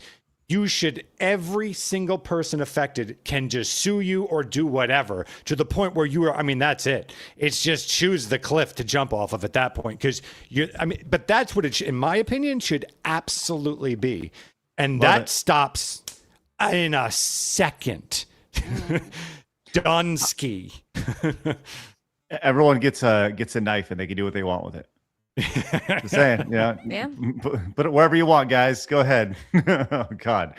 every single person affected can just sue you or do whatever, to the point where that's it. It's just choose the cliff to jump off of at that point. But that's what it, in my opinion, should absolutely be. And that stops in a second. Dunsky. Everyone gets a knife and they can do what they want with it. Just saying, yeah. Put it wherever you want, guys. Go ahead. Oh God,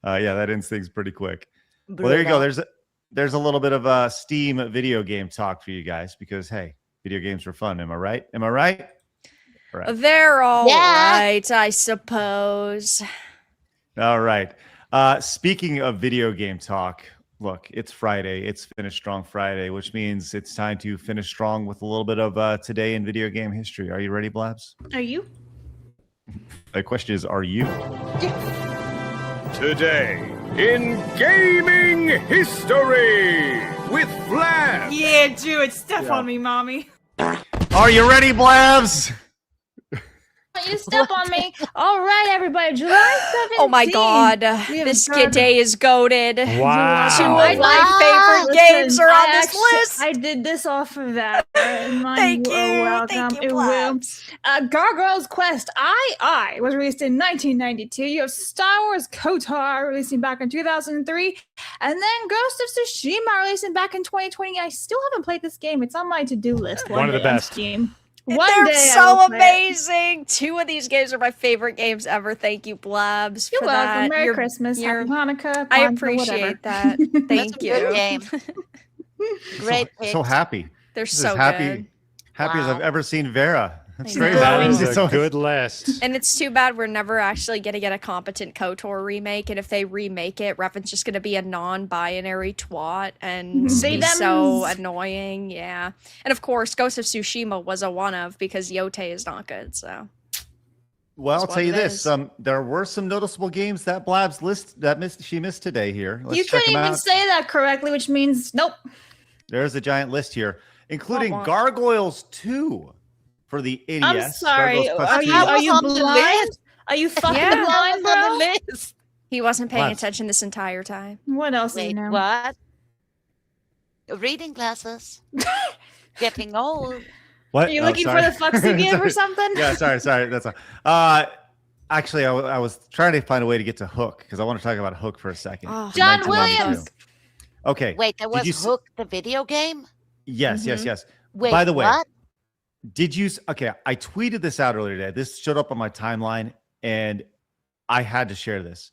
that ends things pretty quick. Well, there you go. There's a little bit of Steam video game talk for you guys, because hey, video games are fun. Am I right? Right. They're all right, I suppose. All right. Speaking of video game talk, look, it's Friday. It's Finish Strong Friday, which means it's time to finish strong with a little bit of today in video game history. Are you ready, Blabs? Are you? The question is, are you? Today in gaming history with Blabs. Yeah, do it. Step on me, mommy. Are you ready, Blabs? You step on me. All right, everybody. July 17th. Oh my God. This day is goated. Wow. 2 of my favorite games are on this list. I did this off of that. Thank you. Welcome. Thank you, Gargoyle's Quest I was released in 1992. You have Star Wars KOTOR releasing back in 2003. And then Ghost of Tsushima releasing back in 2020. I still haven't played this game. It's on my to-do list. One of the best. Steam. One They're day I so will play it. amazing. 2 of these games are my favorite games ever. Thank you, Blabs. You're for welcome. that. Merry Christmas. Happy Hanukkah. I Kwanzaa, appreciate whatever. that. Thank That's a you. good game. Great So happy. They're This is so happy, good. happy as Wow. I've ever seen Vera. That's I great. know. That is It's a so good list. And it's too bad we're never actually going to get a competent KOTOR remake. And if they remake it, Revan's just going to be a non-binary twat and They be so thems. annoying. Yeah. And of course, Ghost of Tsushima was a one of because Yote is not good. So. Well, I'll That's tell you what it this: is. there were some noticeable games that Blabs list that she missed today. Here, let's You check couldn't them even out. say that correctly, which means nope. There's a giant list here, including Wah, wah. Gargoyles 2 for the NES. I'm sorry. Gargoyles Quest Are 2. you That was on the blind? list. Are you fucking Yeah. blind, That was on bro? the list. He wasn't paying Blabs. attention this entire time. What else is Wait, new? what? Reading glasses. Getting old. What? Are you Oh, looking sorry. for the fucksy give or something? Yeah, sorry. That's actually, I was trying to find a way to get to Hook because I want to talk about Hook for a second. Oh, John 1992. Williams. Okay. Wait, there Did you was s- Hook, the video game? Yes. Wait, By the way, what? did you? Okay, I tweeted this out earlier today. This showed up on my timeline, and I had to share this.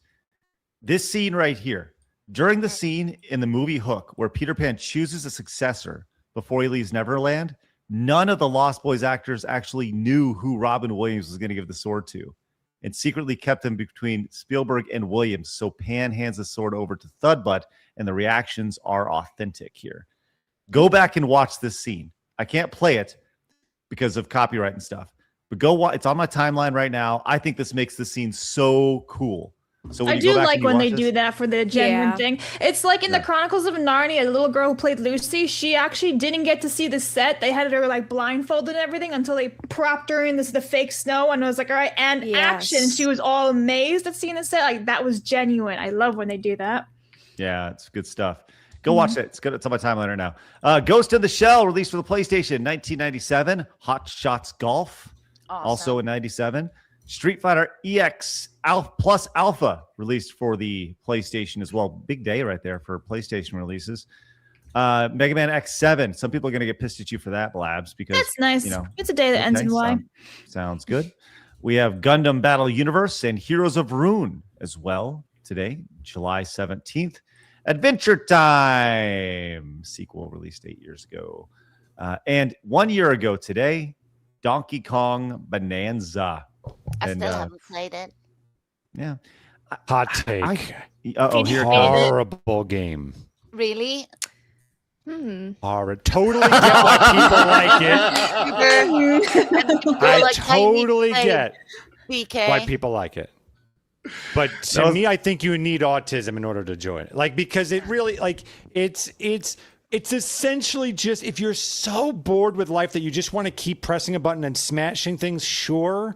This scene right here, during the scene in the movie Hook, where Peter Pan chooses a successor before he leaves Neverland, none of the Lost Boys actors actually knew who Robin Williams was going to give the sword to, and secretly kept them between Spielberg and Williams. So Pan hands the sword over to Thudbutt, and the reactions are authentic here. Go back and watch this scene. I can't play it because of copyright and stuff, but go watch. It's on my timeline right now. I think this makes the scene so cool. So when I you go do back like and you when watch they this- do that for the genuine Yeah. thing. It's like in Yeah. the Chronicles of Narnia, the little girl who played Lucy, she actually didn't get to see the set. They had her like blindfolded and everything until they propped her in the fake snow, and I was like, all right, and action. Yes. She was all amazed at seeing the set. Like that was genuine. I love when they do that. Yeah, it's good stuff. Go watch it. It's good. It's on my timeline right now. Ghost in the Shell, released for the PlayStation, 1997. Hot Shots Golf, also in 97. Street Fighter EX Plus Alpha, released for the PlayStation as well. Big day right there for PlayStation releases. Mega Man X7. Some people are going to get pissed at you for that, Blabs, because That's nice. You know, It's a day that ends in Y. Sounds good. We have Gundam Battle Universe and Heroes of Rune as well today, July 17th. Adventure Time sequel released 8 years ago. And 1 year ago today, Donkey Kong Bonanza. I And, still haven't played it. Yeah. Hot take. Here it Hated comes. Horrible game. Really? Horrid. Totally get why people like it. I Like, I need to totally play get BK. why people like it. But to was- me, I think you need autism in order to enjoy it. Like, because it really, like, it's essentially just, if you're so bored with life that you just want to keep pressing a button and smashing things, sure.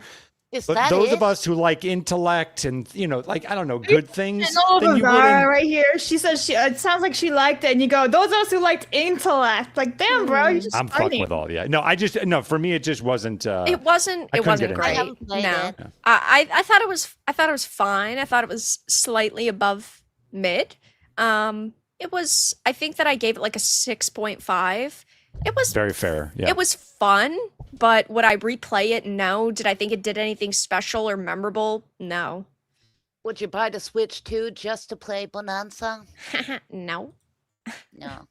Is But that those it? of us who like intellect and, you know, like, I don't know, good things, And all then of you them wouldn't. right here. She says it sounds like she liked it, and you go, those of us who liked intellect. Like, damn, bro, you're just I'm funny. fucked with all the. No, for me, it just wasn't. It wasn't. I It couldn't wasn't get into I great. haven't played No, it. I thought it was. I thought it was fine. I thought it was slightly above mid. It was. I think that I gave it like a 6.5. It was Very fair. Yeah. It was fun, but would I replay it? No. Did I think it did anything special or memorable? No. Would you buy the Switch 2 just to play Bonanza? No. No.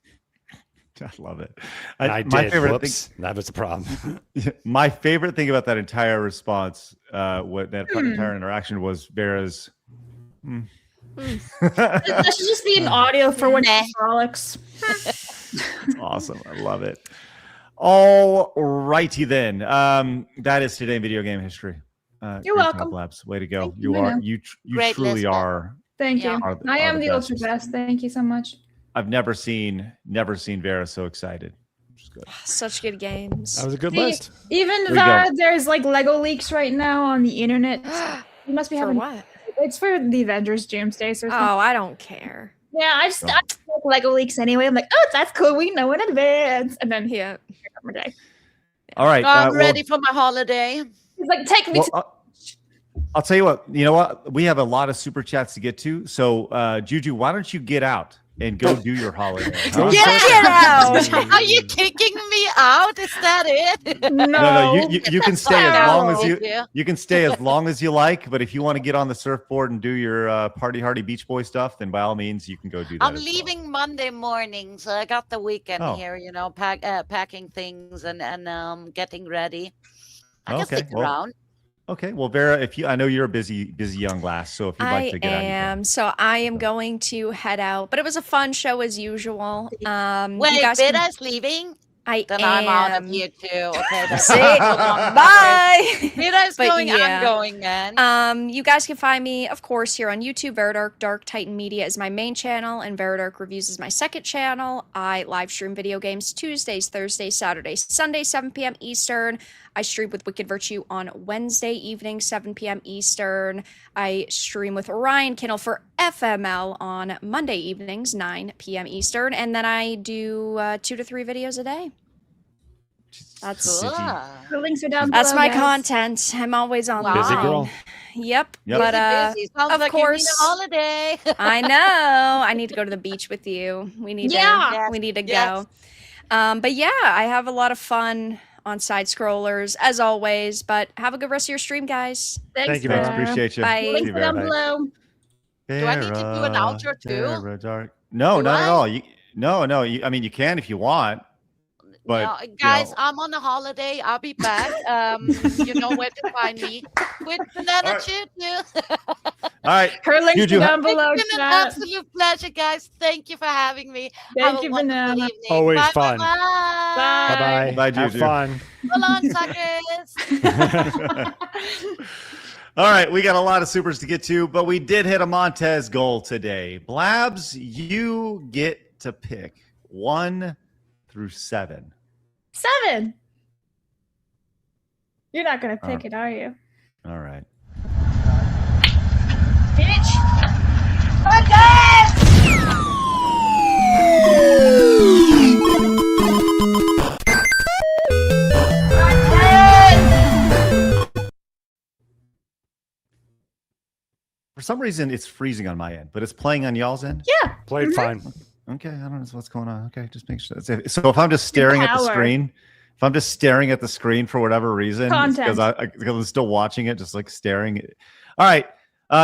I love it. I my did. favorite Whoops. That was the problem. My favorite thing about that entire response, what that entire interaction was Vera's. That should just be an audio for when Meh. she frolics. Awesome. I love it. All righty then. That is today in video game history. You're great job, welcome. Labs. Way to go. Thank you, You I are know. you Great truly listener. are. Thank you. Yeah. I am are the the ultra best. best. Thank you so much. I've never seen Vera so excited. Which is good. Such good games. That was a good See, list. Even There you go. there's like Lego leaks right now on the internet. You must be For having what? It's for the Avengers Doomsday or something. Oh, I don't care. Yeah, I just like Lego leaks anyway. I'm like, oh, that's cool. We know in advance. And then Yeah. my day. All right. I'm well- ready for my holiday. He's like, take me to I'll tell you what. You know what? We have a lot of super chats to get to. So, Juju, why don't you get out? and go do your holiday. Go Get out! Are you kicking me out? Is that it? No, you can stay as long as Yeah. you can stay as long as you like. But if you want to get on the surfboard and do your party hardy Beach Boy stuff, then by all means you can go do that. I'm as well. leaving Monday morning, so I got the weekend Oh. here. Packing things and getting ready. I can Okay, stick well, around. Okay, well, Vera, I know you're a busy young lass, so if you'd like to get out, you can. So I am going to head out, but it was a fun show as usual. Wait, you guys can- Beda's leaving? I Then am. I'm out of here too. Okay, that's See? Bye. Beda's But going, yeah. I'm going then. You guys can find me, of course, here on YouTube. Veridark Dark Titan Media is my main channel, and Veridark Reviews is my second channel. I live stream video games Tuesdays, Thursdays, Saturdays, Sundays, 7 p.m. Eastern. I stream with Wicked Virtue on Wednesday evening, 7 p.m. Eastern. I stream with Ryan Kinnell for FML on Monday evenings, 9 p.m. Eastern. And then I do 2 to 3 videos a day. That's Cool. The links are down below. That's my guys. content. I'm always on Wow. Busy line. girl. Yep. Yep. But Busy. Sounds of like you need course, a holiday. I know. I need to go to the beach with you. We need Yeah. to. We need to Yes. go. But yeah, I have a lot of fun on side scrollers as always. But have a good rest of your stream, guys. Thank you, Thanks, Vera. appreciate you. Bye. See Links you, are down Vera. below. Do I need to do an outro too? Vera Dark. No, Do not at I? all. No. I mean, you can if you want. But No, you guys, know. I'm on a holiday. I'll be back. You know where to find me. With Banana All Choo Choo. All right. Her links Juju, are down below. It's been an Chat. absolute pleasure, guys. Thank you for having me. Have Thank a you, wonderful Banana. evening. Always Bye, fun. Bye. Bye. Bye-bye. Bye, Have Juju. fun. So long, suckers. All right, we got a lot of supers to get to, but we did hit a Montez goal today. Blabs, you get to pick 1 through 7. 7. You're not gonna pick it, are you? All right. For some reason, it's freezing on my end, but it's playing on y'all's end. Yeah. Played fine. Okay, I don't know what's going on. Okay, just make sure. So if I'm just staring at the power. screen, if I'm just staring at the screen for whatever reason, Content. because I'm still watching it, just like staring. All right,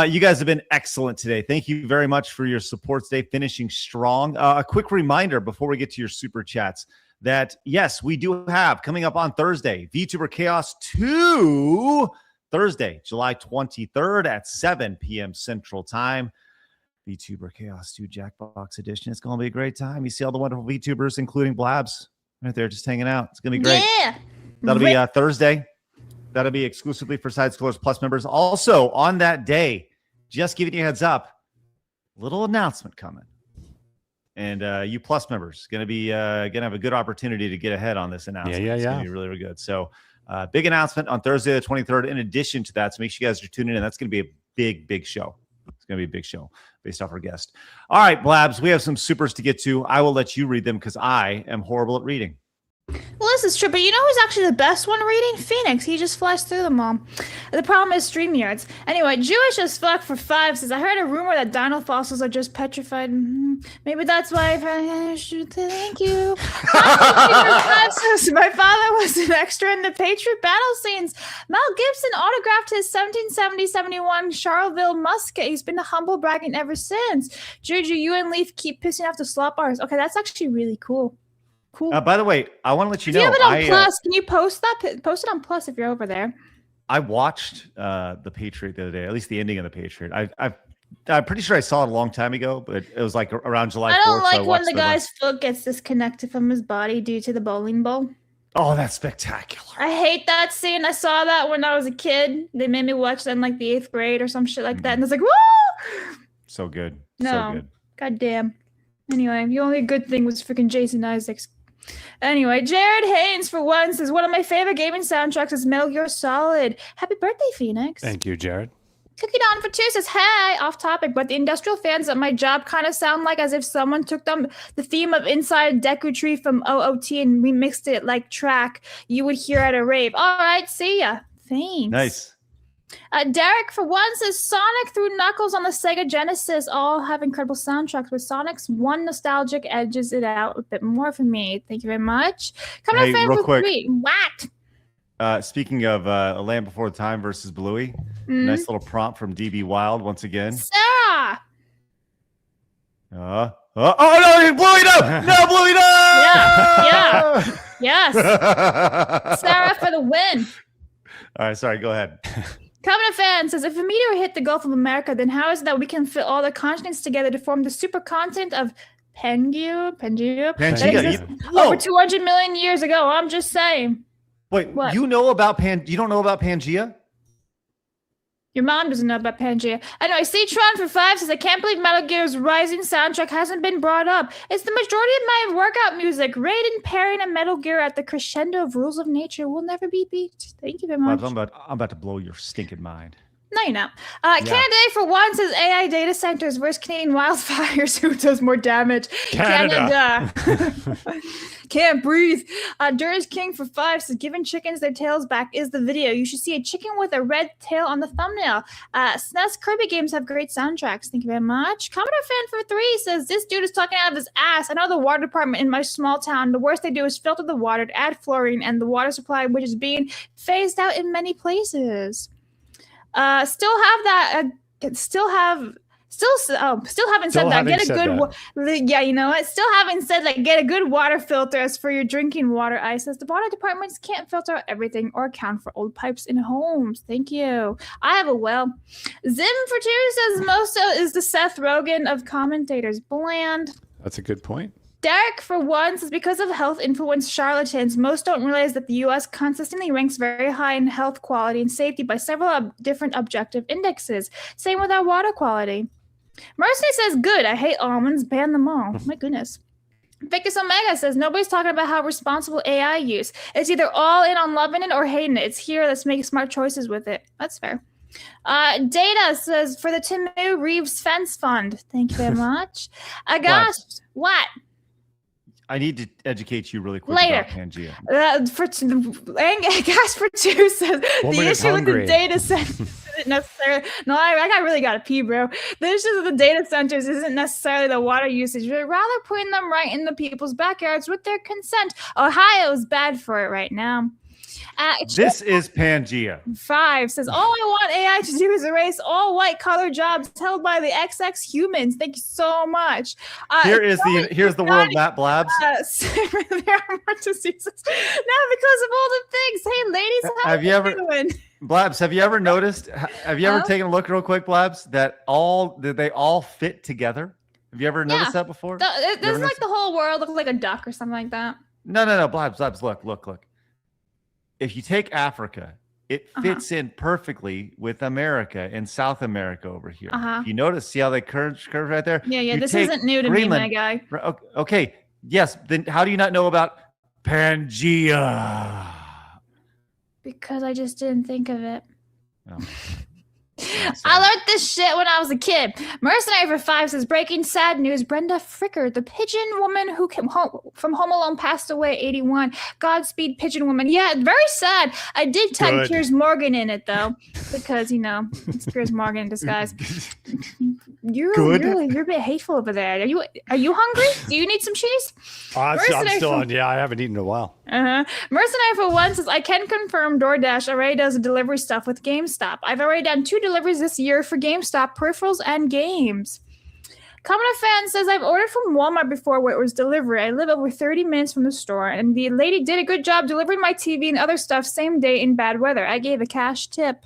you guys have been excellent today. Thank you very much for your support today, finishing strong. A quick reminder before we get to your super chats that yes, we do have coming up on Thursday, VTuber Chaos 2, Thursday, July 23rd at 7 p.m. Central Time. VTuber Chaos 2 Jackbox Edition. It's going to be a great time. You see all the wonderful VTubers, including Blabs, right there just hanging out. It's going to be great. Yeah. That'll be Thursday. That'll be exclusively for Side Scrollers Plus members. Also, on that day, just giving you a heads up, little announcement coming. And you Plus members going to have a good opportunity to get ahead on this announcement. It's going to be really, really good. So big announcement on Thursday the 23rd. In addition to that, so make sure you guys are tuning in. That's going to be a big, big show. It's going to be a big show based off our guest. All right, Blabs, we have some supers to get to. I will let you read them because I am horrible at reading. Well, this is true, but you know who's actually the best one reading? Phoenix. He just flies through them all. The problem is StreamYards. Anyway, Jewish as fuck for 5 says, I heard a rumor that dino fossils are just petrified. Maybe that's why I should thank you. 5 says, my father was an extra in the Patriot battle scenes. Mel Gibson autographed his 1770-71 Charleville musket. He's been humble bragging ever since. Juju, you and Leaf keep pissing off the slot bars. Okay, that's actually really cool. Cool. By the way, I want to let you If know. you have it on Plus, can you post that? Post it on Plus if you're over there. I watched the Patriot the other day, at least the ending of the Patriot. I'm pretty sure I saw it a long time ago, but it was like around July 4th. I don't like so when the guy's foot gets disconnected from his body due to the bowling ball. Oh, that's spectacular. I hate that scene. I saw that when I was a kid. They made me watch that in like the 8th grade or some shit like that. And it's like, woo! So good. No. So good. God damn. Anyway, the only good thing was freaking Jason Isaacs. Anyway, Jared Haynes for 1 says, one of my favorite gaming soundtracks is Metal Gear Solid. Happy birthday, Phoenix. Thank you, Jared. Cookie Dawn for 2 says, hey, off topic, but the industrial fans at my job kind of sound like as if someone took the theme of Inside Deku Tree from OOT and remixed it like track you would hear at a rave. All right, see ya. Thanks. Nice. Derek, for one, says Sonic through Knuckles on the Sega Genesis all have incredible soundtracks, but Sonic's one nostalgic edges it out a bit more for me. Thank you very much. Coming Hey, up, fan real for quick. 3. What? Speaking of A Land Before Time versus Bluey, nice little prompt from DB Wild once again. Sarah! Oh no, Bluey, no! No, Bluey, no! Yeah. Yes. Sarah for the win. All right, sorry, go ahead. Covenant fan says, if a meteor hit the Gulf of America, then how is it that we can fit all the continents together to form the supercontinent of Pangea? That exists over 200 million years ago. I'm just saying. Wait, What? you know about You don't know about Pangea? Your mom doesn't know about Pangea. Anyway, C-Tron for 5 says, I can't believe Metal Gear's Rising soundtrack hasn't been brought up. It's the majority of my workout music. Raiden, pairing a Metal Gear at the crescendo of Rules of Nature will never be beat. Thank you very much. I'm about to blow your stinking mind. No, you're not. Canada for one says AI data centers versus Canadian wildfires. Who does more damage? Canada. Can't breathe. Durs King for 5 says, giving chickens their tails back is the video. You should see a chicken with a red tail on the thumbnail. SNES Kirby games have great soundtracks. Thank you very much. Commodore Fan for 3 says, this dude is talking out of his ass. I know the water department in my small town, the worst they do is filter the water to add fluorine and the water supply, which is being phased out in many places. Still haven't said that. Get a good yeah, you know what? Still haven't said like get a good water filter as for your drinking water. I says the water departments can't filter out everything or account for old pipes in homes. Thank you. I have a well. Zim for 2 says most is the Seth Rogen of commentators. Bland. That's a good point. Derek, for one, says because of health influence charlatans, most don't realize that the U.S. consistently ranks very high in health quality and safety by several different objective indexes. Same with our water quality. Mercy says, good, I hate almonds, ban them all. My goodness. Vicus Omega says, nobody's talking about how responsible AI use. It's either all in on loving it or hating it. It's here, let's make smart choices with it. That's fair. Data says, for the Timu Reeves Fence Fund. Thank you very much. Agash, what? I need to educate you really quick Later. about Pangea. Gas for 2 says Woman the is issue with the hungry. data center isn't necessarily. No, I really got to pee, bro. The issue with the data centers isn't necessarily the water usage, but rather putting them right in the people's backyards with their consent. Ohio is bad for it right now. This is Pangea. 5 says, all I want AI to do is erase all white collar jobs held by the XX humans. Thank you so much. Here's the world map, Blabs. There are more diseases now because of all the things. Hey, ladies, how Have you ever doing? Blabs, have you ever noticed? Have you ever taken a look real quick, Blabs, that they all fit together? Have you ever noticed that before? Doesn't like the whole world look like a duck or something like that? No, Blabs, look. If you take Africa, it fits in perfectly with America and South America over here. You notice, see how they curve right there? Yeah, this isn't new to me, my guy. Okay, yes, then how do you not know about Pangea? Because I just didn't think of it. Oh. I learned this shit when I was a kid. Mercenary for 5 says, breaking sad news. Brenda Fricker, the pigeon woman who came home from Home Alone, passed away at 81. Godspeed, pigeon woman. Yeah, very sad. I did tag Piers Morgan in it, though, because, you know, it's Piers Morgan in disguise. You're a bit hateful over there. Are you hungry? Do you need some cheese? I'm still on. Yeah, I haven't eaten in a while. Mercenary for 1 says, I can confirm DoorDash already does delivery stuff with GameStop. I've already done 2 deliveries this year for GameStop peripherals and games. Commodore Fan says, I've ordered from Walmart before where it was delivery. I live over 30 minutes from the store, and the lady did a good job delivering my TV and other stuff same day in bad weather. I gave a cash tip.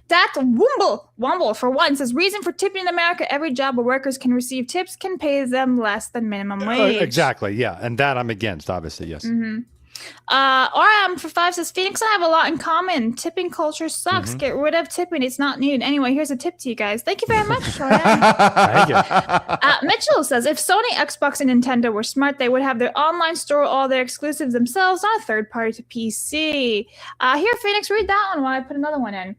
That Wumble for 1 says, reason for tipping in America, every job where workers can receive tips can pay them less than minimum wage. Exactly, yeah. And that I'm against, obviously, yes. RM for 5 says, Phoenix and I have a lot in common. Tipping culture sucks. Get rid of tipping. It's not needed. Anyway, here's a tip to you guys. Thank you very much. Thank you. Mitchell says, if Sony, Xbox, and Nintendo were smart, they would have their online store, all their exclusives themselves, not a third party to PC. Here, Phoenix, read that one while I put another one in.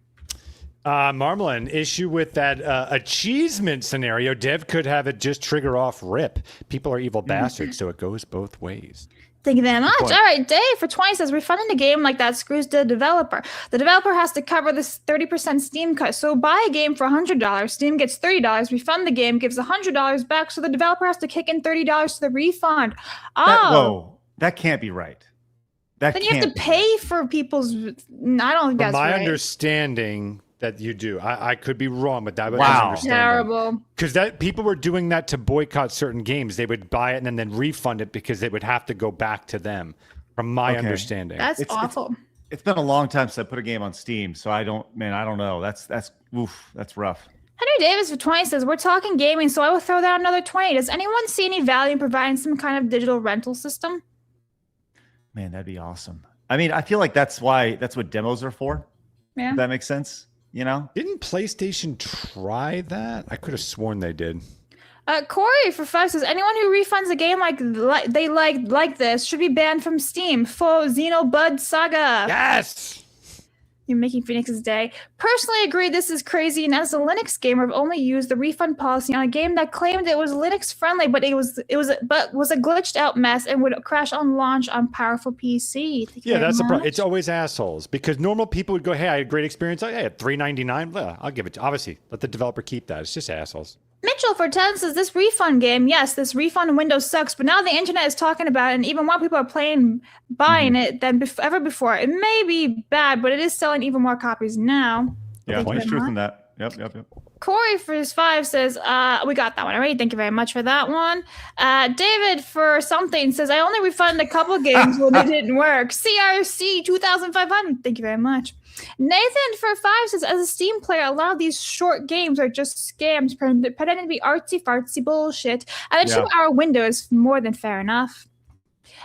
Marmalin, issue with that achievement scenario. Dev could have it just trigger off RIP. People are evil bastards, so it goes both ways. Thank you very much. point. All right, Dave for 20 says refunding the game like that screws the developer. The developer has to cover this 30% Steam cut. So buy a game for $100, Steam gets $30, refund the game, gives $100 back, so the developer has to kick in $30 to the refund. Whoa, that can't be right. Then you have to pay for people's. I don't think that's my right. understanding that you do. I could be wrong, but that was Terrible. Because people were doing that to boycott certain games. They would buy it and then refund it because they would have to go back to them. From my understanding, that's awful. It's been a long time since I put a game on Steam, so I don't know. That's rough. Henry Davis for 20 says we're talking gaming, so I will throw down another 20. Does anyone see any value in providing some kind of digital rental system? Man, that'd be awesome. I mean, I feel like that's what demos are for. Yeah, if that makes sense. You know, didn't PlayStation try that? I could have sworn they did. Corey for 5 says anyone who refunds a game like this should be banned from Steam. For Xenobud Saga. Yes. You're making Phoenix's day. Personally agree this is crazy, and as a Linux gamer, I've only used the refund policy on a game that claimed it was Linux friendly, but was a glitched out mess and would crash on launch on powerful PC. Yeah, that's the problem. It's always assholes because normal people would go, "Hey, I had a great experience. I had $3.99. I'll give it." Obviously, let the developer keep that. It's just assholes. Mitchell for 10 says this refund game, yes, this refund window sucks, but now the internet is talking about it, and even more people are buying it than ever before. It may be bad, but it is selling even more copies now. Yeah, there's truth in that. Yep. Corey for his 5 says, we got that one already. Thank you very much for that one. David for something says, I only refunded a couple games when they didn't work. CRC 2500. Thank you very much. Nathan for 5 says, as a Steam player, a lot of these short games are just scams pretending to be artsy-fartsy bullshit. And a 2-hour window is more than fair enough.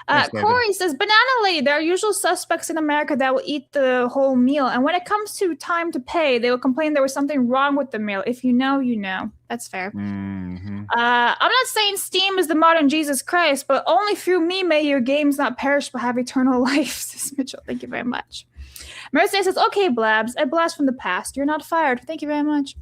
Corey says, Banana Lady, there are usual suspects in America that will eat the whole meal. And when it comes to time to pay, they will complain there was something wrong with the meal. If you know, you know. That's fair. Mm-hmm. I'm not saying Steam is the modern Jesus Christ, but only through me may your games not perish but have eternal life, says Mitchell. Thank you very much. Mercy says, okay, Blabs, a blast from the past. You're not fired. Thank you very much.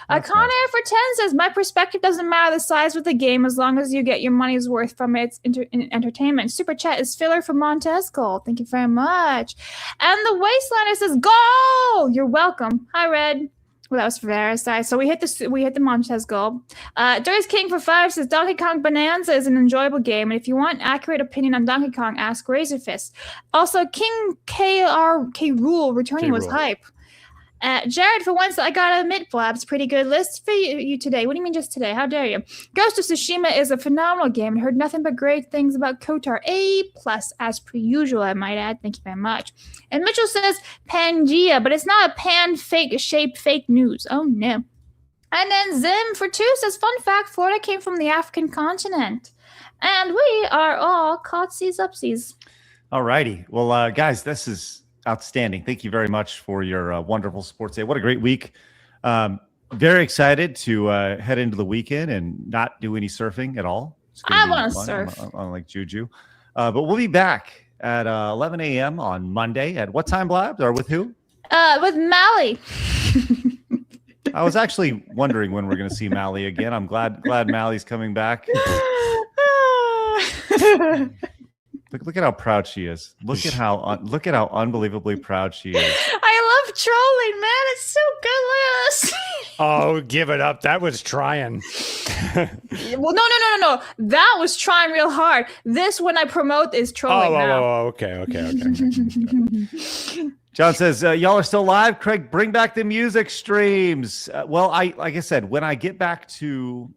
Conair for 10 says, my perspective doesn't matter the size of the game as long as you get your money's worth from its entertainment. Super chat is filler for Montez Gold. Thank you very much. And the Wastelander says, goal! You're welcome. Hi, Red. Well, that was for Versailles. So we hit the Montez Gold. Dirty's King for 5 says, Donkey Kong Bonanza is an enjoyable game, and if you want accurate opinion on Donkey Kong, ask Razorfist. Also, King KRK Rule returning was hype. Jared, for once, I gotta admit, Blabs, pretty good list for you today. What do you mean just today? How dare you? Ghost of Tsushima is a phenomenal game and heard nothing but great things about KOTOR. A+ as per usual, I might add. Thank you very much. And Mitchell says Pangea, but it's not a pan-shaped fake news. Oh, no. And then Zim for 2 says, fun fact, Florida came from the African continent. And we are all cautsies upsies. All righty. Well, guys, this is outstanding. Thank you very much for your wonderful sports day. What a great week. Very excited to head into the weekend and not do any surfing at all. I want to surf. On Lake Juju. But we'll be back at 11 a.m. on Monday. At what time, Blabs? Or with who? With Mally. I was actually wondering when we're going to see Mally again. I'm glad Mally's coming back. Look at how proud she is. Look at how unbelievably proud she is. I love trolling, man. It's so good. Look at this. Oh, give it up. That was trying. Well, no. That was trying real hard. This, when I promote, is trolling now. Oh, okay. John says, y'all are still live. Craig, bring back the music streams. Well, like I said, when I get back to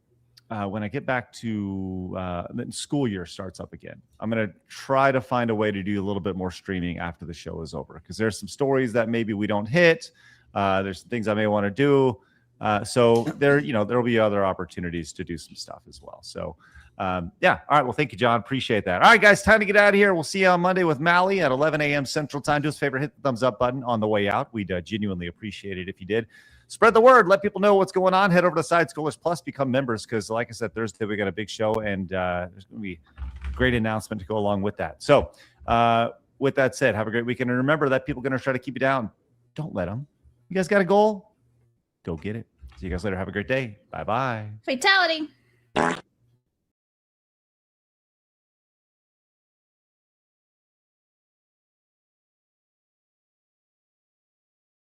the school year starts up again, I'm going to try to find a way to do a little bit more streaming after the show is over, because there's some stories that maybe we don't hit. There's some things I may want to do. So there'll be other opportunities to do some stuff as well. So yeah. All right. Well, thank you, John. Appreciate that. All right, guys, time to get out of here. We'll see you on Monday with Mally at 11 a.m. Central Time. Do us a favor, hit the thumbs up button on the way out. We'd genuinely appreciate it if you did. Spread the word. Let people know what's going on. Head over to Side Scrollers Plus. Become members, because, like I said, Thursday we got a big show, and there's going to be a great announcement to go along with that. So with that said, have a great weekend. And remember that people are going to try to keep you down. Don't let them. You guys got a goal? Go get it. See you guys later. Have a great day. Bye-bye. Fatality.